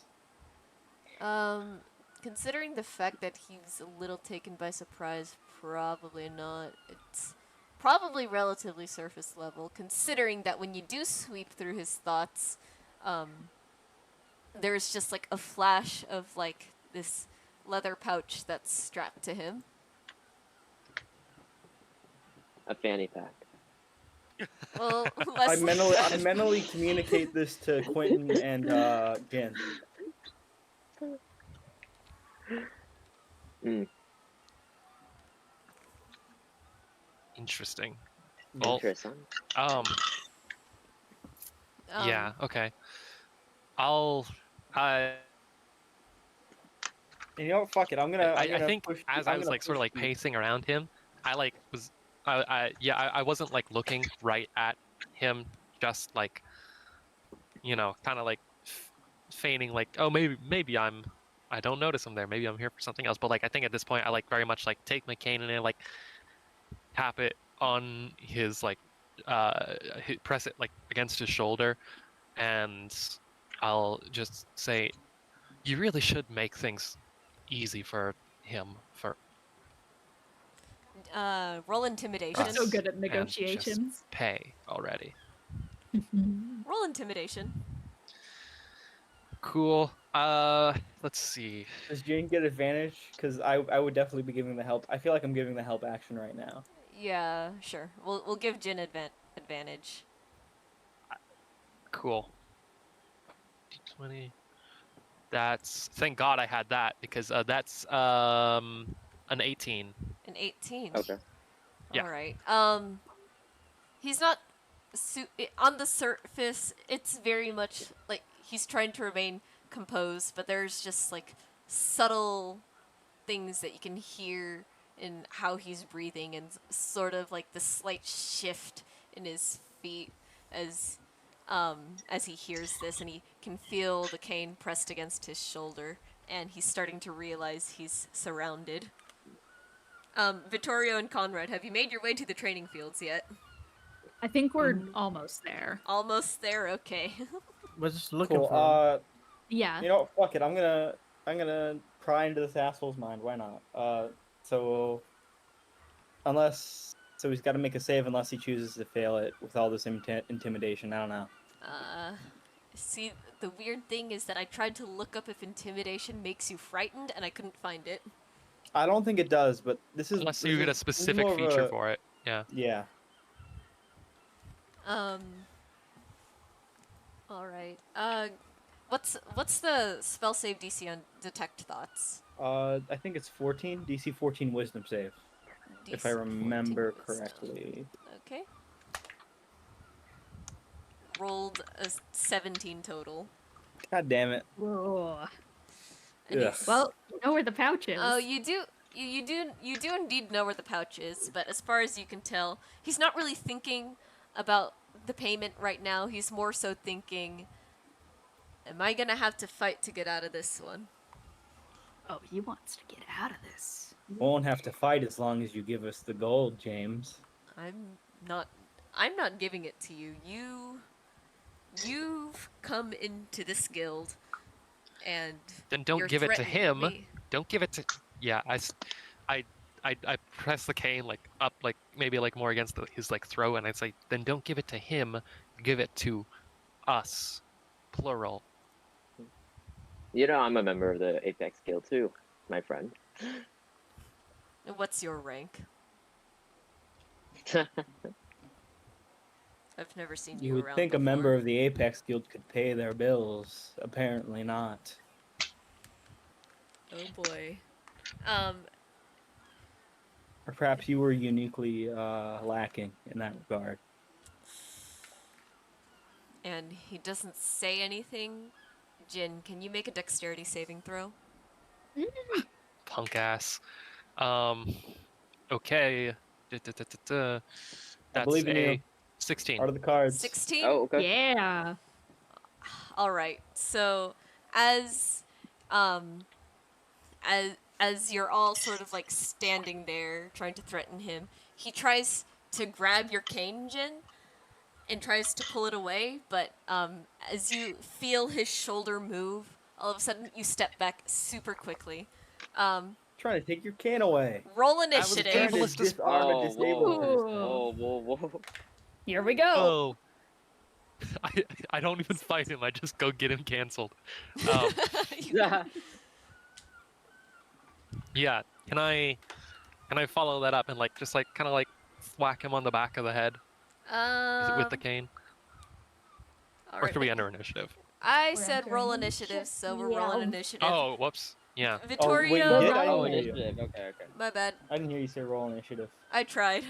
Considering the fact that he's a little taken by surprise, probably not. It's probably relatively surface level, considering that when you do sweep through his thoughts, um, there's just like a flash of like this leather pouch that's strapped to him. A fanny pack. Well, less I mentally communicate this to Quentin and Jen. Mm, Interesting. Well, interesting. yeah, okay. I And you know what? Fuck it. I'm I gonna think push. as I I'm was gonna like sort of push like you. pacing around him, I like was I wasn't like looking right at him, just like kind of like feigning like, oh, maybe I don't notice him there, maybe I'm here for something else. But like I think at this point I like very much like take my cane and I like tap it on his like press it like against his shoulder, and I'll just say, you really should make things easy for him, for roll You're intimidation. so us, good at and just negotiations. pay already. Roll intimidation. Cool. Let's see. Does Jane get advantage? Because I would definitely be giving the help. I feel like I'm giving the help action right now. Yeah, sure. We'll give Jin advantage. Cool. D20. That's, thank God I had that, because that's an 18. An 18. Okay. Yeah. All right. He's not on the surface. It's very much like he's trying to remain composed, but there's just like subtle things that you can hear in how he's breathing and sort of like the slight shift in his feet as he hears this, and he can feel the cane pressed against his shoulder, and he's starting to realize he's surrounded. Vittorio and Conrad, have you made your way to the training fields yet? I think we're almost there. Almost there. Okay. We're just looking Cool. for him. Yeah. You know what? Fuck it. I'm gonna pry into this asshole's mind. Why not? So he's got to make a save unless he chooses to fail it with all this intimidation. I don't know. See, the weird thing is that I tried to look up if intimidation makes you frightened, and I couldn't find it. I don't think it does, but Unless you get a this is specific more of feature a- for it. Yeah. Yeah. All right. What's the spell save DC on detect thoughts? I think it's 14 DC 14 Wisdom save, if I DC remember 14 wisdom. correctly. Okay. Rolled a 17 total. God damn it. Whoa. And Ugh. he's- Well, you know where the pouch is. Oh, you do. You do indeed know where the pouch is, but as far as you can tell, he's not really thinking about the payment right now. He's more so thinking, am I gonna have to fight to get out of this one? Oh, he wants to get out of this. Won't have to fight as long as you give us the gold, James. I'm not giving it to you. You've come into this guild, and Then don't you're give it to threatening him. me. Don't give it to. Yeah, I press the cane like up, like maybe like more against his like throat, and I say, then don't give it to him. Give it to us, plural. You know, I'm a member of the Apex Guild too, my friend. What's your rank? I've never seen you, You would around think before. a member of the Apex Guild could pay their bills. Apparently not. Oh boy. Or perhaps you were uniquely lacking in that regard. And he doesn't say anything. Jin, can you make a dexterity saving throw? Punk ass. Okay. I That's believe in a you. 16. Part of the cards. 16? Oh, okay. Yeah. All right. So, as um as you're all sort of like standing there trying to threaten him, he tries to grab your cane, Jin, and tries to pull it away, but as you feel his shoulder move, all of a sudden you step back super quickly. Trying to take your can away. Roll was initiative. Trying to ableist as- disarm a Oh, disabled person. whoa, whoa, whoa. Here we go. Oh. I don't even fight him. I just go get him canceled. Yeah. Yeah. Can I follow that up and like just like kind of like whack him on the back of the head with the cane? all Or right, should we enter initiative? I We're said roll entering initiative, so we're Yeah. rolling initiative. Oh, whoops. Yeah. Oh, wait, you Vittorio, did? I Oh, didn't hear you. initiative. Okay, okay. my bad. I didn't hear you say roll initiative. I tried.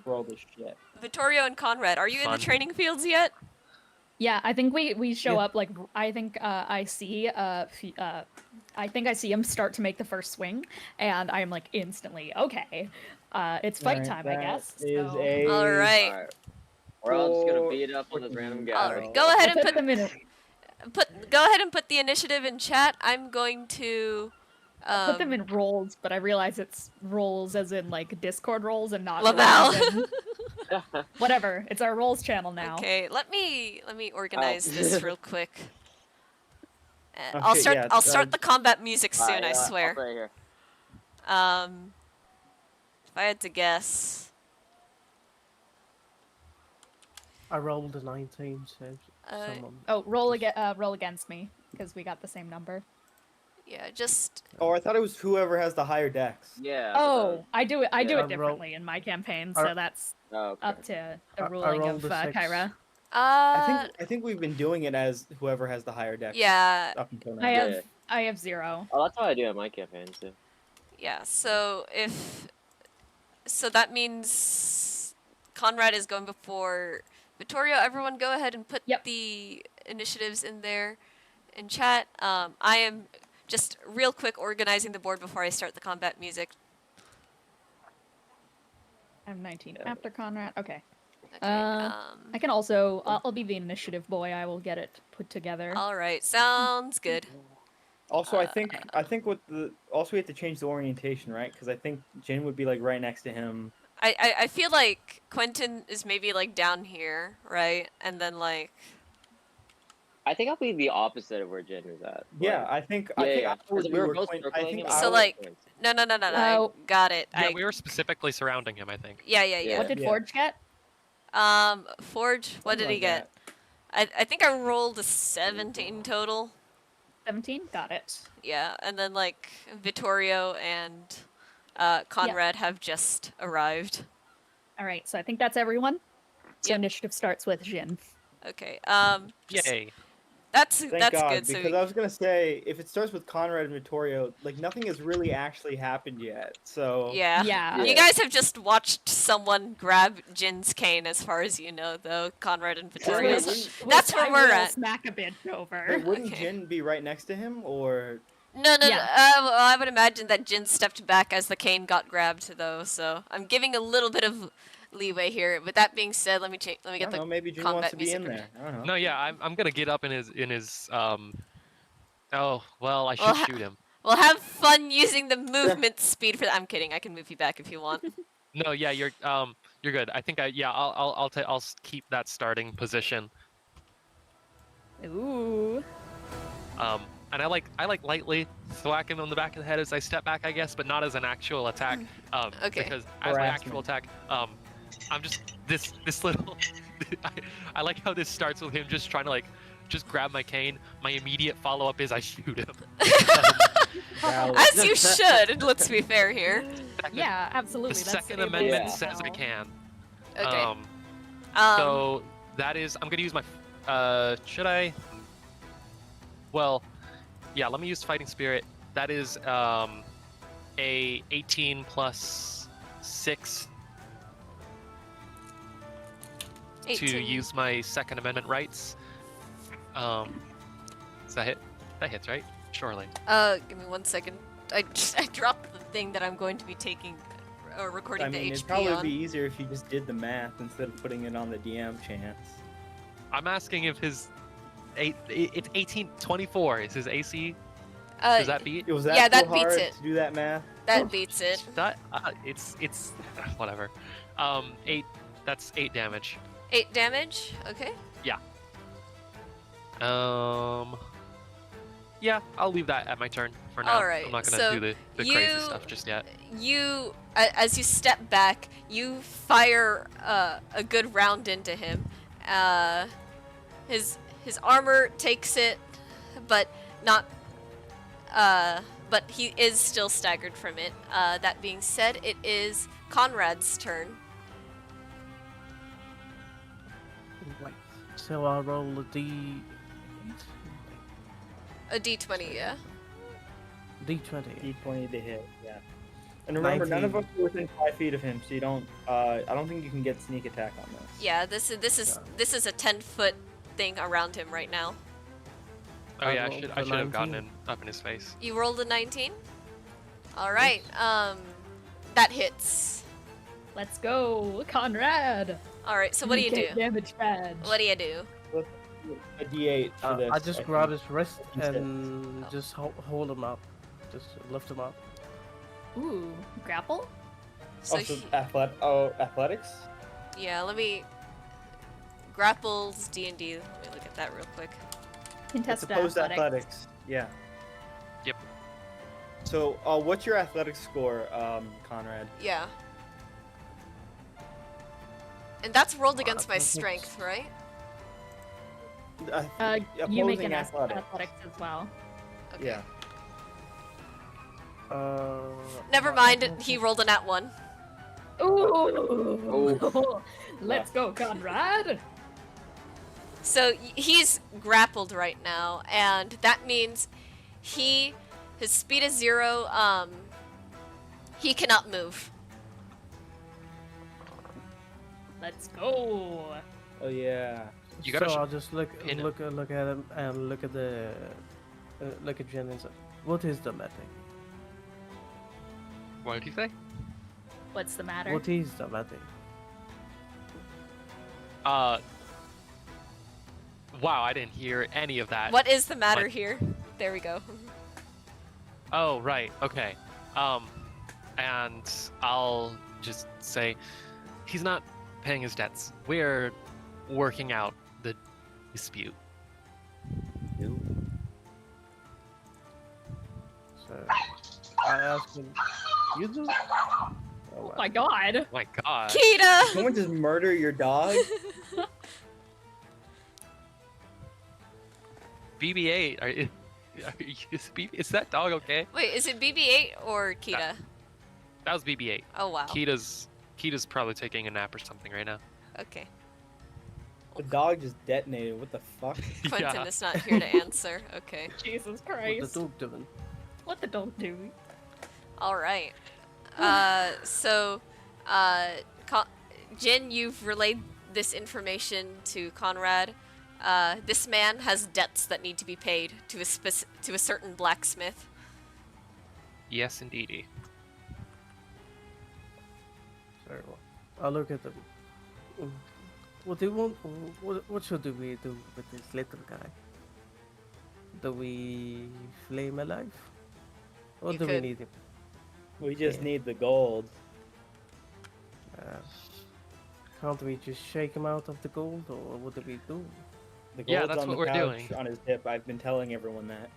Roll this shit. Vittorio and Conrad, are you in Fun. the training fields yet? Yeah, I think we show Yeah. up like I think I see I think I see him start to make the first swing, and I'm like instantly okay. It's fight Alright, time, I guess. that is so a. All right. Alright. We're all just gonna Four- beat up on this random guy. All right, go ahead I'll and put put them in. go ahead and put the initiative in chat. I'm going to Put them in rolls, but I realize it's rolls as in like Discord rolls and not Laval. rolls in- whatever. It's our rolls channel now. Okay, let me organize this real quick. Oh, I'll shit, start yeah, I'll start the combat music soon, Alright, I I'll swear. play here. If I had to guess, I rolled a 19, so someone. Oh, roll against me because we got the same number. yeah, just Oh, I thought it was whoever has the higher dex. Yeah. Oh, I do it Yeah. do I it roll- differently in my campaign, I- so that's Oh, okay. up to the I ruling rolled of a 6. Kyra. I think we've been doing it as whoever has the higher dex. yeah, Up until now. I Yeah, have yeah. I have 0. Oh, that's how I do it in my campaign too. yeah. So that means Conrad is going before Vittorio. Everyone, go ahead and put Yep. the initiatives in there in chat. I am just real quick organizing the board before I start the combat music. I'm 19 after Conrad. Okay. Okay. I can also I'll be the initiative boy. I will get it put together. All right. Sounds good. Also, I think with the also we have to change the orientation, right? Because I think Jin would be like right next to him. I feel like Quentin is maybe like down here, right? And then like I think I'll be the opposite of where Jin is at. Yeah, I think Yeah, I think yeah. I would 'Cause be we were where both Quinn- circling I think him. I So, would- like- no, Oh. I got it. Yeah, we were specifically surrounding him, I think. Yeah. Yeah. What did Yeah. Forge get? Forge, what did something he like get? that. I think I rolled a 17 total. 17. Got it. Yeah, and then like Vittorio and Conrad have just arrived. All right. So I think that's everyone. So Yep. initiative starts with Jin. Okay. Just- Yay. That's Thank God, good. So because I was gonna say if it starts with Conrad and Vittorio, like nothing has really actually happened yet. So yeah. Yeah. You guys have just watched someone grab Jin's cane, as far as you know, though. Conrad and Vittorio. Which- That's where I we're will at. Smack a bitch over. Wait, wouldn't Okay. Jin be right next to him, or No. Yeah. Well, I would imagine that Jin stepped back as the cane got grabbed, though. So I'm giving a little bit of leeway here. With that being said, let me I get don't the know, maybe Jin combat wants to be music in ready. there. I don't know. No, yeah, I'm gonna get up in his Oh, well, I should Well, shoot him. Well, have fun using the movement speed for that. I'm kidding. I can move you back if you want. No, yeah, you're good. I think I'll keep that starting position. Ooh. And I like lightly thwack him on the back of the head as I step back, I guess, but not as an actual attack. Okay. Because as my Harassment. actual attack, I'm just this little. I like how this starts with him just trying to like just grab my cane. My immediate follow up is I shoot him. Valid. As you should. Let's be fair here. Yeah, absolutely. The That's Second it Amendment is says I now. can. Okay. So that is. I'm gonna use my. Should I? Well, yeah. Let me use Fighting Spirit. That is a 18 plus 6 to 18. use my Second Amendment rights. Does that hit? That hits, right? Surely. Give me 1 second. I dropped the thing that I'm going to be taking, recording I mean, the it'd HP probably on. be easier if you just did the math instead of putting it on the DM chance. I'm asking if his it's 1824 is his AC. Uh, Does that beat? Was that Yeah, so that beats hard it. to do that math? That beats it. That it's whatever. 8. That's 8 damage. 8 damage. Okay. Yeah, I'll leave that at my turn for now. Alright, I'm not gonna so do the crazy you- stuff just yet. As you step back, you fire a good round into him. His armor takes it, but not. But he is still staggered from it. That being said, it is Conrad's turn. Right. So I'll roll a A D20, yeah. D20. D20 to hit, yeah. And remember, none of 19. us are within 5 feet of him, so you don't. I don't think you can get sneak attack on this. Yeah, this is a 10-foot thing around him right now. Oh yeah, rolled I a should have gotten 19. up in his face. You rolled a 19. All right. That hits. Let's go, Conrad. All right. So what do you do? Get Damage badge. What do you do? A D8 for this. I just think. grab his wrist He said- and just hold him up. Just lift him up. Ooh, grapple. So Also, he- athletics? yeah, let me. Grapples D&D. Let me look at that real quick. It's Contested opposed athletics. athletics. Yeah. Yep. So, what's your athletics score, Conrad? Yeah. And that's rolled against my athletics. strength, right? You make Opposing an athletics. athletics as well. Okay. Yeah. Never mind. He rolled a nat 1. Ooh. Let's go, Conrad. So he's grappled right now, and that means his speed is 0. He cannot move. Let's go. Oh yeah. You gotta So I'll just look pin him. at him and look at the look at Jen and say, "What is the matter? What did you say? What's the matter? What is the matter?" Wow, I didn't hear any of that. What is the matter What? here? There we go. Oh, right. Okay. And I'll just say he's not paying his debts. We're working out the dispute. So I asked him, "You do?" Oh my god. My God. Kita! Someone just murder your dog? BB-8. Is that dog okay? Wait, is it BB-8 or Kita? That was BB-8. Oh wow. Kita's probably taking a nap or something right now. Okay. The dog just detonated. What the fuck? Quentin Yeah. is not here to answer. Okay. Jesus What Christ. the dog doing? What the dog do? All right. Jin, you've relayed this information to Conrad. This man has debts that need to be paid to a certain blacksmith. Yes, indeedy. Very well. I look at them. What do you want? What should we do with this little guy? Do we flame alive? Or You do we could- need him? We just Yeah. need the gold. Can't we just shake him out of the gold, or what do we do? The gold's Yeah, that's on what the we're pouch doing. on his hip. I've been telling everyone that.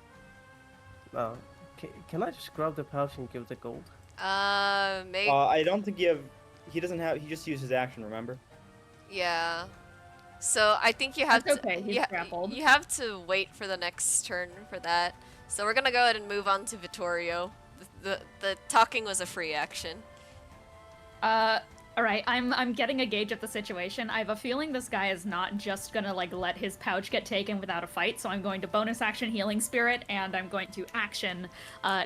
Can I just grab the pouch and give the gold? Maybe. I don't think you have. He doesn't have. He just used his action. Remember? Yeah. So I think you have That's to. okay, he's grappled. You have to wait for the next turn for that. So we're gonna go ahead and move on to Vittorio. The talking was a free action. All right, I'm getting a gauge of the situation. I have a feeling this guy is not just gonna like let his pouch get taken without a fight, so I'm going to bonus action healing spirit, and I'm going to action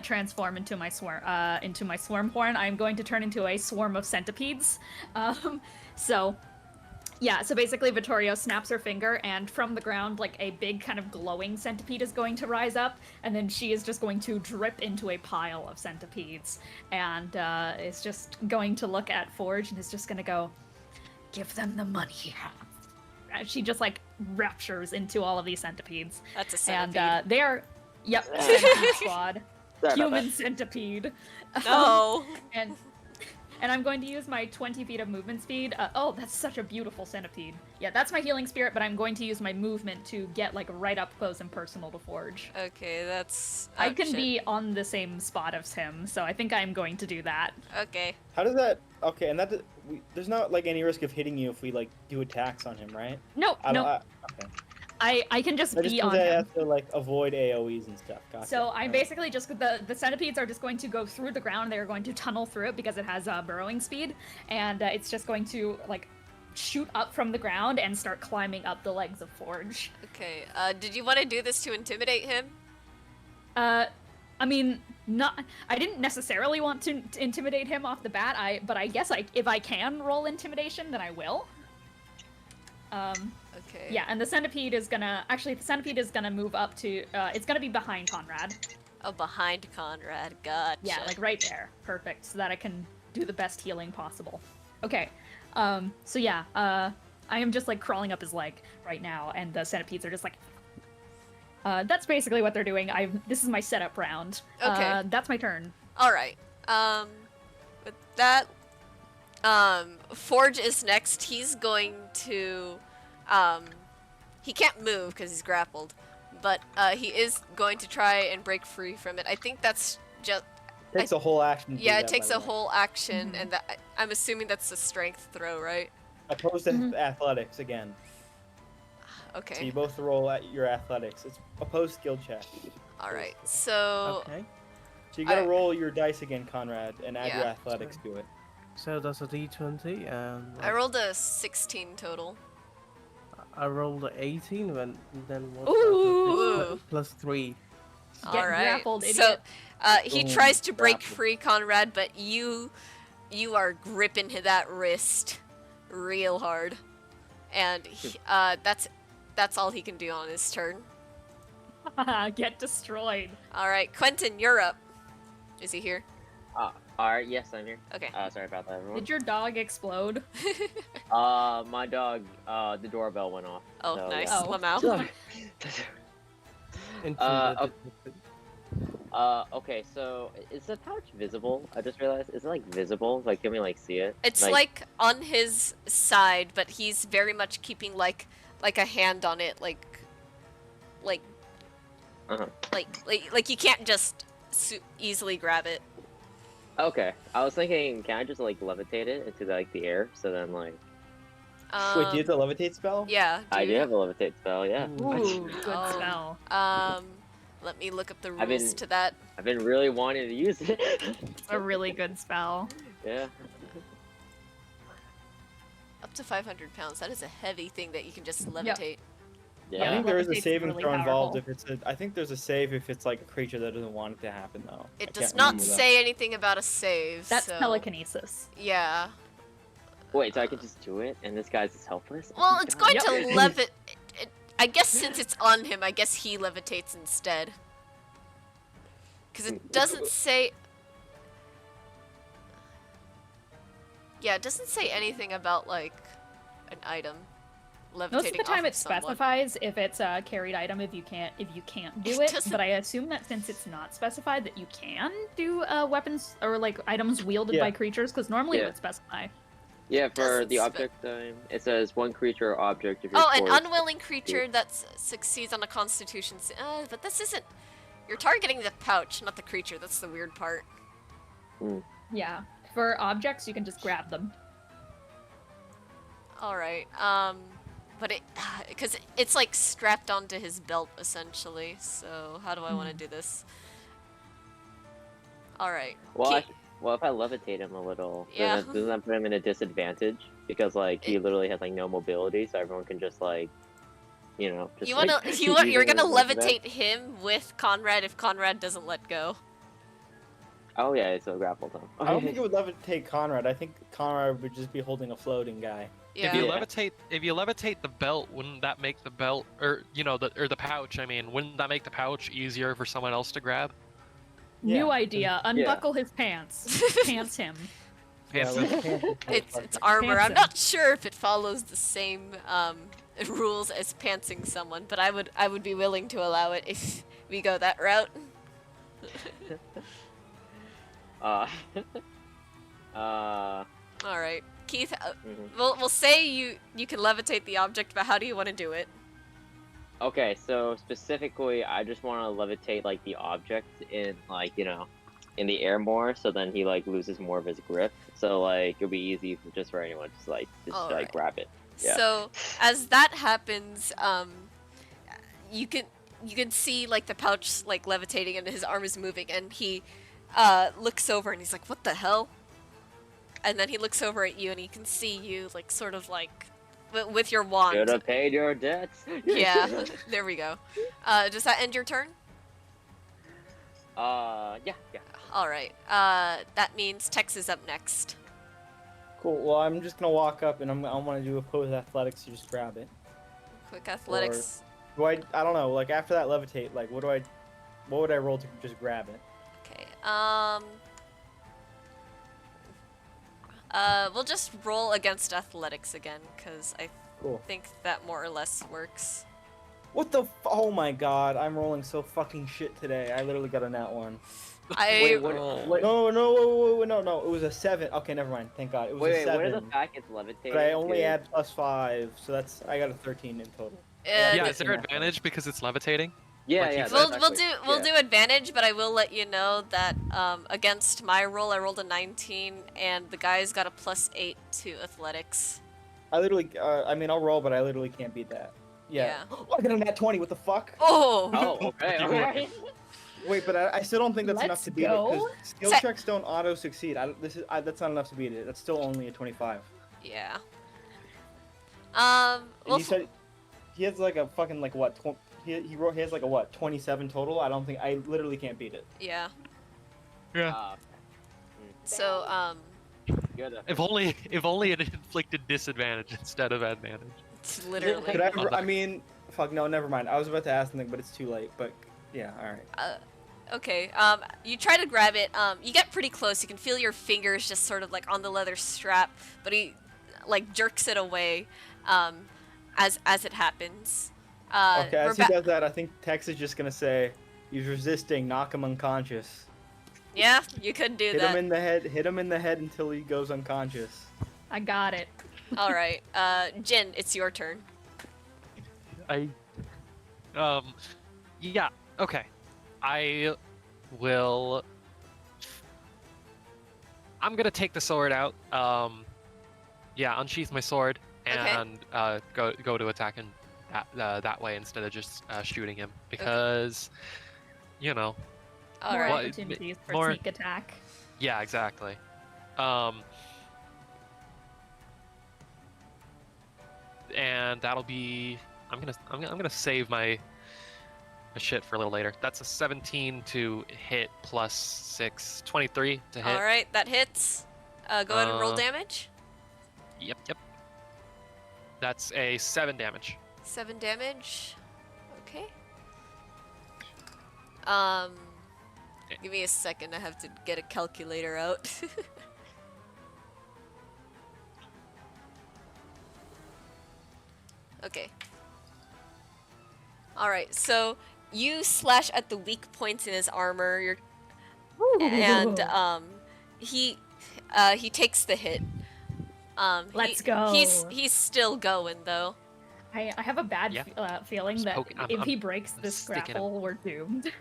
transform into my swarm horn. I'm going to turn into a swarm of centipedes. So yeah, so basically Vittorio snaps her finger, and from the ground, like a big kind of glowing centipede is going to rise up, and then she is just going to drip into a pile of centipedes, and is just going to look at Forge and is just going to go, "Give them the money." And she just like raptures into all of these centipedes, That's a centipede. and they're centipede squad, Sorry about human that. centipede. No. And I'm going to use my 20 feet of movement speed. Oh, that's such a beautiful centipede. Yeah, that's my healing spirit, but I'm going to use my movement to get, like, right up close and personal to Forge. Okay, that's... I can shit. be on the same spot as him, so I think I'm going to do that. Okay. How does that? Okay, and that there's not like any risk of hitting you if we like do attacks on him, right? No, no, Okay. I can just I just be on think I him. have to like avoid AOE's and stuff. Gotcha. So I'm Alright. basically just the centipedes are just going to go through the ground. They're going to tunnel through it because it has burrowing speed, and it's just going to like shoot up from the ground and start climbing up the legs of Forge. Okay, did you want to do this to intimidate him? I mean, not. I didn't necessarily want to intimidate him off the bat. But I guess if I can roll intimidation, then I will. Okay. Yeah, and the centipede is gonna move up to. It's gonna be behind Conrad. Oh, behind Conrad. Gotcha. Yeah, like right there. Perfect, so that I can do the best healing possible. Okay. So yeah. I am just like crawling up his leg right now, and the centipedes are just like. That's basically what they're doing. This is my setup round. Okay. That's my turn. All right. With that, Forge is next. He's going to, he can't move because he's grappled, but he is going to try and break free from it. I think that's just. Takes a whole action. To do Yeah, that, it takes by a the way. whole action, and I'm assuming that's a strength throw, right? Opposed to athletics again. Okay. So you both roll at your athletics. It's opposed skill check. All right. So. Okay. So you gotta I- roll your dice again, Conrad, and add your Yeah. athletics to it. So that's a d20, and I rolled a 16 total. I rolled a 18, and then what? Ooh. Plus 3. All Get right. grappled, So, idiot. he Boom, tries to break grappled. free Conrad, but you are gripping that wrist real hard, and that's all he can do on his turn. Get destroyed. All right, Quentin, you're up. Is he here? Alright, yes, I'm here. Okay. Sorry about that, everyone. Did your dog explode? My dog, the doorbell went off. Oh, so, nice, Oh. Lamau. Okay, so is the pouch visible? I just realized. Is it like visible? Like, can we like see it? It's like on his side, but he's very much keeping like a hand on it, like Uh-huh. like you can't just easily grab it. Okay, I was thinking, can I just like levitate it into like the air? So then like, Wait, do you have the levitate spell? Yeah. I do you- have a levitate spell. Yeah. Ooh, good Oh. spell. Let me look up the I've rules been- to that. I've been really wanting to use it. A really good spell. Yeah. Up to 500 pounds. That is a heavy thing that you can just levitate. I Yeah. think there is a Levitate's saving really throw involved powerful. if it's I think there's a save if it's like a creature that doesn't want it to happen though. I It does can't not remember that. say anything about a save. That's so... telekinesis. Yeah. Wait, so I can just do it, and this guy's just helpless? Oh Well, my it's God. going to levit. I guess since it's on him, I guess he levitates instead. Because it doesn't say. Yeah, it doesn't say anything about like an item levitating. Most of the time, off it of someone. specifies if it's a carried item if you can't do It it. doesn't- But I assume that since it's not specified, that you can do weapons or like items wielded Yeah. by creatures, because normally it Yeah. would specify. Yeah, for Doesn't the spe- object time, it says one creature or object of your Oh, an choice. unwilling creature that succeeds on a Constitution. But this isn't. You're targeting the pouch, not the creature. That's the weird part. Yeah. For objects, you can just grab them. All right. But because it's like strapped onto his belt essentially. So how do I want to do this? All right. Well, Keith- Well, if I levitate him a little, Yeah. then doesn't that put him in a disadvantage? Because like he literally has like no mobility, so everyone can just like, just You like, wanna keep you're using gonna him as a levitate him with Conrad if Conrad doesn't let go. Oh yeah, it's a grapple time. I don't think it would levitate Conrad. I think Conrad would just be holding a floating guy. Yeah. If you levitate the belt, wouldn't that make the belt, or the pouch? I mean, wouldn't that make the pouch easier for someone else to grab? New Yeah, idea. Unbuckle his pants. Pants him. Yeah, Pants- let's pants this It's motherfucker. armor. I'm Pantsing. not sure if it follows the same rules as pantsing someone, but I would be willing to allow it if we go that route. Uh, All right, Keith. mhm. We'll say you can levitate the object, but how do you want to do it? Okay, so specifically, I just want to levitate like the object in like in the air more, so then he like loses more of his grip. So like it'll be easy for anyone to Alright. grab it. Yeah. So as that happens, you can see like the pouch like levitating and his arm is moving, and he looks over and he's like, "What the hell?" And then he looks over at you and he can see you like sort of like with your wand. Should have paid your debts. Yeah, there we go. Does that end your turn? Yeah. All right. That means Tex is up next. Cool. Well, I'm just gonna walk up and I want to do opposed athletics to just grab it. Quick athletics. I don't know. Like after that levitate, like what would I roll to just grab it? Okay. We'll just roll against athletics again, because I Cool. think that more or less works. What the? Oh my god! I'm rolling so fucking shit today. I literally got a nat one. I Wait, No, it was a 7. Okay, never mind. Thank God. It was a wait, 7. what are the packets levitating? But I only to? add +5, so I got a 13 in total. Yeah, Uh, is there advantage because it's levitating? Yeah, Like yeah. you we'll exactly. we'll do advantage, but I will let you know that against my roll I rolled a 19 and the guy's got a +8 to athletics. I literally, I mean, I'll roll, but I literally can't beat that. Yeah. Oh, I got a nat 20. What the fuck? Oh. Oh, okay. You Okay. Wait, but I still don't think that's enough Let's to beat it. go. 'Cause skill Se- checks don't auto succeed. That's not enough to beat it. That's still only a 25. Yeah. And Well, you said he has like a fucking like what? He has like a what? 27 total. I literally can't beat it. yeah. Yeah. So Good. If only it inflicted disadvantage instead of advantage. it's literally. Could I mean, fuck no, never mind. I was about to ask something, but it's too late. But yeah, all right. Okay, you try to grab it, you get pretty close, you can feel your fingers just sort of like on the leather strap, but he like jerks it away, as it happens. Okay, as he does that, I think Tex is just gonna say, "He's resisting. Knock him unconscious. Yeah, you could do Hit that. him in the head. Hit him in the head until he goes unconscious." I got it. Alright, Jin, it's your turn. Yeah, okay. I'm gonna take the sword out. Unsheath my sword and go to attack him that way instead of just shooting him because, More Alright. opportunities for more- sneak attack. Yeah, exactly. And that'll be. I'm gonna save my shit for a little later. That's a 17 to hit plus 6, 23 to hit. Alright, that hits. Go ahead and roll Uh, damage. Yep. That's a 7 damage. 7 damage. Okay. Give me a second, I have to get a calculator out. Okay. Alright, so you slash at the weak points in his armor, and he takes the hit. Let's he- go. He's still going though. I have a bad Yeah. feeling Just that poking- if he I'm breaks this sticking him. grapple, we're doomed.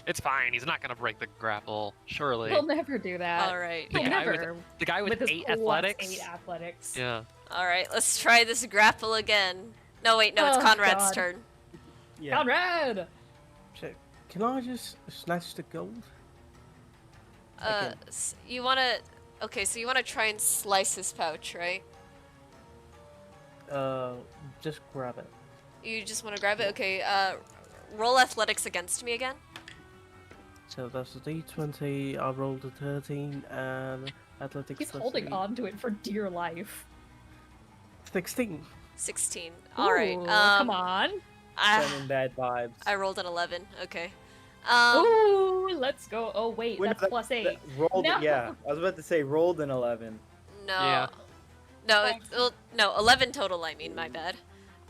It's fine. He's not gonna break the grapple, surely. He'll never do that. All right. The He'll guy with- never. The guy with his 8 plus athletics. 8 athletics. Yeah. All right, let's try this grapple again. No, wait, no, it's Oh, Conrad's God. turn. Yeah. Conrad! Check. Can I just snatch the gold? Okay. You wanna... Okay, so you wanna try and slice his pouch, right? Just grab it. You just wanna grab it? Okay, roll athletics against me again. So that's a D20. I rolled a 13 and athletics He's plus holding 8. on to it for dear life. 16. 16. Alright, Ooh, come on. Sending bad vibes. I rolled an 11, okay. Ooh, let's go. Oh, wait, Wait, no, that's plus 8. Rolled. No. Yeah, I was about to say rolled an 11. No. Yeah. No, well, no, 11 total, I mean, my bad.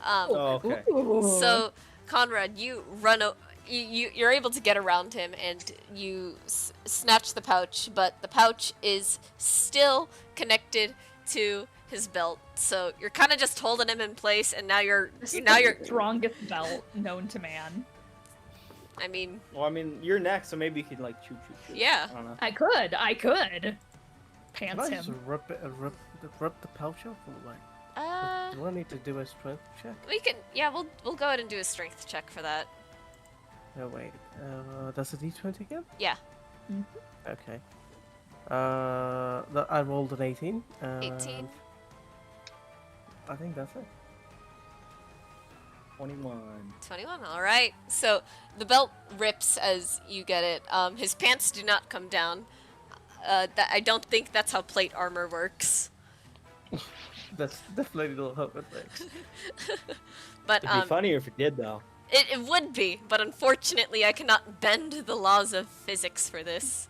Oh, okay. Ooh. So, Conrad, you run you're able to get around him and you snatch the pouch, but the pouch is still connected to his belt. So you're kind of just holding him in place, and now you're strongest belt known to man. I mean, Well, I mean, you're next, so maybe you could like shoot. yeah. I don't know. I could. Can Pants I just him. rip the pouch off? Or like, do I need to do a strength check? We can, yeah, we'll go ahead and do a strength check for that. Oh wait, that's a D20 again? Yeah. Okay. I rolled an 18. 18. I think that's it. 21. 21. All right. So the belt rips as you get it. His pants do not come down. I don't think that's how plate armor works. That's definitely not how it works. But It'd be funnier if it did, though. it would be, but unfortunately I cannot bend the laws of physics for this.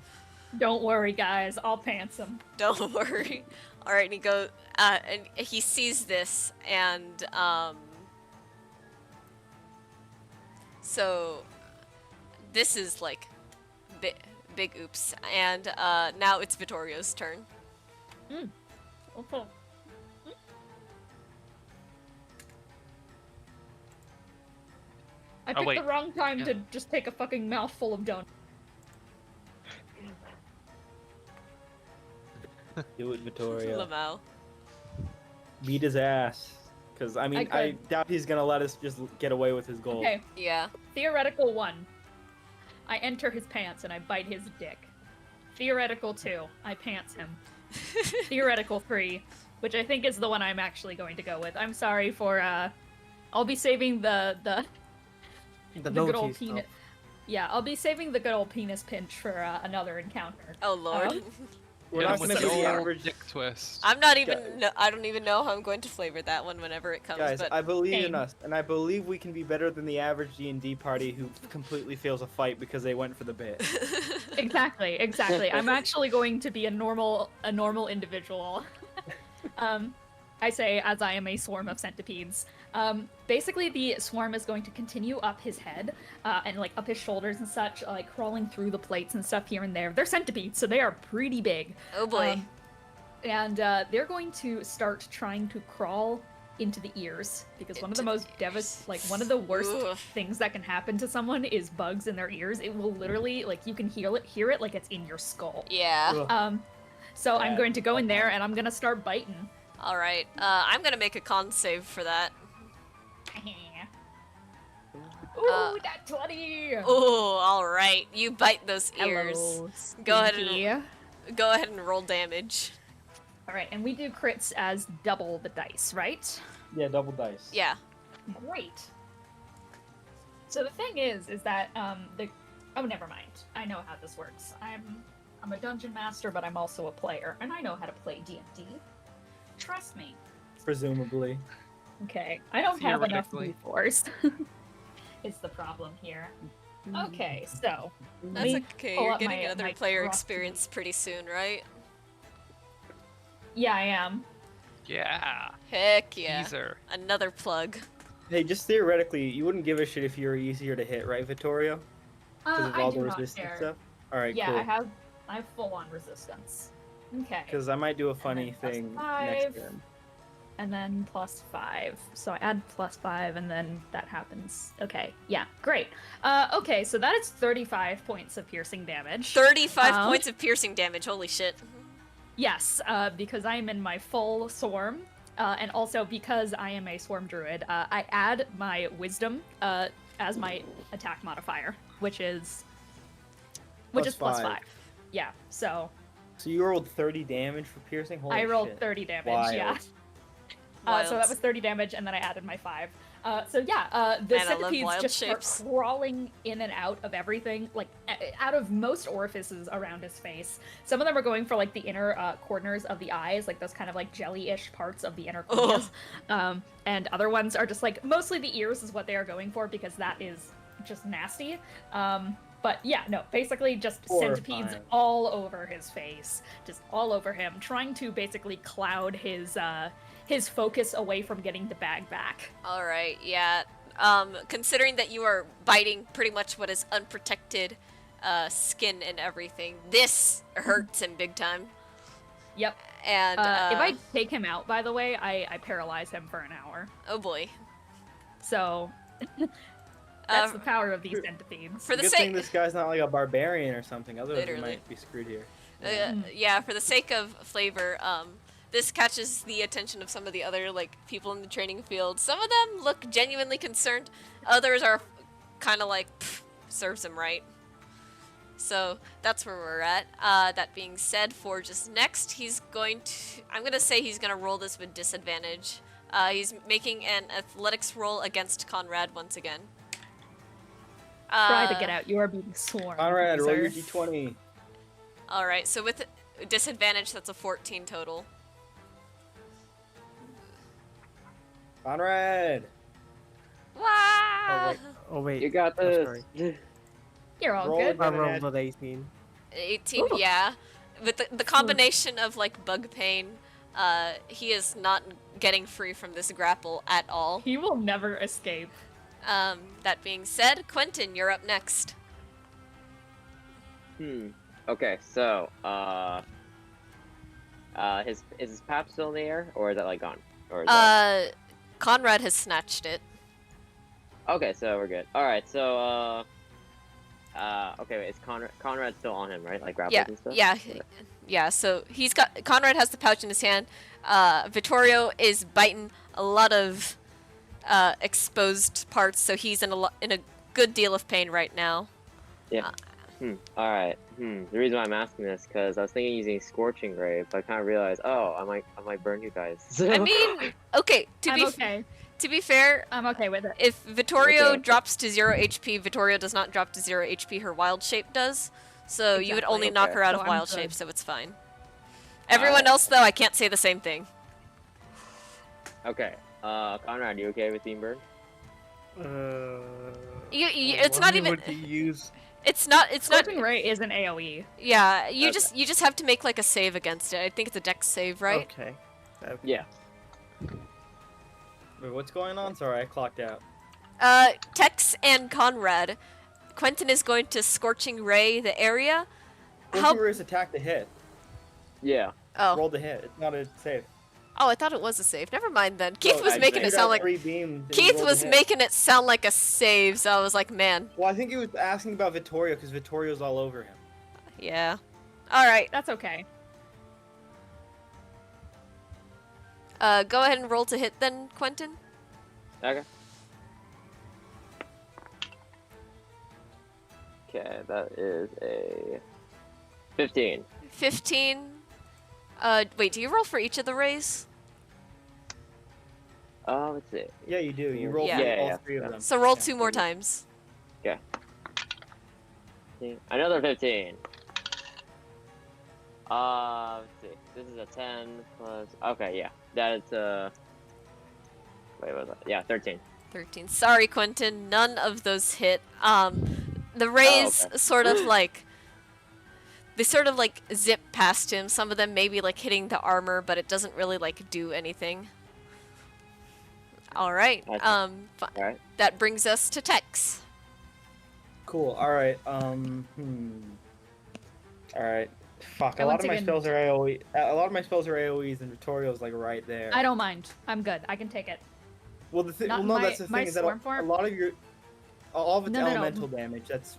Don't worry, guys. I'll pants him. Don't worry. All right, and he goes, and he sees this, and so this is like big oops, and now it's Vittorio's turn. Okay. I picked wait. the wrong time Yeah. to just take a fucking mouthful of donuts. Do it, Vittoria. Lamau. Beat his ass. Because, I mean, I could. doubt he's gonna let us just get away with his gold. Okay, Yeah. theoretical 1. I enter his pants and I bite his dick. Theoretical 2. I pants him. Theoretical 3, which I think is the one I'm actually going to go with. I'm sorry for, I'll be saving the good old naughty penis. stuff. Yeah, I'll be saving the good old penis pinch for another encounter. Oh lord. We're Hit not him with gonna the do the old average. dick twist. I'm not even. I don't even know how I'm going to flavor that one whenever it comes. Guys, but I believe in Same. us, and I believe we can be better than the average D&D party who completely fails a fight because they went for the bit. Exactly. I'm actually going to be a normal individual. I say as I am a swarm of centipedes. Basically the swarm is going to continue up his head, and like up his shoulders and such, like crawling through the plates and stuff here and there. They're centipedes, so they are pretty big. oh boy. And they're going to start trying to crawl into the ears, because one of the most one of the worst Oof. things that can happen to someone is bugs in their ears. It will literally, like, you can hear it like it's in your skull. Yeah. Ugh. So I'm Bad. going to go in there and I'm gonna start biting. All right. I'm gonna make a con save for that. Ooh, that 20! Oh, all right. You bite those ears. Hello, Go ahead Stinky. and go ahead and roll damage. Alright, and we do crits as double the dice, right? Yeah, double dice. Yeah. Great. So the thing is that oh, never mind. I know how this works. I'm a dungeon master, but I'm also a player, and I know how to play D&D. Trust me. Presumably. Okay, I don't have enough Theoretically. D4s. Is the problem here. Okay, so That's me okay. pull You're up getting my- another my player crafty- experience pretty soon, right? yeah, I am. Yeah. Heck yeah. Teaser. Another plug. Hey, just theoretically, you wouldn't give a shit if you were easier to hit, right, Vittorio? Because of I all do the not resistance care. stuff? Alright, Yeah, cool. I have full on resistance. Okay. Because I might do a funny then thing +5. next turn. And then +5. So I add +5 and then that happens. Okay, yeah, great. Okay, so that is 35 points of piercing damage. 35 points of piercing damage. Holy shit. Yes, because I am in my full swarm, and also because I am a swarm druid, I add my wisdom as my attack modifier, which is Plus +5. Yeah, so So you rolled 30 damage for piercing? Holy I rolled shit. 30 damage, Wild. yeah. Wild. So that was 30 damage, and then I added my 5. The Man, I love centipedes wild just shapes. start crawling in and out of everything, like out of most orifices around his face. Some of them are going for like the inner corners of the eyes, like those kind of like jelly-ish parts of the inner corneas. And other ones are just like mostly the ears is what they are going for because that is just nasty. But yeah, no, basically just centipedes Horrifying. all over his face, just all over him, trying to basically cloud his focus away from getting the bag back. All right, yeah. Considering that you are biting pretty much what is unprotected skin and everything, this hurts him big time. Yep. And If I take him out, by the way, I paralyze him for an hour. oh boy, So that's Uh, the power of these centipedes. for the Good thing sake, this guy's not like a barbarian or something. Otherwise, we Literally. might be screwed here. yeah, for the sake of flavor, this catches the attention of some of the other like people in the training field. Some of them look genuinely concerned. Others are kind of like, serves him right. So that's where we're at. That being said, Forge is next. He's going to, I'm gonna say he's gonna roll this with disadvantage. He's making an athletics roll against Conrad once again. Try to get out. You are being swarmed. Conrad, roll your loser. d20. All right, so with disadvantage, that's a 14 total. Conrad! Wow! Oh wait. You got I'm this. sorry. You're all Roll good. it. I Gonna rolled add- an 18. 18, Ooh. yeah. With the combination of like bug pain, he is not getting free from this grapple at all. He will never escape. That being said, Quentin, you're up next. Okay, so is his pap still in the air, or is that like gone? Or is that... Conrad has snatched it. Okay, so we're good. All right, so okay, wait, is Conrad still on him, right? Like grappled Yeah, and stuff. yeah, yeah. So Conrad has the pouch in his hand. Vittorio is biting a lot of exposed parts, so he's in a good deal of pain right now. Yeah. All right. The reason why I'm asking this because I was thinking using Scorching Ray, but I kind of realized, oh, I might burn you guys. I mean, okay. To be fair, I'm okay with it. if Vittorio Okay. drops to 0 HP, Vittorio does not drop to 0 HP. Her wild shape does. So you would Exactly. only knock Okay. her out So of I'm wild good. shape, so it's fine. Everyone else, though, I can't say the same thing. Okay. Conrad, you okay with being burned? It's not why even. would you use? It's not. Scorching Ray is an AoE. Yeah, you Okay. just have to make like a save against it. I think it's a dex save, right? Okay. Yeah. Wait, what's going on? Sorry, I clocked out. Tex and Conrad, Quentin is going to Scorching Ray the area. Scorching Ray's attack to hit. Yeah. Oh. Roll the hit. It's not a save. Oh, I thought it was a save. Never mind then. Keith No, was I making think it sound like. 3 beams, and you Keith rolled the was hit. making it sound like a save, so I was like, man, Well, I think he was asking about Vittorio because Vittorio's all over him. yeah. All right. That's okay. Go ahead and roll to hit then, Quentin. Okay. Okay, that is a 15. 15. Wait, do you roll for each of the rays? Let's see. Yeah, you do. You roll Yeah. for Yeah, all yeah, 3 of yeah. them. So roll Yeah. 2 more times. Another 15. Let's see. This is a 10 plus. Okay, yeah. That's Wait, what was that? Yeah, 13. 13. Sorry, Quentin. None of those hit. The rays okay. sort of like. They sort of like zip past him. Some of them maybe like hitting the armor, but it doesn't really like do anything. All right. I see. Fi- Alright. That brings us to Tex. Cool. All right. All right. Fuck. A And lot once of my again- spells are AOE. A lot of my spells are AOE's, and Vittorio's like right there. I don't mind. I'm good. I can take it. Well, the thing. Not Well, no, my- that's the my thing is that swarm a form? lot of your, all of it's No. elemental damage. That's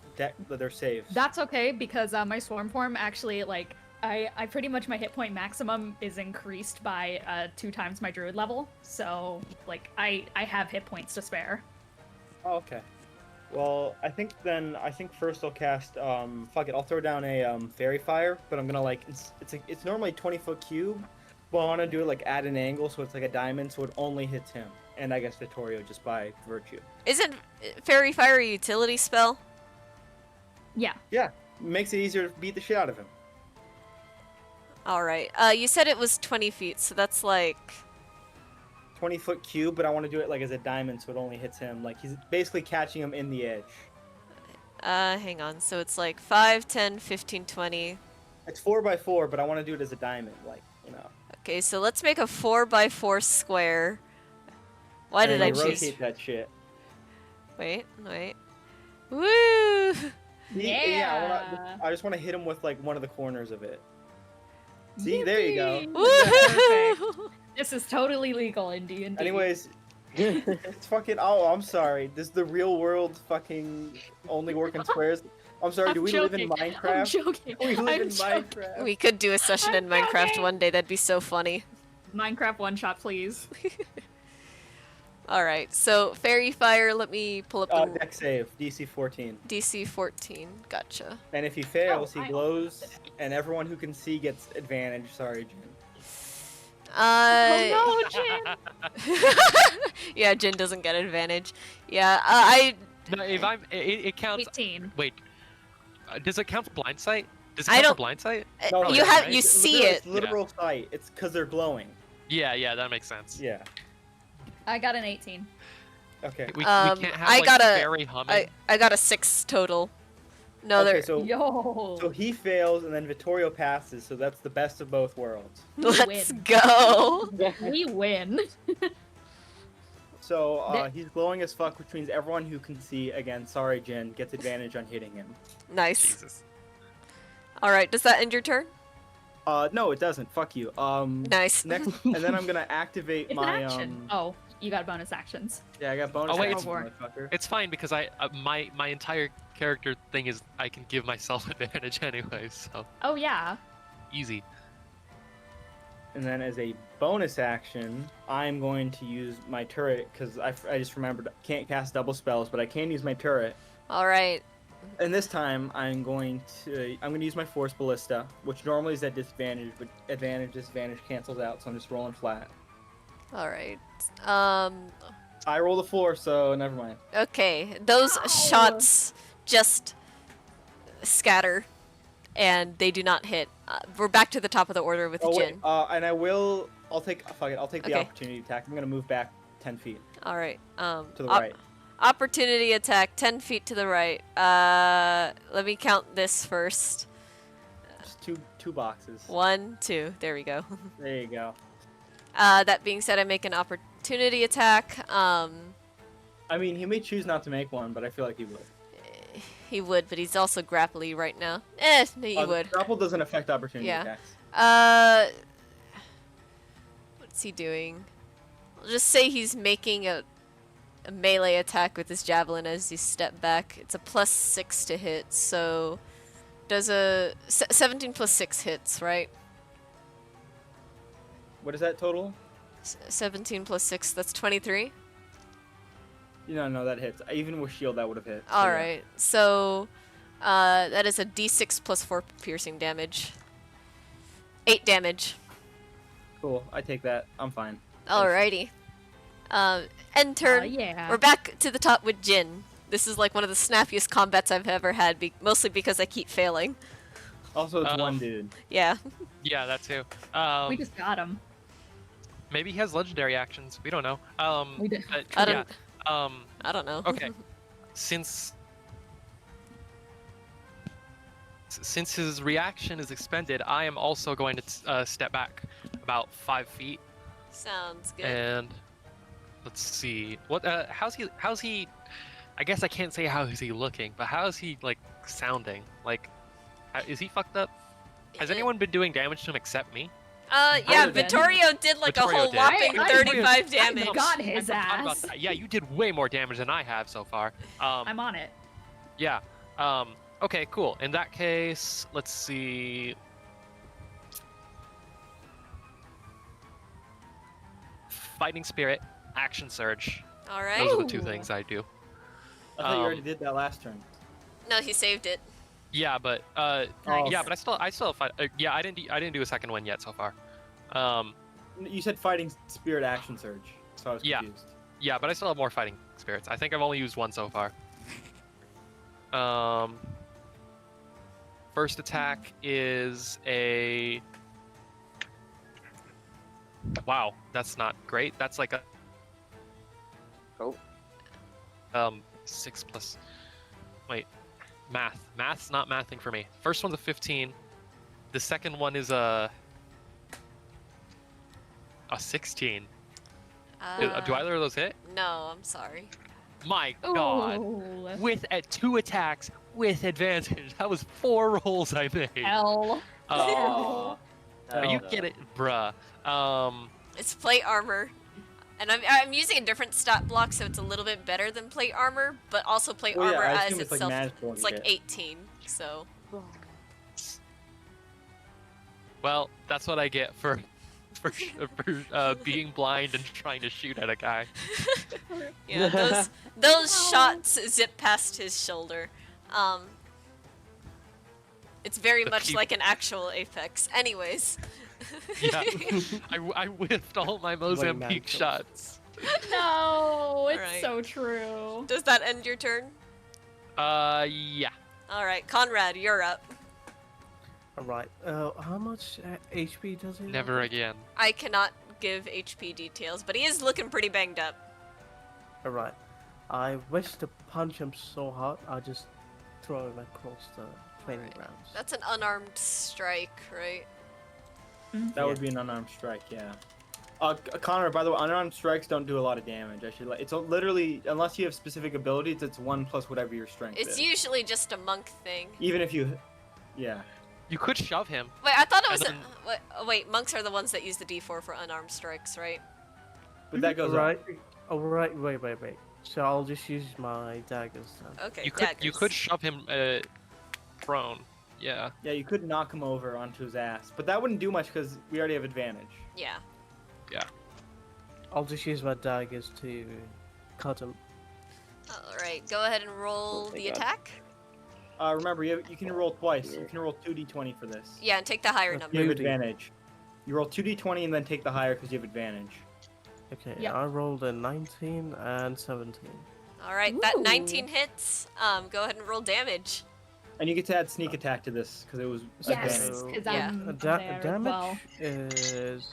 they're saves. That's okay because my swarm form actually like I pretty much my hit point maximum is increased by 2 times my druid level. So like I have hit points to spare. Oh, okay. Well, I think first I'll cast fuck it, I'll throw down a fairy fire, but I'm gonna like it's normally a 20-foot cube, but I want to do it like at an angle so it's like a diamond, so it only hits him, and I guess Vittorio just by virtue. Isn't Fairy Fire a utility spell? Yeah. Yeah, makes it easier to beat the shit out of him. All right. You said it was 20 feet, so that's like 20-foot cube, but I want to do it like as a diamond, so it only hits him. Like he's basically catching him in the edge. hang on. So it's like 5, 10, 15, 20. It's 4x4, but I want to do it as a diamond, like Okay, so let's make a 4x4 square. Why and did then I you choose? rotate that shit? Wait. Woo! Yeah. I just want to hit him with like one of the corners of it. See, there you go. Yippee! Woohoo! Perfect. This is totally legal in D&D. Anyways, it's fucking. Oh, I'm sorry. This is the real world fucking only work in squares. I'm sorry. I'm do we joking. live in I'm Minecraft? joking. We live I'm in joking. Minecraft. We could do a session in I'm Minecraft joking. one day. That'd be so funny. Minecraft one shot, please. All right. So Fairy Fire. Let me pull up the Deck save, DC 14. DC 14. Gotcha. And if he fails, Oh, he I glows, and everyone who can see gets advantage. Sorry, Jen. Oh no, Jin! Yeah, Jin doesn't get advantage. Yeah, No, if I'm, it counts. 18. Wait, does it count for blind sight? Does it I count for don't- blind sight? No, you no, have right? you It's see literal- it. It's literal sight. It's because they're glowing. Yeah, that makes sense. Yeah. I got an 18. Okay. We can't have I like got a- fairy humming. I got a 6 total. No, Okay, there. so Yo! he fails, and then Vittorio passes. So that's the best of both worlds. Let's win. go. We win. So There- he's glowing as fuck, which means everyone who can see, again, sorry, Jen, gets advantage on hitting him. Nice. Jesus. All right, does that end your turn? No, it doesn't. Fuck you. Nice. Next, and then I'm gonna activate It's my an action. Oh, you got bonus actions. Yeah, I got bonus Oh, wait, actions, it's- motherfucker. It's fine because my entire character thing is I can give myself advantage anyway, so Oh yeah. easy. And then as a bonus action, I'm going to use my turret because I just remembered can't cast double spells, but I can use my turret. All right. And this time I'm going to use my force ballista, which normally is at disadvantage, but disadvantage cancels out, so I'm just rolling flat. All right. I rolled a 4, so never mind. Okay. Those Ow. shots just scatter, and they do not hit. We're back to the top of the order with Oh Jin. wait, and I'll take the Okay. opportunity attack. I'm gonna move back 10 feet All right. to the right. Opportunity attack, 10 feet to the right. Let me count this first. Just two boxes. 1, 2. There we go. There you go. That being said, I make an opportunity attack. I mean, he may choose not to make one, but I feel like he would. He would, but he's also grapply right now. No, he would. Grapple doesn't affect opportunity Yeah. attacks. What's he doing? I'll just say he's making a melee attack with his javelin as he step back. It's a +6 to hit, so does a 17 plus 6 hits, right? What is that total? 17 plus 6, that's 23. No, that hits. Even with shield, that would have hit. So All yeah. right, so that is a d6 plus 4 piercing damage. 8 damage. Cool. I take that. I'm fine. Alrighty. End turn. Yeah. We're back to the top with Jin. This is like one of the snappiest combats I've ever had, mostly because I keep failing. Also, it's one dude. Yeah. Yeah, that too. We just got him. Maybe he has legendary actions. We don't know. We did. But, I don't. yeah. I don't know. Okay. Since his reaction is expended, I am also going to step back about 5 feet, Sounds good. and let's see what. How's he? I guess I can't say how is he looking, but how is he like sounding? Like, is he fucked up? Has anyone been doing damage to him except me? Yeah, did. Vittorio did like Vittorio a whole did. whopping I- 35 damage. I got his I forgot about ass. that. Yeah, you did way more damage than I have so far. I'm on it. Yeah. Okay, cool. In that case, let's see. Fighting Spirit, Action Surge. All right. Those are the two Ooh. things I do. I thought you already did that last turn. No, he saved it. Yeah, but Oh, yeah, okay. but I still fight. Yeah, I didn't do a second one yet so far. You said fighting spirit action surge, so I was Yeah. confused. Yeah, but I still have more fighting spirits. I think I've only used one so far. First attack is a. Wow, that's not great. That's like a. Oh. 6 plus. Wait, math. Math's not mathing for me. First one's a 15. The second one is a 16. Do either of those hit? No, I'm sorry. My God. Ooh. With 2 attacks with advantage. That was 4 rolls I made. L. Oh. Are you Hell. kidding, bruh? It's plate armor. And I'm using a different stat block, so it's a little bit better than plate armor, but also plate Well, yeah, armor I as assume it's like itself, magical and it's like shit. 18, so. Well, that's what I get for being blind and trying to shoot at a guy. Yeah, those shots zip past his shoulder. It's very The much peop- like an actual Apex. Anyways. Yeah, I whiffed all my Mozambique manacles. shots. No, it's Alright. so true. Does that end your turn? Yeah. Alright, Conrad, you're up. Alright, how much HP does he Never have? again. I cannot give HP details, but he is looking pretty banged up. Alright. I wish to punch him so hard, I just throw him across the training Alright. grounds. That's an unarmed strike, right? That would be an unarmed strike, yeah. Connor, by the way, unarmed strikes don't do a lot of damage. I should let. It's literally, unless you have specific abilities, it's 1 plus whatever your strength It's is. usually just a monk thing. Even if you, yeah. You could shove him. Wait, I thought it was And wait, monks are the ones that use the D4 for unarmed strikes, right? But that goes Alright. up. Alright, wait. So I'll just use my daggers then. Okay, You could daggers. shove him prone. Yeah. Yeah, you could knock him over onto his ass, but that wouldn't do much because we already have advantage. Yeah. I'll just use my daggers to cut him. Alright, go ahead and roll Oh my the God. attack. Remember, you can roll twice. You can roll 2d20 for this. Yeah, and take the higher Okay. number. You have 2D. advantage. You roll 2d20 and then take the higher because you have advantage. Okay, Yep. I rolled a 19 and 17. Alright, that Ooh. 19 hits. Go ahead and roll damage. And you get to add sneak attack to this because it was Yes, advantage. because Yeah. I'm Da- there as damage well. is.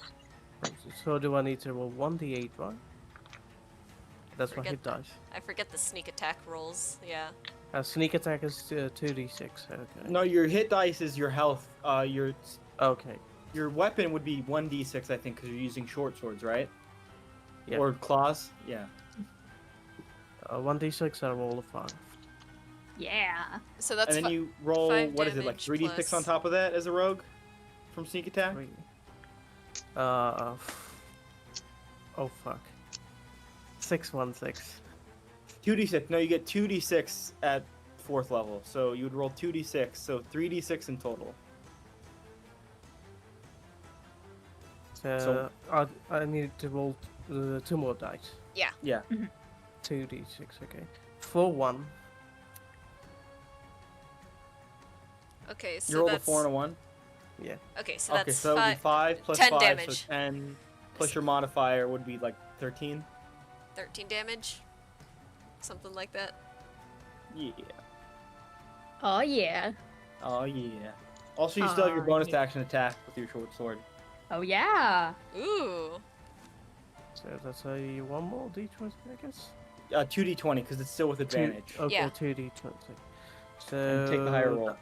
So do I need to roll 1d8, right? That's my Forget hit dice. I forget the sneak attack rolls. Yeah. Sneak attack is 2d6. Okay. No, your hit dice is your health. Okay. Your weapon would be 1d6, I think, because you're using short swords, right? Yeah. Or claws. Yeah. 1d6. I roll a 5. Yeah. So that's And then you roll, 5 what is it, like damage 3d6 plus- on top of that as a rogue from sneak attack? 3. Oh fuck. 616. 2d6. No, you get 2d6 at 4th level. So you would roll 2d6. So 3d6 in total. So I need to roll 2 more dice. Yeah. Yeah. 2d6. Okay. 4 1. Okay, so You rolled a that's 4 and a 1? Yeah. Okay, so Okay, that's so that would be 5 plus 10 5, damage. so 10 plus your modifier would be like 13. 13 damage. Something like that. Yeah. Oh yeah. Oh yeah. Also, you still have your bonus yeah. action attack with your short sword. Oh yeah. Ooh. So that's a 1 more d20, I guess. 2d20 because it's still with advantage. Okay, Yeah. 2d20. So And take the higher roll.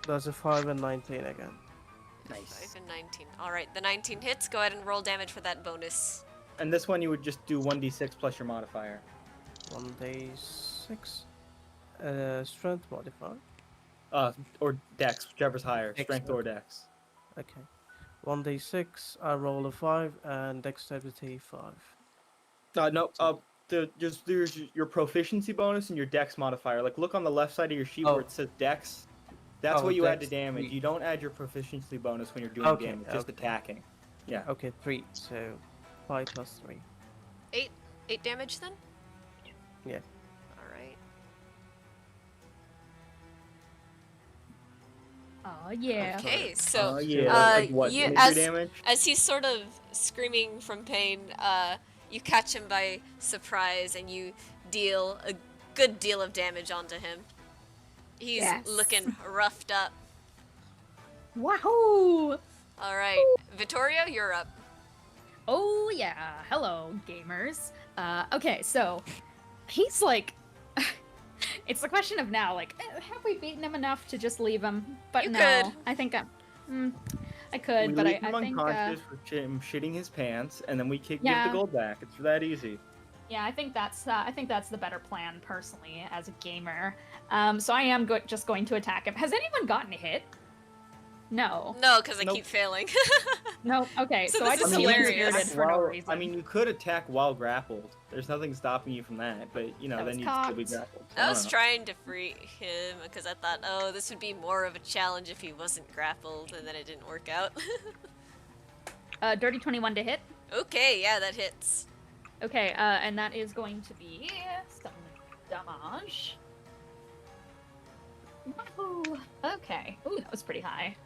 That's a 5 and 19 again. 5 and 19. Alright, the 19 hits. Go ahead and roll damage for that bonus. And this one you would just do 1d6 plus your modifier. 1d6. Strength modifier. Or dex, whichever's higher. Dex, Strength or dex. Okay. 1d6. I roll a 5 and dexterity 5. No, there's your proficiency bonus and your dex modifier. Like, look on the left side of your sheet Oh. where it says dex. That's Oh, what you add to dex damage. 3. You don't add your proficiency bonus when you're doing Okay, damage, just okay. attacking. Yeah. Okay, 3. So 5 plus 3. 8 damage then? Yeah. Alright. Oh yeah. Okay, so yeah, like what? you Major damage? as he's sort of screaming from pain, you catch him by surprise and you deal a good deal of damage onto him. He's Yes. looking roughed up. Wahoo! All right, Vittorio, you're up. Oh yeah. Hello, gamers. Okay, so he's like, it's the question of now. Like, have we beaten him enough to just leave him? But You no, could. I think I could, We but leave I him think unconscious for him shitting his pants, and then we give the Yeah. gold back. It's that easy. yeah, I think that's the better plan personally as a gamer. So I am just going to attack him. Has anyone gotten hit? No. No, because I Nope. keep failing. No. Okay, So so I this just is healing hilarious. spirited for no While- reason. I mean, you could attack while grappled. There's nothing stopping you from that, but you know, That then was you'd still be cocked. grappled. So I I was don't know. trying to free him because I thought, oh, this would be more of a challenge if he wasn't grappled, and then it didn't work out. Dirty 21 to hit. Okay, yeah, that hits. Okay, and that is going to be some damage. Wahoo! Okay. Ooh, that was pretty high.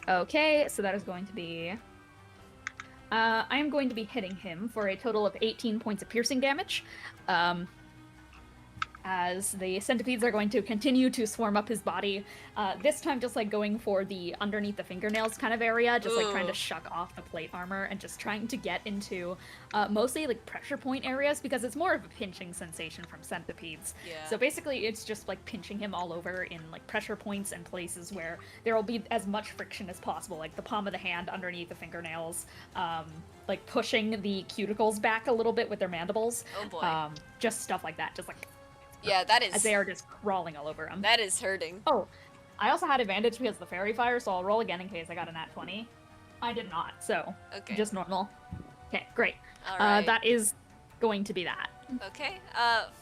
Okay, so that is going to be... I am going to be hitting him for a total of 18 points of piercing damage. As the centipedes are going to continue to swarm up his body. This time just like going for the underneath the fingernails kind of area, just like trying to Ooh. shuck off the plate armor and just trying to get into mostly like pressure point areas because it's more of a pinching sensation from centipedes. Yeah. So basically it's just like pinching him all over in like pressure points and places where there will be as much friction as possible, like the palm of the hand underneath the fingernails, like pushing the cuticles back a little bit with their mandibles. Oh boy. Just stuff like that, just like Yeah, that as is they are just crawling all over him. that is hurting. Oh, I also had advantage because of the fairy fire, so I'll roll again in case I got a nat 20. I did not, so Okay. just normal. Okay, great. All right. That is going to be that. Okay.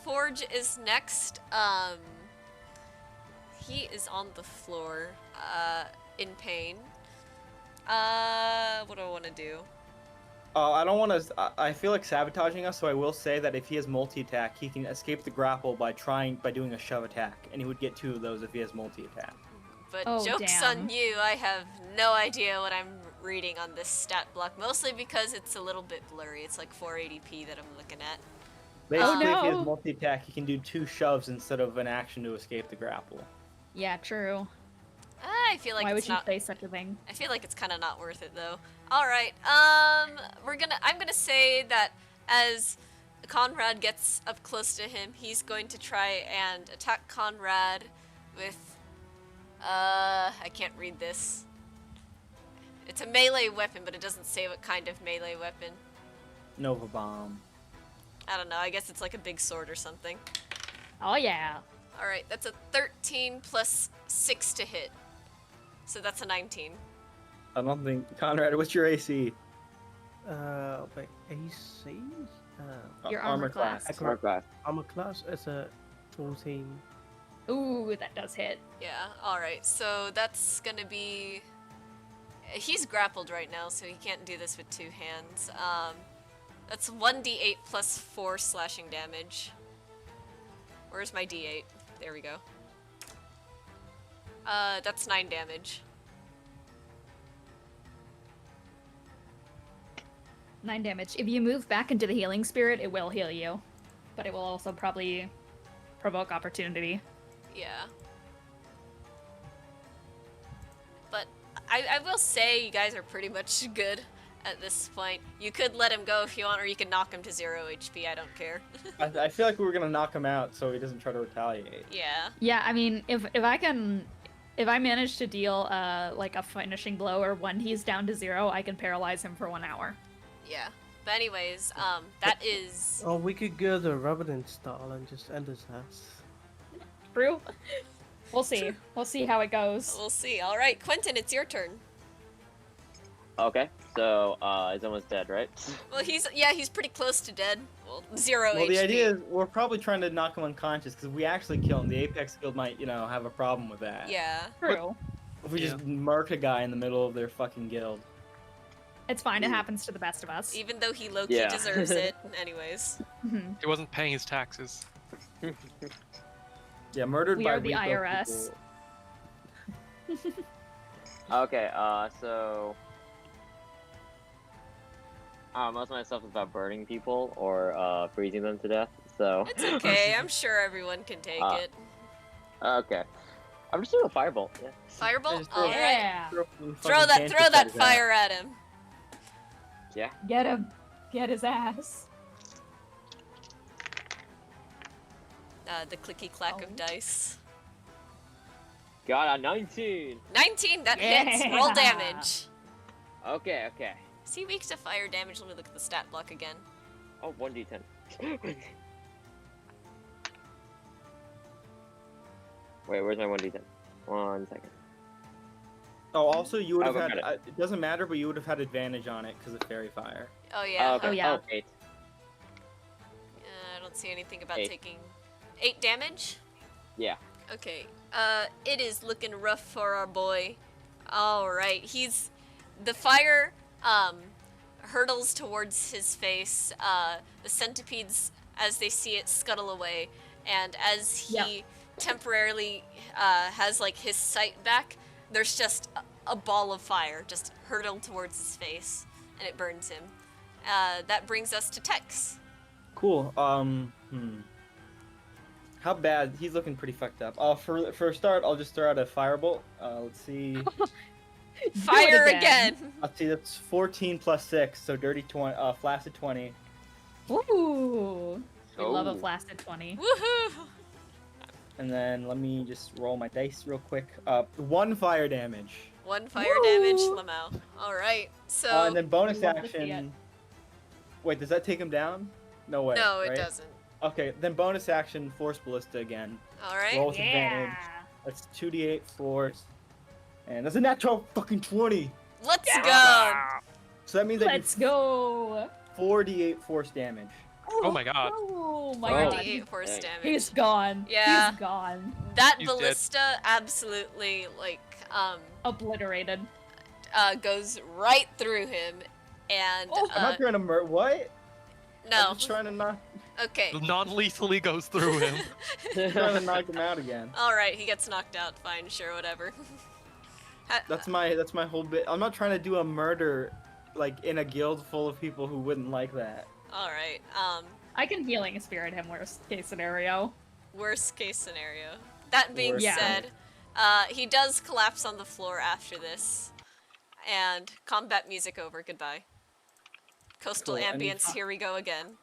Forge is next. He is on the floor, in pain. What do I want to do? I don't want to. I feel like sabotaging us, so I will say that if he has multi-attack, he can escape the grapple by doing a shove attack, and he would get 2 of those if he has multi-attack. But Oh, joke's damn. on you, I have no idea what I'm reading on this stat block, mostly because it's a little bit blurry. It's like 480p that I'm looking at. Basically, if he no. has multi-attack, he can do 2 shoves instead of an action to escape the grapple. Yeah, true. I feel like Why would it's you not. say such a thing? I feel like it's kind of not worth it though. All right. I'm gonna say that as Conrad gets up close to him, he's going to try and attack Conrad with. I can't read this. It's a melee weapon, but it doesn't say what kind of melee weapon. Nova Bomb. I don't know. I guess it's like a big sword or something. Oh yeah. All right, that's a 13 plus 6 to hit. So that's a 19. I don't think Conrad. What's your AC? Wait, AC? Your armor class. Smart class. Armor class is a 14. Ooh, that does hit. Yeah, alright, so that's gonna be... He's grappled right now, so he can't do this with 2 hands. That's 1d8 plus 4 slashing damage. Where's my d8? There we go. That's 9 damage. 9 damage. If you move back into the healing spirit, it will heal you. But it will also probably provoke opportunity. Yeah. But I will say you guys are pretty much good at this point. You could let him go if you want, or you can knock him to 0 HP, I don't care. I feel like we were gonna knock him out so he doesn't try to retaliate. Yeah. Yeah, I mean, if I manage to deal like a finishing blow or when he's down to 0, I can paralyze him for 1 hour. Yeah. But anyways, that is... Oh, we could go the Revenant style and just end his ass. True. We'll see. We'll see how it goes. We'll see. Alright, Quentin, it's your turn. Okay, so he's almost dead, right? Well, he's pretty close to dead. Well, 0 Well, HP. the idea is we're probably trying to knock him unconscious because if we actually kill him, the Apex Guild might, have a problem with that. Yeah. True. If we just murk a guy in the middle of their fucking guild. It's fine. It happens to the best of us. Even though he low-key Yeah. deserves it. Anyways. Mhm. He wasn't paying his taxes. Yeah, murdered We by are the Rico IRS. people. Okay, so most of my stuff is about burning people or freezing them to death. So It's okay. I'm sure everyone can take Uh, it. okay, I'm just doing a firebolt. Yeah. Firebolt. just All right. Yeah. Throw that fire at him. Yeah. Get him. Get his ass. The clicky clack Oh. of dice. Got a 19. 19. That hits. Roll Yeah. damage. Okay. Is he weak to fire damage? Let me look at the stat block again. Oh, 1d10. Wait, where's my 1d10? 1 second. Oh, also you would have Oh, had. got It doesn't matter, but you would have had advantage on it because of fairy fire. Oh yeah. Okay. Oh, yeah. 8. I don't see anything about 8. taking 8 damage. Yeah. Okay. It is looking rough for our boy. All right. The fire hurtles towards his face. The centipedes, as they see it, scuttle away, and as he temporarily has like his sight back, there's just a ball of fire just hurtled towards his face, and it burns him. That brings us to Tex. Cool. How bad? He's looking pretty fucked up. For a start, I'll just throw out a firebolt. Let's see. Fire again. Let's see. That's 14 plus 6, so dirty 20. Flaccid 20. Ooh. We love a Oh. flaccid 20. Woohoo! And then let me just roll my dice real quick. 1 fire damage. 1 fire damage, Lamau. All right. So And then bonus Love to see it. action. Wait, does that take him down? No way. no, it right? doesn't. Okay, then bonus action, force ballista again. All right. Roll with advantage. That's 2d8 force. And that's a natural fucking 20. Let's go. So that means I Let's go. do 4d8 force damage. Oh my god. Oh my Oh. god. 4d8 force Dang. damage. He's gone. Yeah. He's gone. That He's dead. ballista absolutely Obliterated. goes right through him, and Oh, I'm not trying to what? no. I'm just trying to knock, Okay. Non-lethally goes through him. trying to knock him out again. All right. He gets knocked out. Fine. Sure. Whatever. That's my whole bit. I'm not trying to do a murder like in a guild full of people who wouldn't like that. All right. I can healing spirit him worst case scenario. Worst case scenario. That being Worst Yeah. said, he does collapse on the floor after this, and combat music over. Goodbye. Coastal Cool, and ambience. Here we go again.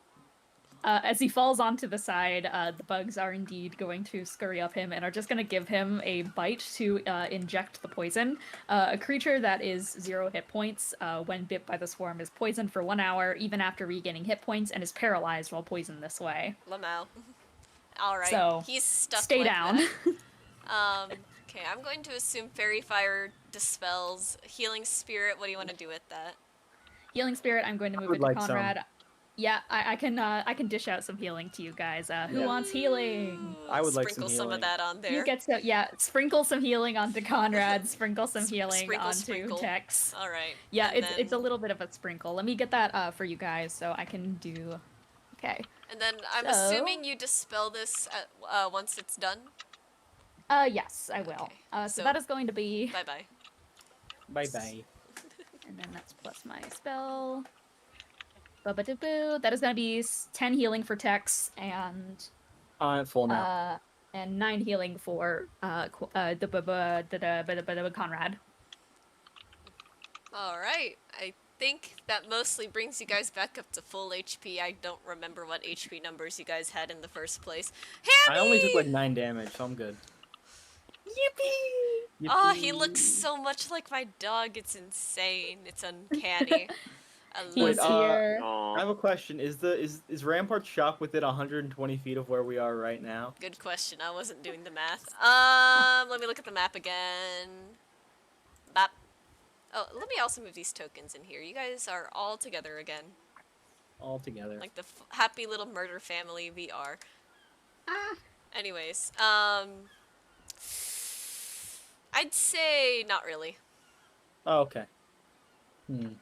As he falls onto the side, the bugs are indeed going to scurry up him and are just going to give him a bite to inject the poison. A creature that is 0 hit points when bit by the swarm is poisoned for 1 hour, even after regaining hit points, and is paralyzed while poisoned this way. Lamau. All right. So, He's stuck. Stay like down. that. Okay, I'm going to assume fairy fire dispels healing spirit. What do you want to do with that? Healing spirit, I'm going to move would it to like some. Conrad. Yeah, I can dish out some healing to you guys. Who Yeah. wants healing? Ooh, I would like sprinkle some some of healing. that on there. You get so sprinkle some healing onto Conrad, sprinkle some healing Sprinkle, onto sprinkle. Tex. All right. Yeah, and it's a little bit of a sprinkle. Let me get that for you guys so I can do. Okay. And then I'm So- assuming you dispel this once it's done. Yes, I will. Okay, So so- that is going to be, Bye bye. Bye bye. and then that's plus my spell. Ba-ba-da-boo. That is going to be 10 healing for Tex and I'm at full now. 9 healing for Conrad. All right. I think that mostly brings you guys back up to full HP. I don't remember what HP numbers you guys had in the first place. Hammy! I only took like 9 damage, so I'm good. Yippee! Oh, he looks so much like my dog. It's insane. It's uncanny. I love He's it. here. I have a question. Is Rampart Shock within 120 feet of where we are right now? Good question. I wasn't doing the math. Let me look at the map again. Map. Oh, let me also move these tokens in here. You guys are all together again. All together. Like the happy little murder family we are. Anyways, I'd say not really. Oh, okay. It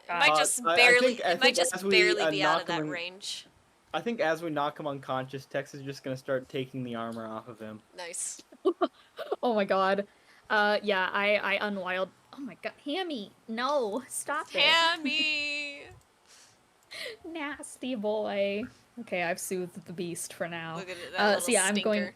might just I barely, think- I it might think just as we, barely be out knock of that him in- range. I think as we knock him unconscious, Tex is just gonna start taking the armor off of him. Nice. Oh my god. Yeah, I unwild. Oh my god, Hammy, no, stop it. Hammy! Nasty boy. Okay, I've soothed the beast for now. Look at that little So yeah, I'm going. stinker.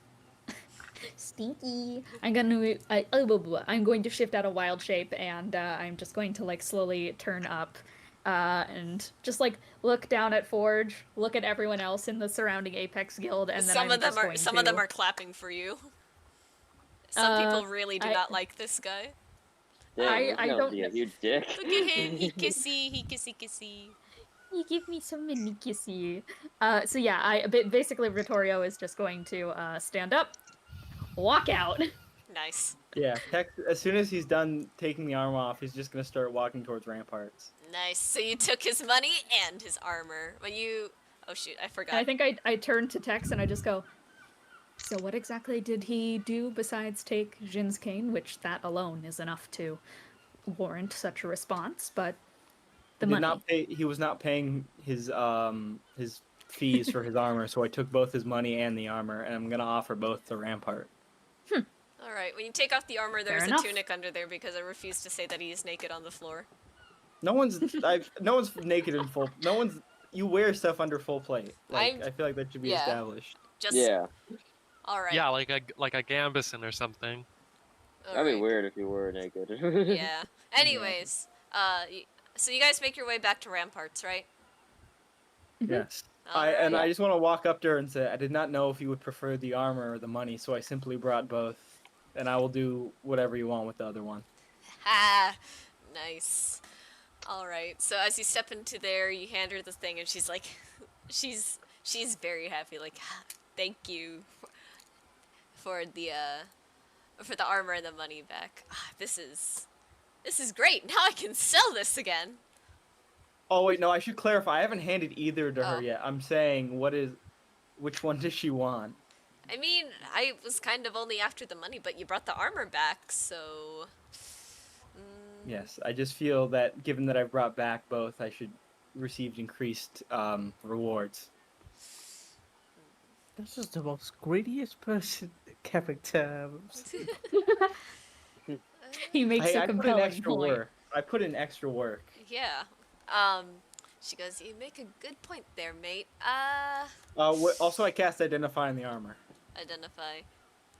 Stinky. I'm going to shift out of wild shape, and I'm just going to like slowly turn up, and just like look down at Forge, look at everyone else in the surrounding Apex Guild, and then Some I'm of them just are going some to. of them are clapping for you. Some people really do I- not like this guy. Dang, I he's gonna don't be a know. huge dick. Look at him, he kissy. You give me so many kissy. So yeah, basically Vittorio is just going to stand up, walk out. Nice. Yeah, Tex. As soon as he's done taking the armor off, he's just gonna start walking towards ramparts. Nice. So you took his money and his armor. When you... Oh shoot, I forgot. And I think I turn to Tex and I just go, so what exactly did he do besides take Jin's cane? Which that alone is enough to warrant such a response, but the He did money. not pay. He was not paying his fees for his armor, so I took both his money and the armor, and I'm gonna offer both to Rampart. Alright, when you take off the armor, there's Fair a enough. tunic under there because I refuse to say that he is naked on the floor. No one's no one's naked in full. No one's. You wear stuff under full plate. Like I feel like that should be yeah. established. Just... Yeah, Alright. Yeah, like a Gambison or something. that'd be alright. weird if you were naked. Yeah. Anyways, so you guys make your way back to Ramparts, right? Yes. Alright. I just want to walk up to her and say I did not know if you would prefer the armor or the money, so I simply brought both, and I will do whatever you want with the other one. Ha! Nice. Alright, so as you step into there, you hand her the thing, and she's like... she's very happy, like, thank you for the armor and the money back. This is great. Now I can sell this again. Oh wait, no, I should clarify. I haven't handed either to Oh. her yet. I'm saying which one does she want? I mean, I was kind of only after the money, but you brought the armor back, so... Yes, I just feel that given that I've brought back both, I should receive increased rewards. This is the most greediest person character. He makes a I put in compelling extra point. work. I put in extra work. Yeah. She goes, you make a good point there, mate. Also, I cast Identify on the armor. Identify.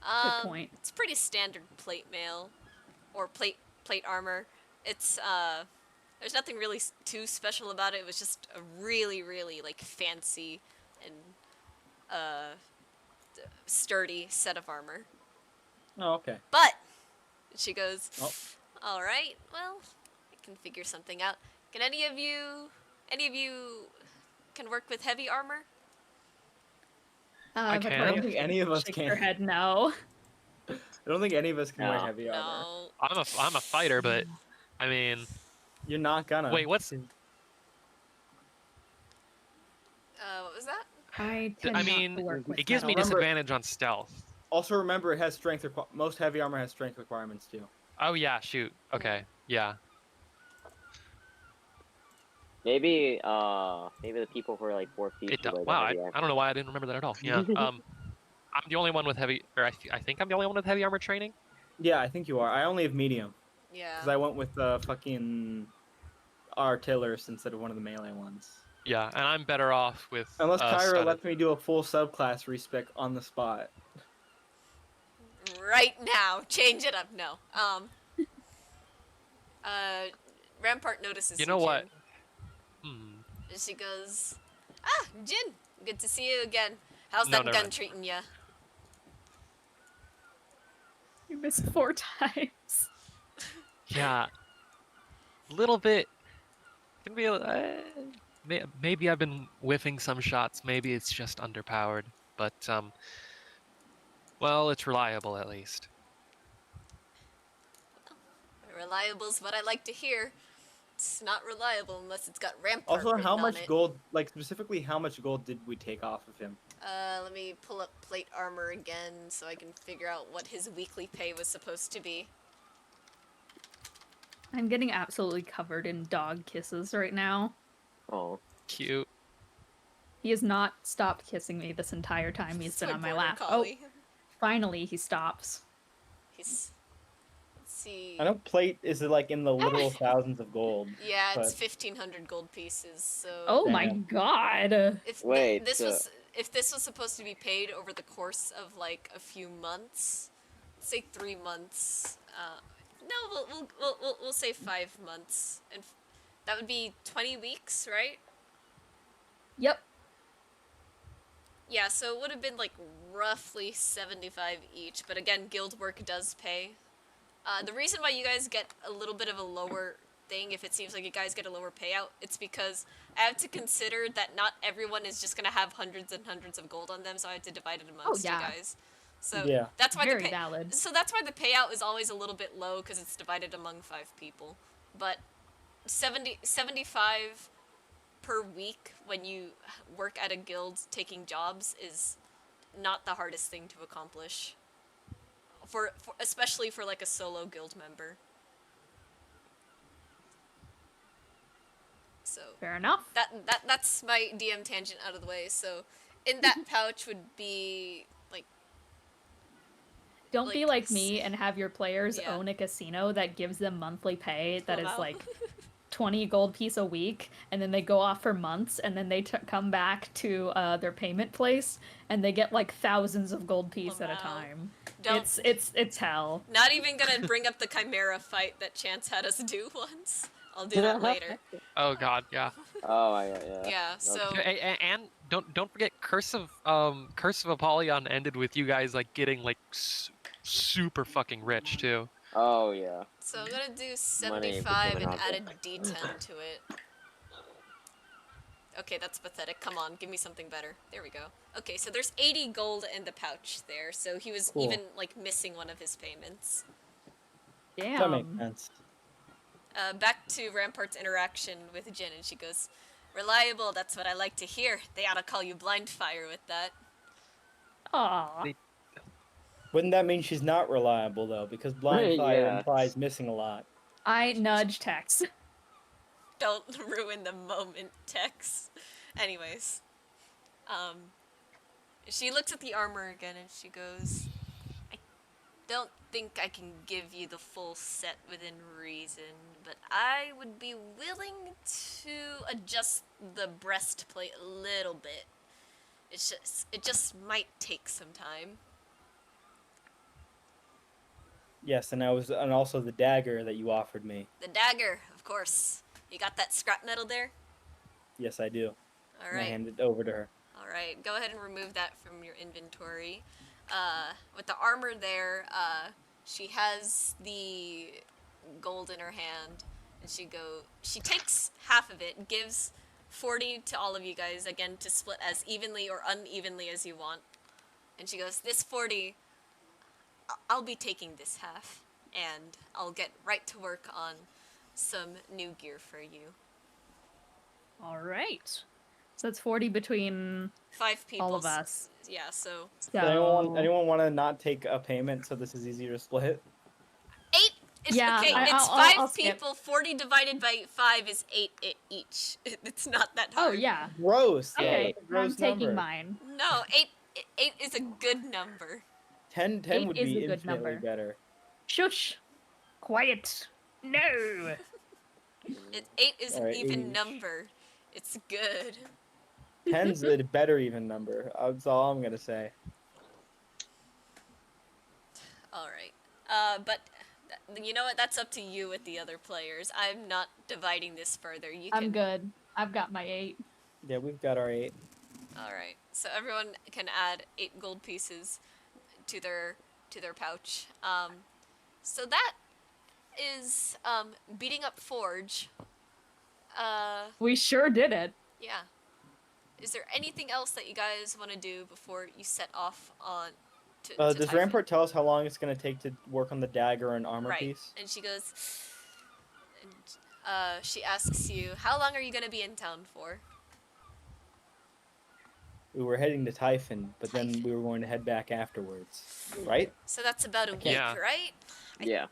Good point. It's pretty standard plate mail, or plate armor. It's there's nothing really too special about it. It was just a really, really like fancy and sturdy set of armor. Oh, okay. But she goes, Oh. all right, well, I can figure something out. Can any of you can work with heavy armor? I Victoria can. I don't think any of us shakes can. her head no. I don't think any of us can wear No. heavy armor. No. I'm a fighter, but I mean, You're not gonna. wait, what's? What was that? I tend I not mean, to work with it gives me metal. Remember- disadvantage on stealth. Also, remember it has strength. Most heavy armor has strength requirements too. Oh yeah, shoot. Okay, yeah. Maybe the people who are like 4 feet. It should does. wear the Wow, heavy I armor. don't know why I didn't remember that at all. Yeah. I'm the only one with heavy, or I think I'm the only one with heavy armor training. Yeah, I think you are. I only have medium Yeah. because I went with the fucking artillerist instead of one of the melee ones. Yeah, and I'm better off with. Unless Kyra studded. lets me do a full subclass respec on the spot. Right now, change it up. No. Rampart notices You know what? Jin. Hmm. And she goes, ah, Jin, good to see you again. How's No, that never gun mind. treating ya? You missed 4 times. Yeah. Little bit. Can be. Maybe I've been whiffing some shots. Maybe it's just underpowered. But well, it's reliable at least. Reliable's what I like to hear. It's not reliable unless it's got Rampart Also, written how on much it. gold? Like specifically, how much gold did we take off of him? Let me pull up plate armor again so I can figure out what his weekly pay was supposed to be. I'm getting absolutely covered in dog kisses right now. Oh, Cute. He has not stopped kissing me this entire time he's been Toy on my border lap. collie. Oh, finally he stops. He's. Let's see. I know plate is like in the literal thousands of gold. Yeah, it's but 1,500 gold pieces. So. Oh my Damn. god. If Wait, if this was supposed to be paid over the course of like a few months, say 3 months. No, we'll say 5 months, and that would be 20 weeks, right? Yep. Yeah, so it would have been like roughly 75 each. But again, guild work does pay. The reason why you guys get a little bit of a lower thing, if it seems like you guys get a lower payout, it's because I have to consider that not everyone is just gonna have hundreds and hundreds of gold on them, so I have to divide it amongst yeah. you guys. So Yeah. that's why Very valid. So that's why the payout is always a little bit low, because it's divided among 5 people. But 75 per week when you work at a guild taking jobs is not the hardest thing to accomplish. For especially for like a solo guild member. So Fair enough. that's my DM tangent out of the way. So in that pouch would be like Don't be like like me and have your players Yeah. own a casino that gives them monthly pay that is Wow. like 20 gold piece a week, and then they go off for months, and then they come back to their payment place, and they get like thousands of gold piece at a wow. time. Don't- It's hell. Not even gonna bring up the Chimera fight that Chance had us do once. I'll do that later. Oh god, yeah. Oh my god, yeah. Yeah, so And don't forget Curse of Apollyon ended with you guys like getting like super fucking rich too. Oh yeah. so I'm gonna do Money 75 became and an add a object. D10 to it. Okay, that's pathetic. Come on, give me something better. There we go. Okay, so there's 80 gold in the pouch there, so he was Cool. even like missing one of his payments. That makes Damn. sense. Back to Rampart's interaction with Jin, and she goes, "Reliable, that's what I like to hear. They ought to call you Blind Fire with that." Aw. Wouldn't that mean she's not reliable though? Because blind Right, fire yeah. implies missing a lot. I nudge Tex. Don't ruin the moment, Tex. Anyways, she looks at the armor again and she goes, "I don't think I can give you the full set within reason, but I would be willing to adjust the breastplate a little bit. It just might take some time." Yes, and also the dagger that you offered me. The dagger, of course. You got that scrap metal there? Yes, I do. All And I right. hand it over to her. All right, go ahead and remove that from your inventory. With the armor there, she has the gold in her hand, and she takes half of it, gives 40 to all of you guys, again, to split as evenly or unevenly as you want. And she goes, "This 40, I'll be taking this half, and I'll get right to work on some new gear for you." All right. So that's 40 between 5 people. all of us. Yeah, so So Does anyone want to not take a payment so this is easier to split? 8. It's, Yeah, okay, it's I'll 5 skip. people. 40 divided by 5 is 8 each. It's not that Oh hard. yeah. Gross. Okay, That's a gross I'm taking number. mine. No, 8 is a good number. 10 8 would is be a good infinitely number. better. Shush. Quiet. No. 8 is an Alright, even 8 each. number. It's good. 10's a better even number. That's all I'm gonna say. All right. But you know what? That's up to you with the other players. I'm not dividing this further. You can. I'm good. I've got my 8. Yeah, we've got our 8. All right. So everyone can add 8 gold pieces to their pouch. So that is beating up Forge. We sure did it. Yeah. Is there anything else that you guys want to do before you set off on to Does Typhon? Rampart tell us how long it's gonna take to work on the dagger and armor Right. piece? And she goes, and she asks you, "How long are you gonna be in town for?" We were heading to Typhon, but then we were going to head back afterwards. Right? So that's about a week, Yeah. right? Yeah.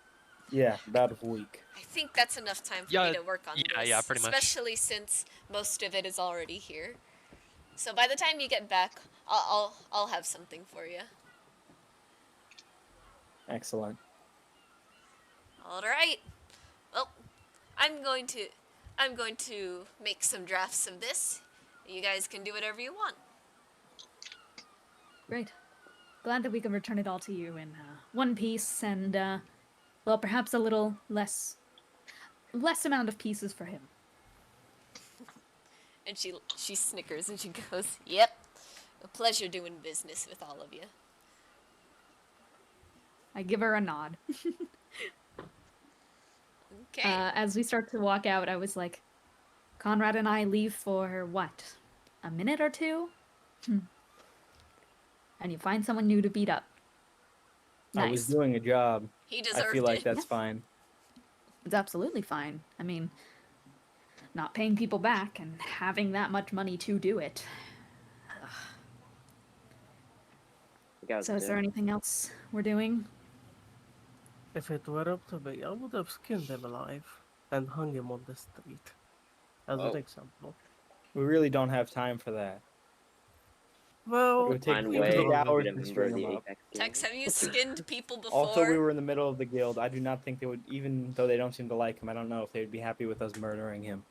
Yeah, about a week. I think that's enough time for Yeah, me to work on yeah, this. yeah, pretty much. Especially since most of it is already here. So by the time you get back, I'll have something for you. Excellent. All right. Well, I'm going to make some drafts of this. You guys can do whatever you want. Great. Glad that we can return it all to you in one piece and, well, perhaps a little less amount of pieces for him. And she snickers and she goes, "Yep. A pleasure doing business with all of you." I give her a nod. Okay. As we start to walk out, I was like, Conrad and I leave for what? A minute or two? And you find someone new to beat up. I was Nice. doing a job. He I deserved feel like it. that's Yes. fine. It's absolutely fine. I mean, not paying people back and having that much money to do it. You guys So is do. there anything else we're doing? If it were up to me, I would have skinned him alive and hung him on the street. As Whoa. an example. We really don't have time for that. It Well, would take, Find a we it would could way take to all hours get a to member of string the them up. Apex Tex, Guild. have you skinned people before? Also, we were in the middle of the guild. I do not think they would, even though they don't seem to like him, I don't know if they would be happy with us murdering him.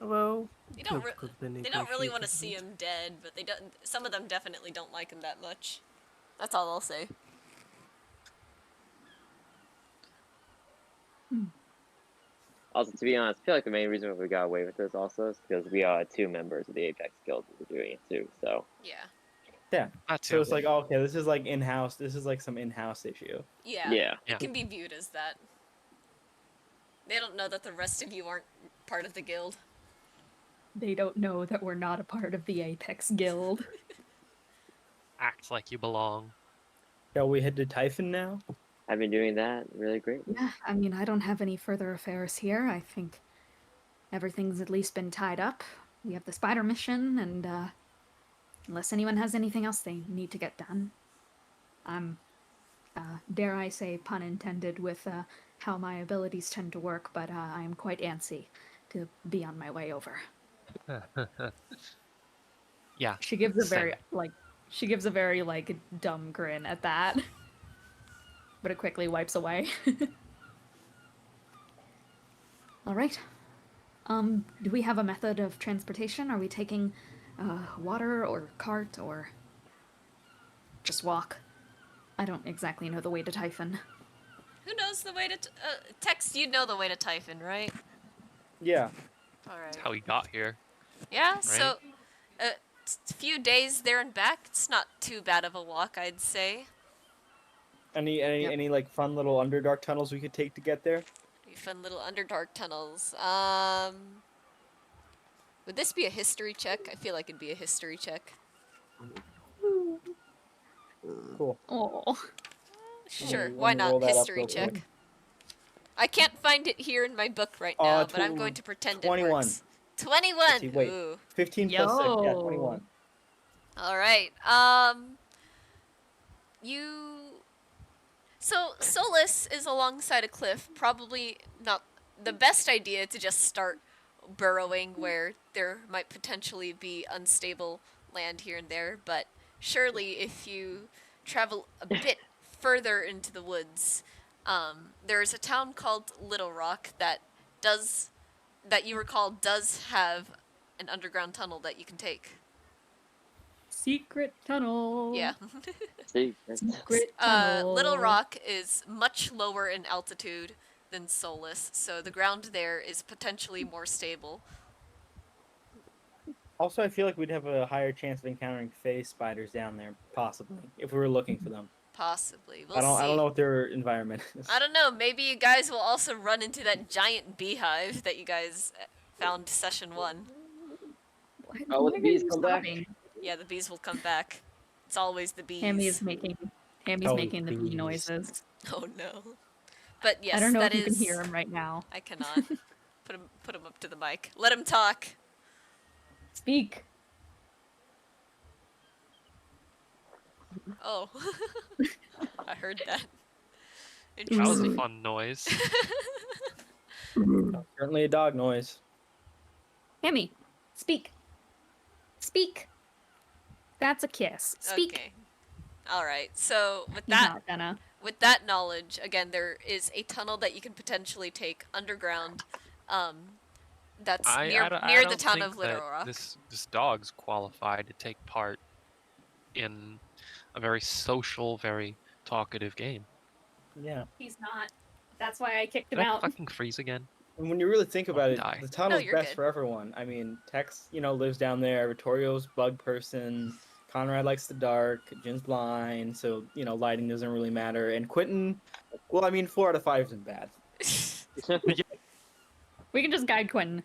Well, They don't. could be They don't really want to see negotiated. him dead, but they don't. Some of them definitely don't like him that much. That's all I'll say. Also, to be honest, I feel like the main reason why we got away with this also is because we are 2 members of the Apex Guild that were doing it too. So Yeah. Yeah. That So too. it's like, oh, okay, this is like in-house. This is like some in-house issue. Yeah. yeah, Yeah. It can be viewed as that. They don't know that the rest of you aren't part of the guild. They don't know that we're not a part of the Apex Guild. Act like you belong. Shall we head to Typhon now? I've been doing that really great. Yeah, I mean, I don't have any further affairs here. I think everything's at least been tied up. We have the spider mission, and unless anyone has anything else they need to get done, I'm, dare I say, pun intended, with how my abilities tend to work, but I am quite antsy to be on my way over. Yeah. She gives a Same. very dumb grin at that. But it quickly wipes away. All right. Do we have a method of transportation? Are we taking water or cart or just walk? I don't exactly know the way to Typhon. Who knows the way to... Tex, you know the way to Typhon, right? Yeah. Alright. That's how he got here. Yeah, so... a few days there and back. It's not too bad of a walk, I'd say. Any like fun little Underdark tunnels we could take to get there? Fun little Underdark tunnels. Would this be a history check? I feel like it'd be a history check. Cool. Oh. Sure, Let me why roll not? that up History real check. quick. I can't find it here in my book right now, but I'm going to pretend 21. it works. 21! See, wait. Ooh. 15 plus 6, yeah, Yo. 21. Alright, So, Solace is alongside a cliff. Probably not the best idea to just start burrowing where there might potentially be unstable land here and there, but surely if you travel a bit further into the woods, there's a town called Little Rock that you recall does have an underground tunnel that you can take. Secret tunnel. Yeah. See, Secret tunnel. Little Rock is much lower in altitude than Solace, so the ground there is potentially more stable. Also, I feel like we'd have a higher chance of encountering phase spiders down there, possibly, if we were looking for them. Possibly. We'll I see. don't know what their environment is. I don't know. Maybe you guys will also run into that giant beehive that you guys found session 1. Oh, the bees come back. Yeah, the bees will come back. It's always the bees. Hammy's making Oh, the bee bees. noises. Oh no. But yes, I don't know that if you is... can hear him right now. I cannot. Put him up to the mic. Let him talk. Speak. Oh. I heard that. That was a Interesting. fun noise. Certainly a dog noise. Hammy, speak. Speak. That's a kiss. Speak. Okay. All right. So with He's that not gonna. with that knowledge, again, there is a tunnel that you can potentially take underground. That's I near the don't town think of Little that Rock. this dog's qualified to take part in a very social, very talkative game. Yeah. He's not. That's why I kicked him Did I out. fucking freeze again? And when you really think about it, die. the tunnel's you're best good. for everyone. I mean, Tex, lives down there. Vittorio's bug person. Conrad likes the dark. Jin's blind, so lighting doesn't really matter. And Quentin, well, I mean, 4 out of 5 isn't bad. We can just guide Quentin.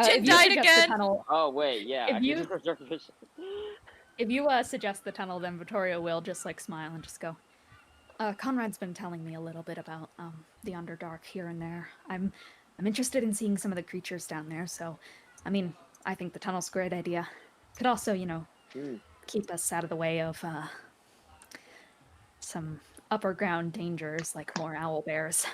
Jin If you died suggest again! the tunnel, Oh wait, yeah. If I can you- just reserve the mission. if you suggest the tunnel, then Vittorio will just like smile and just go. Conrad's been telling me a little bit about the Underdark here and there. I'm interested in seeing some of the creatures down there. So, I mean, I think the tunnel's a great idea. Could also, keep us out of the way of some upper ground dangers like more owl bears.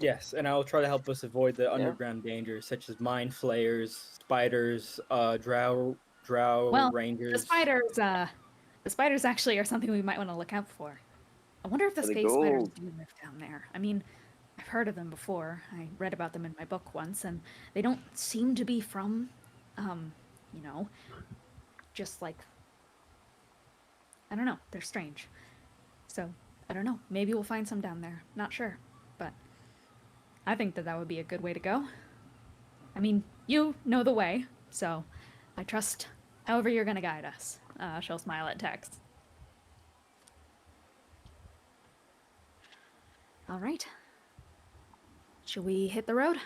Yes, and I'll try to help us avoid the underground dangers such as mind flayers, spiders, drow Well, rangers. The spiders actually are something we might want to look out for. I wonder if the For the space spiders gold. do live down there. I mean, I've heard of them before. I read about them in my book once, and they don't seem to be from, just like, I don't know. They're strange. So, I don't know. Maybe we'll find some down there. Not sure. But I think that would be a good way to go. I mean, you know the way, so I trust however you're going to guide us. She'll smile at Tex. All right. Shall we hit the road?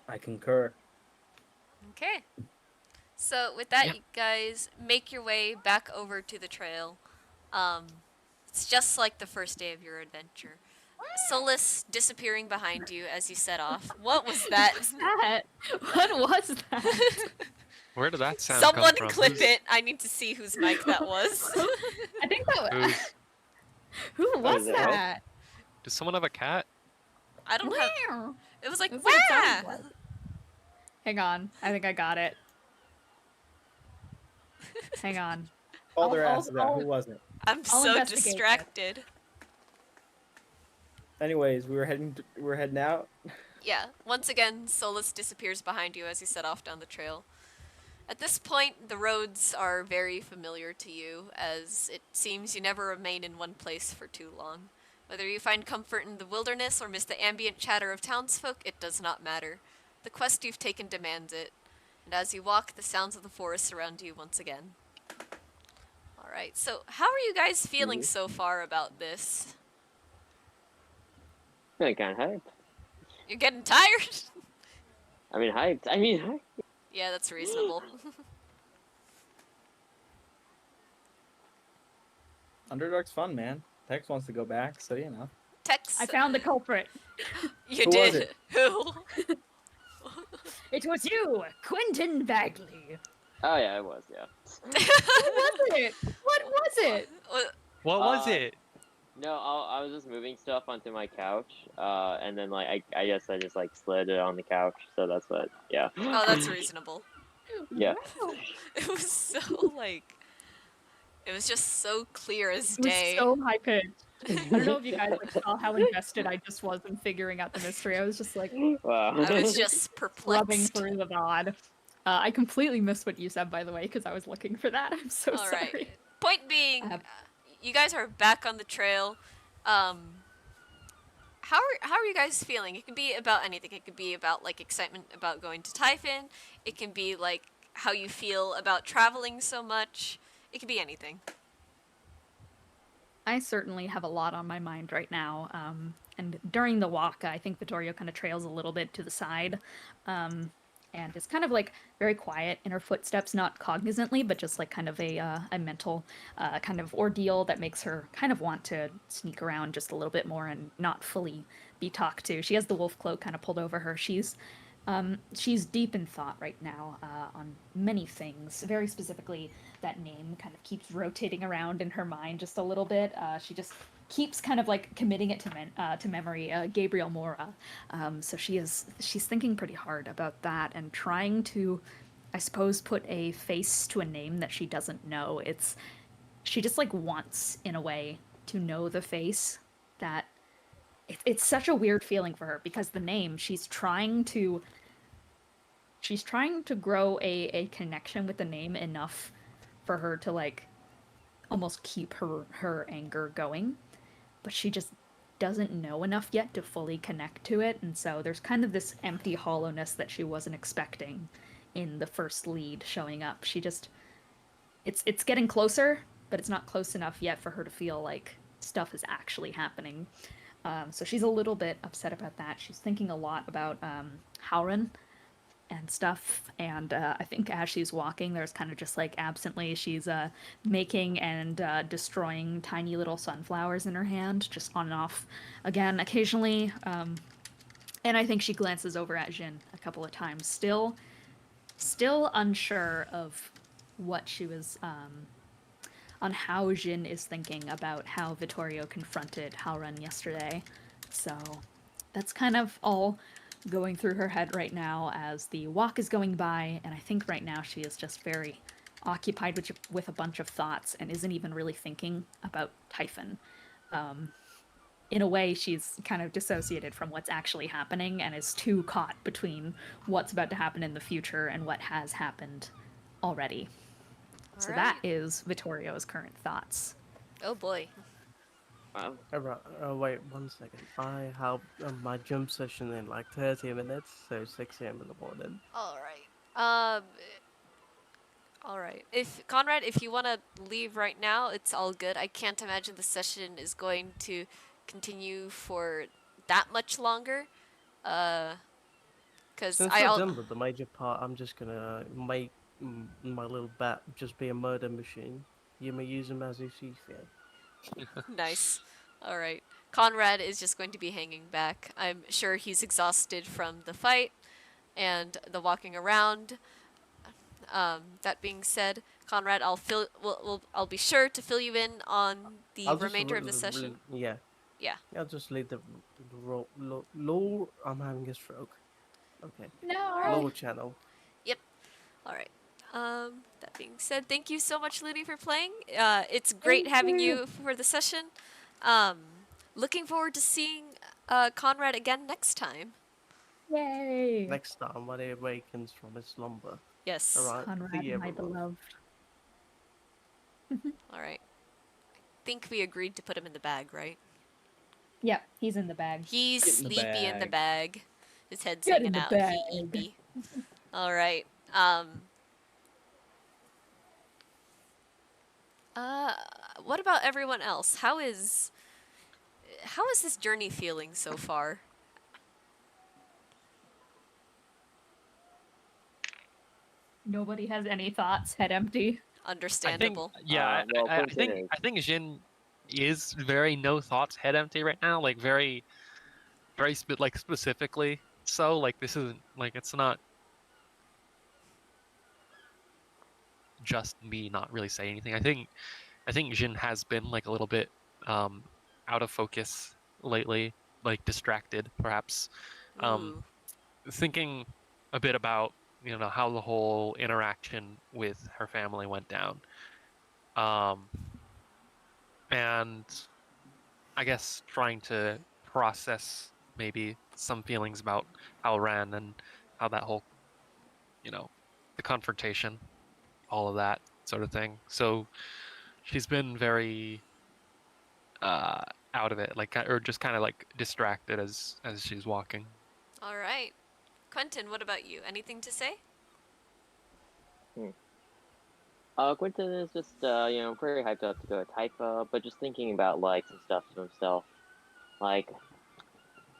I concur. Okay. So with that, you guys make your way back over to the trail. It's just like the first day of your adventure. Solace disappearing behind you as you set off. What was that? What was that? What was that? Where did that sound Someone come from? clip it. I need to see whose mic that was. I think that was... Who's- Who was is it? that? Does someone have a cat? I don't have. Meow. It was like, That's what it sounded wah! like. Hang on. I think I got it. Hang on. All their I'll- asses out. I'll- Who wasn't? I'm I'll so investigate this. distracted. Anyways, we're heading out. Yeah, once again, Solace disappears behind you as you set off down the trail. At this point, the roads are very familiar to you, as it seems you never remain in one place for too long. Whether you find comfort in the wilderness or miss the ambient chatter of townsfolk, it does not matter. The quest you've taken demands it, and as you walk, the sounds of the forest surround you once again. Alright, so how are you guys feeling so far about this? Feeling kind of hyped. You're getting tired? hyped. Yeah, that's reasonable. Underdark's fun, man. Tex wants to go back, so Tex, I found the culprit. you Who did. was it? Who? It was you, Quentin Bagley. Oh yeah, it was. Yeah. What was it? What was it? What was Uh, it? No, I was just moving stuff onto my couch, and then I guess I just slid it on the couch. So that's what. Yeah. Oh, that's reasonable. Yeah. Wow. It was so it was just so clear as It was day. so high pitched. I don't know if you guys saw how invested I just was in figuring out the mystery. I was just like Wow. I was just rubbing perplexed. through the VOD. I completely missed what you said, by the way, because I was looking for that. I'm so All sorry. right. Point being, Uh, you guys are back on the trail. How are you guys feeling? It can be about anything. It could be about excitement about going to Typhon. It can be how you feel about traveling so much. It could be anything. I certainly have a lot on my mind right now. And during the walk, I think Vittorio kind of trails a little bit to the side. And is kind of very quiet in her footsteps, not cognizantly, but just kind of a mental kind of ordeal that makes her kind of want to sneak around just a little bit more and not fully be talked to. She has the wolf cloak kind of pulled over her. She's deep in thought right now on many things. Very specifically, that name kind of keeps rotating around in her mind just a little bit. She just keeps kind of like committing it to memory, Gabriel Mora. So she's thinking pretty hard about that and trying to, I suppose, put a face to a name that she doesn't know. She just like wants, in a way, to know the face. That it's such a weird feeling for her because the name, she's trying to grow a connection with the name enough for her to like almost keep her anger going, but she just doesn't know enough yet to fully connect to it, and so there's kind of this empty hollowness that she wasn't expecting in the first lead showing up. She just it's getting closer, but it's not close enough yet for her to feel like stuff is actually happening. So she's a little bit upset about that. She's thinking a lot about Howren and stuff. And I think as she's walking, there's kind of just like absently, she's making and destroying tiny little sunflowers in her hand, just on and off again occasionally. And I think she glances over at Jin a couple of times, still unsure of what she was on how Jin is thinking about how Vittorio confronted Howren yesterday. So that's kind of all going through her head right now as the walk is going by, and I think right now she is just very occupied with a bunch of thoughts and isn't even really thinking about Typhon. In a way, she's kind of dissociated from what's actually happening and is too caught between what's about to happen in the future and what has happened already. So that Alright. is Vittorio's current thoughts. Oh boy. Wow. Alright, wait 1 second. I have my gym session in like 30 minutes, so 6 a.m. in the morning. Alright. Alright. If Conrad, if you want to leave right now, it's all good. I can't imagine the session is going to continue for that much longer. Cause Since we're done with the major part, I'm just gonna make my little bat just be a murder machine. You may use him as you see fit. Nice. Alright. Conrad is just going to be hanging back. I'm sure he's exhausted from the fight and the walking around. That being said, Conrad, I'll be sure to fill you in on the I'll just remainder of the session. yeah. Yeah. I'll just leave the lower. I'm having a stroke. Okay. No. Lower channel. Yep. Alright. That being said, thank you so much, Looney, for playing. It's great Thank having you. you for the session. Looking forward to seeing Conrad again next time. Yay! Next time when he awakens from his slumber. Yes. Alright. See Conrad, you my everyone. beloved. Alright. Think we agreed to put him in the bag, right? Yep, he's in the bag. He's Get in the sleepy in the bag. His head's Get in hanging the out. bag. He eepy. Alright. What about everyone else? How is this journey feeling so far? Nobody has any thoughts. Head empty. Understandable. Well, I Quentin is. think Jin is very no thoughts, head empty right now. Like very, very specifically. So like this isn't like it's not just me not really saying anything. I think Jin has been like a little bit out of focus lately, like distracted perhaps. Ooh. Thinking a bit about how the whole interaction with her family went down. And I guess trying to process maybe some feelings about Halran and how that whole, the confrontation, all of that sort of thing. So she's been very out of it, like, or just kind of like distracted as she's walking. Alright. Quentin, what about you? Anything to say? Quentin is just, very hyped up to go to Taifa, but just thinking about, like, some stuff to himself. Like,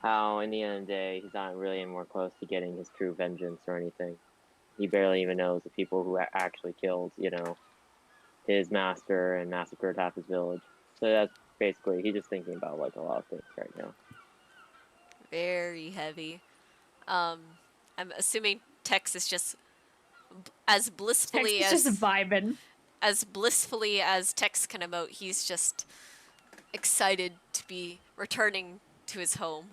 how, in the end of the day, he's not really anywhere close to getting his true vengeance or anything. He barely even knows the people who actually killed, his master and massacred half his village. So that's basically, he's just thinking about, like, a lot of things right now. Very heavy. I'm assuming Tex is just as blissfully Tex is just vibing. as blissfully as Tex can emote. He's just excited to be returning to his home.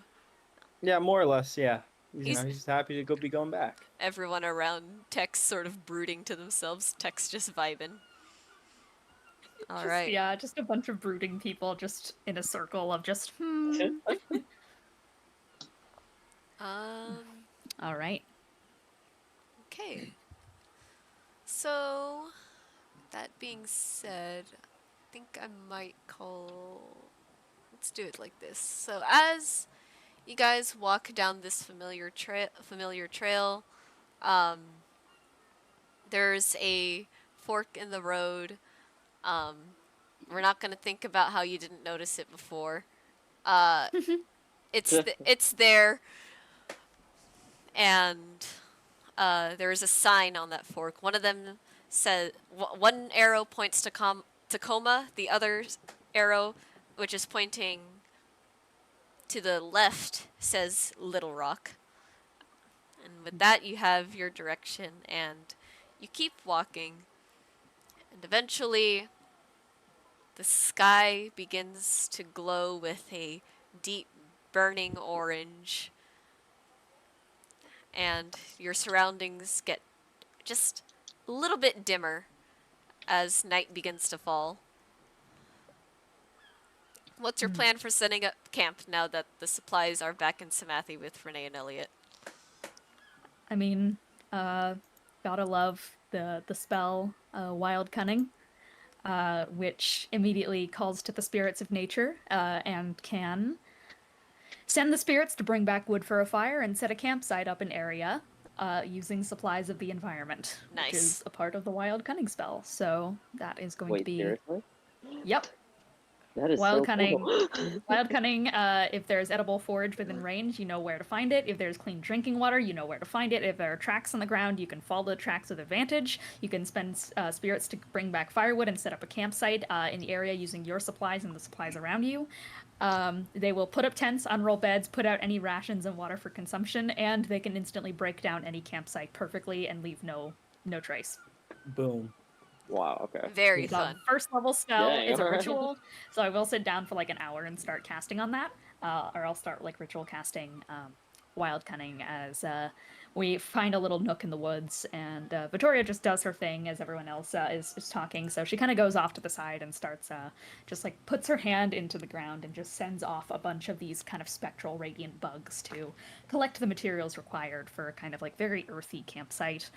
Yeah, more or less. Yeah. He's He's just happy to be going back. everyone around Tex sort of brooding to themselves. Tex just vibing. All Just right. yeah, just a bunch of brooding people just in a circle of just All right. Okay. So, that being said, I think I might call. Let's do it like this. So, as you guys walk down this familiar trail, um, there's a fork in the road. Um, we're not gonna think about how you didn't notice it before. It's there, and there is a sign on that fork. One of them says one arrow points to Tacoma. The other arrow, which is pointing to the left, says Little Rock. And with that, you have your direction, and you keep walking. And eventually, the sky begins to glow with a deep burning orange, and your surroundings get just a little bit dimmer as night begins to fall. What's your plan for setting up camp now that the supplies are back in Samathi with Renee and Elliot? I mean, gotta love the spell Wild Cunning, which immediately calls to the spirits of nature and can send the spirits to bring back wood for a fire and set a campsite up an area using supplies of the environment, which Nice. is a part of the Wild Cunning spell. So that is going to Wait, be. seriously? Yep. That is Wild so Cunning. cool. Wild Cunning, if there's edible forage within range, you know where to find it. If there's clean drinking water, you know where to find it. If there are tracks on the ground, you can follow the tracks with advantage. You can spend spirits to bring back firewood and set up a campsite in the area using your supplies and the supplies around you. They will put up tents, unroll beds, put out any rations and water for consumption, and they can instantly break down any campsite perfectly and leave no trace. Boom. Wow, okay. Very The fun. first level spell Dang, is a alright. ritual, so I will sit down for like an hour and start casting on that, or I'll start like ritual casting Wild Cunning as we find a little nook in the woods, and Vittoria just does her thing as everyone else is talking, so she kind of goes off to the side and starts just like puts her hand into the ground and just sends off a bunch of these kind of spectral radiant bugs to collect the materials required for a kind of like very earthy campsite.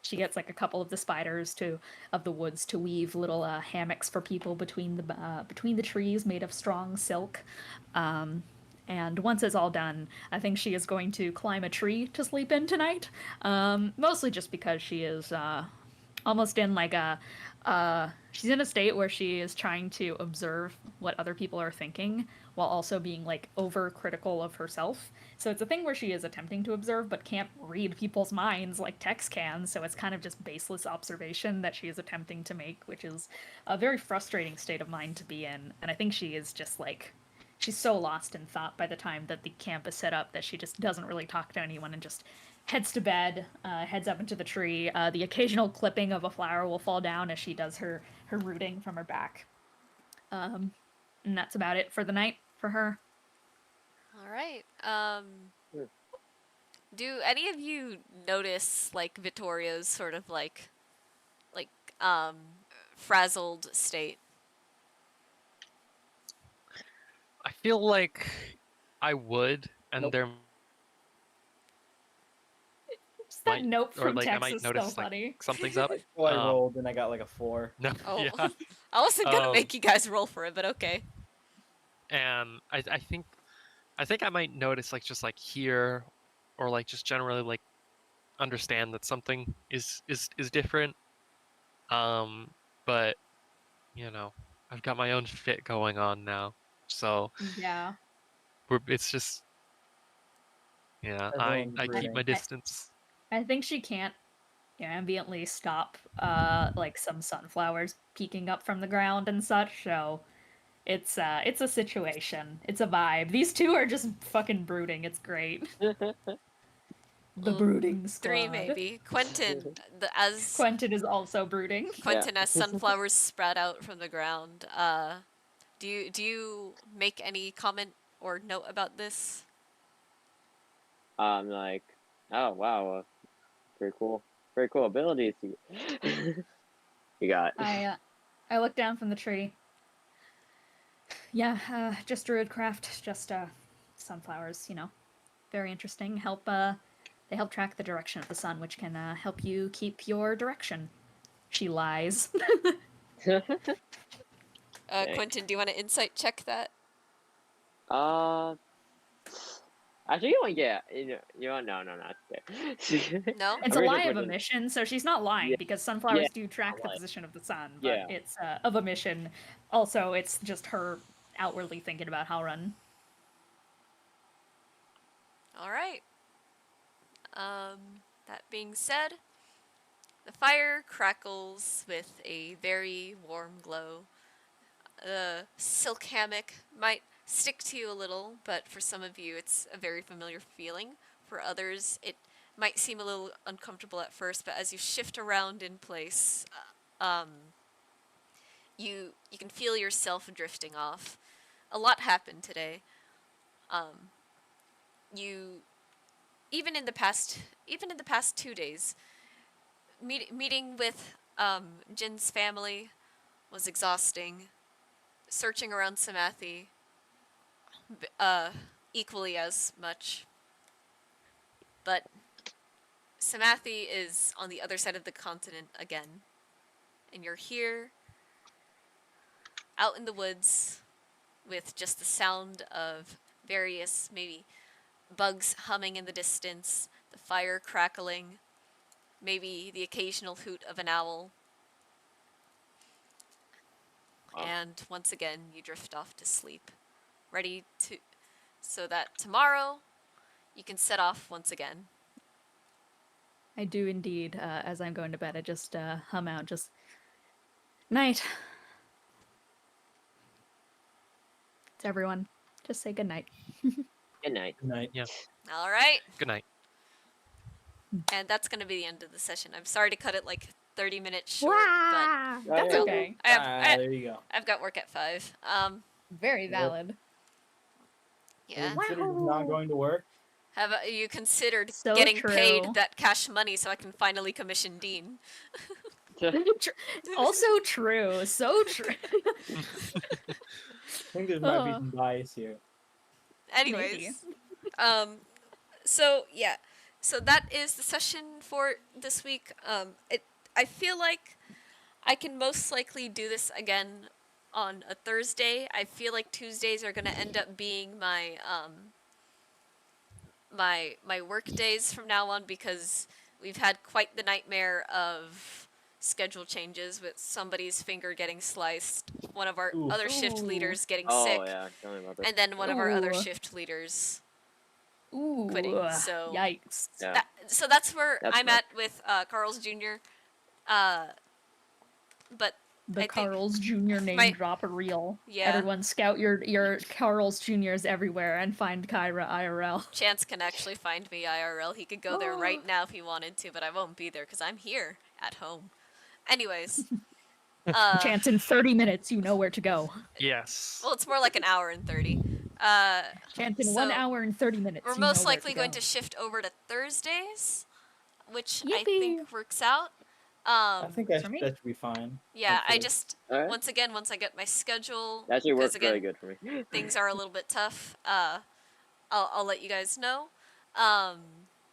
She gets like a couple of the spiders of the woods to weave little hammocks for people between the trees made of strong silk. And once it's all done, I think she is going to climb a tree to sleep in tonight. Mostly just because she is almost in like a she's in a state where she is trying to observe what other people are thinking while also being like over critical of herself. So it's a thing where she is attempting to observe but can't read people's minds like Tex can, so it's kind of just baseless observation that she is attempting to make, which is a very frustrating state of mind to be in. And I think she is just like she's so lost in thought by the time that the camp is set up that she just doesn't really talk to anyone and just heads to bed, heads up into the tree. The occasional clipping of a flower will fall down as she does her rooting from her back. And that's about it for the night for her. All right. Sure. Do any of you notice like Vittoria's sort of like um frazzled state? I feel like I would, and Nope. there Just that might, note or from like I Tex might is so notice like funny. something's up. So I rolled and I got like a 4. No, Oh, yeah, I wasn't gonna Um, make you guys roll for it, but okay. and I think I might notice like just like here, or like just generally like understand that something is different. But you know, I've got my own fit going on now, so Yeah. it's just yeah. Everyone's I keep my brooding. distance. I think she can't ambiently stop like some sunflowers peeking up from the ground and such, so it's a situation. It's a vibe. These two are just fucking brooding. It's great. The Well, brooding 3 squad. maybe. Quentin, as Quentin is also brooding. Quentin, as sunflowers sprout out from the ground, Do you make any comment or note about this? I'm like, oh wow, very cool abilities you got. I look down from the tree. Yeah, just druidcraft, just sunflowers, you know. Very interesting. They help track the direction of the sun, which can help you keep your direction. She lies. Dang. Quentin, do you want to insight check that? Actually, you know, yeah, no, not there. No? It's a I'm lie pretty of sure omission, so she's not lying Yeah, because yeah, sunflowers do track the like, position of the sun, but yeah. it's of omission. Also, it's just her outwardly thinking about how run. All right. That being said, the fire crackles with a very warm glow. The silk hammock might stick to you a little, but for some of you, it's a very familiar feeling. For others, it might seem a little uncomfortable at first, but as you shift around in place, you can feel yourself drifting off. A lot happened today. You even in the past 2 days, meeting with Jin's family was exhausting. Searching around Samathi, equally as much. But Samathi is on the other side of the continent again. And you're here, out in the woods, with just the sound of various, maybe, bugs humming in the distance, the fire crackling, maybe the occasional hoot of an owl. Wow. And once again, you drift off to sleep, ready to, so that tomorrow you can set off once again. I do indeed. As I'm going to bed, I just hum out, just night. To everyone, just say good night. Good night. Good night. All right. Good night. And that's going to be the end of the session. I'm sorry to cut it like 30 minutes short, Wow, Oh, that's yeah. okay. but There you go. I've got work at 5. Very valid. Yeah. Have you considered not going to work? Have you considered So getting true. paid that cash money so I can finally commission Dean? Also true. So true. I think there might be some bias here. Anyways, so yeah, so that is the session for this week. I feel like I can most likely do this again on a Thursday. I feel like Tuesdays are gonna end up being my my work days from now on, because we've had quite the nightmare of schedule changes with somebody's finger getting sliced, one of our Ooh. other shift Ooh. leaders getting Oh sick, yeah, tell me about this. and then one of our other Ooh. shift leaders Ooh, quitting. So yikes. Yeah. so that's where That's I'm rough. at with Carl's Jr. But The I think Carl's Jr. name my- drop real. Yeah. Everyone scout your Carl's Jr.'s everywhere and find Kyra IRL. Chance can actually find me IRL. He could go there right now if he wanted to, but I won't be there because I'm here at home. Anyways, Chance, in 30 minutes, you know where to go. Yes. well, it's more like an hour and 30. Chance, in So, 1 hour and 30 minutes, We're you know most where likely to going go. to shift over to Thursdays, which I Yippee! think works out. I think for me. that should be fine. Yeah, I hopefully. just Alright. once I get my schedule, That actually because works again, really good for me. things are a little bit tough. I'll let you guys know.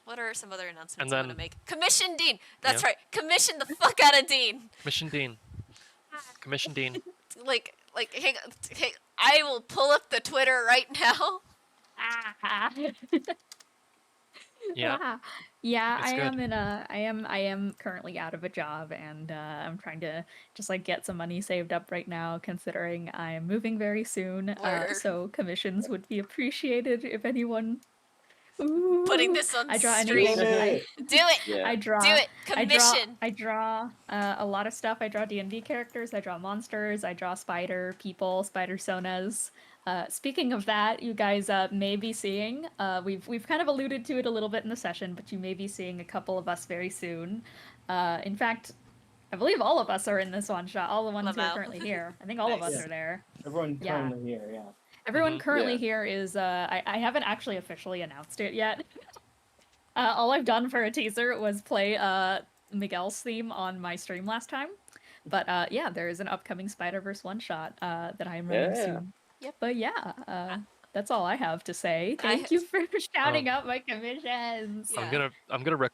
What are some other announcements And I want to then- make? Commission Dean. That's Yeah. right. Commission the fuck out of Dean. Commission Dean. Commission Dean. Like, hey, I will pull up the Twitter right now. Yeah. Yeah, It's I good. am in a I am currently out of a job, and I'm trying to just like get some money saved up right now, considering I am moving very soon. Word. So commissions would be appreciated if anyone. Putting Ooh, this on I draw stream. anything. Do it. Yeah. I draw. Do it. Commission. I draw a lot of stuff. I draw D&D characters. I draw monsters. I draw spider people, spider sonas. Speaking of that, you guys may be seeing. We've kind of alluded to it a little bit in the session, but you may be seeing a couple of us very soon. In fact, I believe all of us are in this one shot. All the ones who are Lamau. currently here. I think all of us Nice. are there. Everyone Yeah. currently here, yeah. Everyone currently Yeah. here is. I haven't actually officially announced it yet. All I've done for a teaser was play Miguel's theme on my stream last time. But yeah, there is an upcoming Spider-Verse one shot that I am running Yeah. soon. Yep. But yeah, that's all I have to say. I- Thank you for shouting out my commissions. Yeah. I'm gonna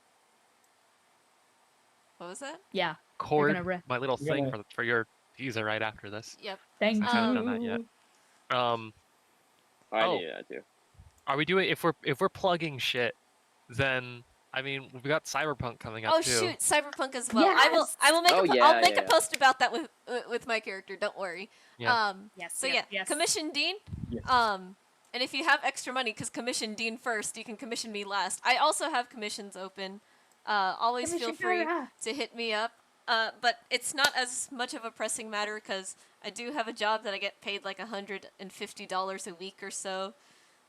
What was that? Yeah, record gonna re- my little You're thing gonna- for your teaser right after this. Yep. thank I haven't you. done that yet. I Oh. need that too. Are we doing if we're plugging shit? Then I mean we've got Cyberpunk coming up Oh too. shoot, Cyberpunk as well. I will make Oh, I'll make yeah. a post about that with my character. Don't worry. Yeah. Yes. So yes, yeah, yes. commission Dean. Yes. And if you have extra money, because commission Dean first, you can commission me last. I also have commissions open. Always feel Commission free Kara. to hit me up. But it's not as much of a pressing matter because I do have a job that I get paid like $150 a week or so.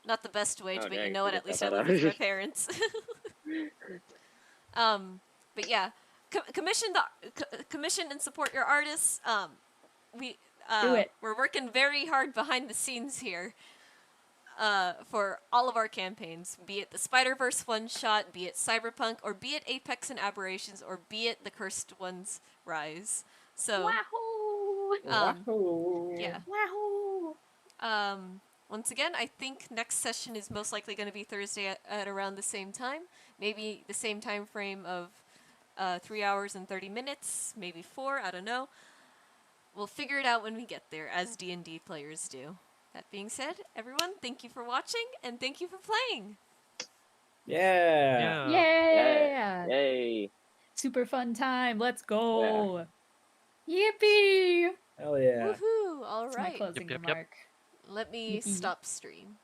Not the best wage, Oh, but you dang, know what? you At got least I that live with my out. parents. But yeah, commission and support your artists. Do it. We're working very hard behind the scenes here. For all of our campaigns, be it the Spider-Verse one-shot, be it Cyberpunk, or be it Apex and Aberrations, or be it the Cursed One's Rise. So, Wahoo! Wahoo! yeah. Wahoo! Once again, I think next session is most likely going to be Thursday at around the same time. Maybe the same time frame of 3 hours and 30 minutes, maybe 4, I don't know. We'll figure it out when we get there, as D&D players do. That being said, everyone, thank you for watching, and thank you for playing! Yeah. Yeah! Yay. Super fun time. Let's go. Yippee! Hell yeah. Woohoo! That's my Alright, closing Yep, yep, yep. remark. let me Yippee. stop stream.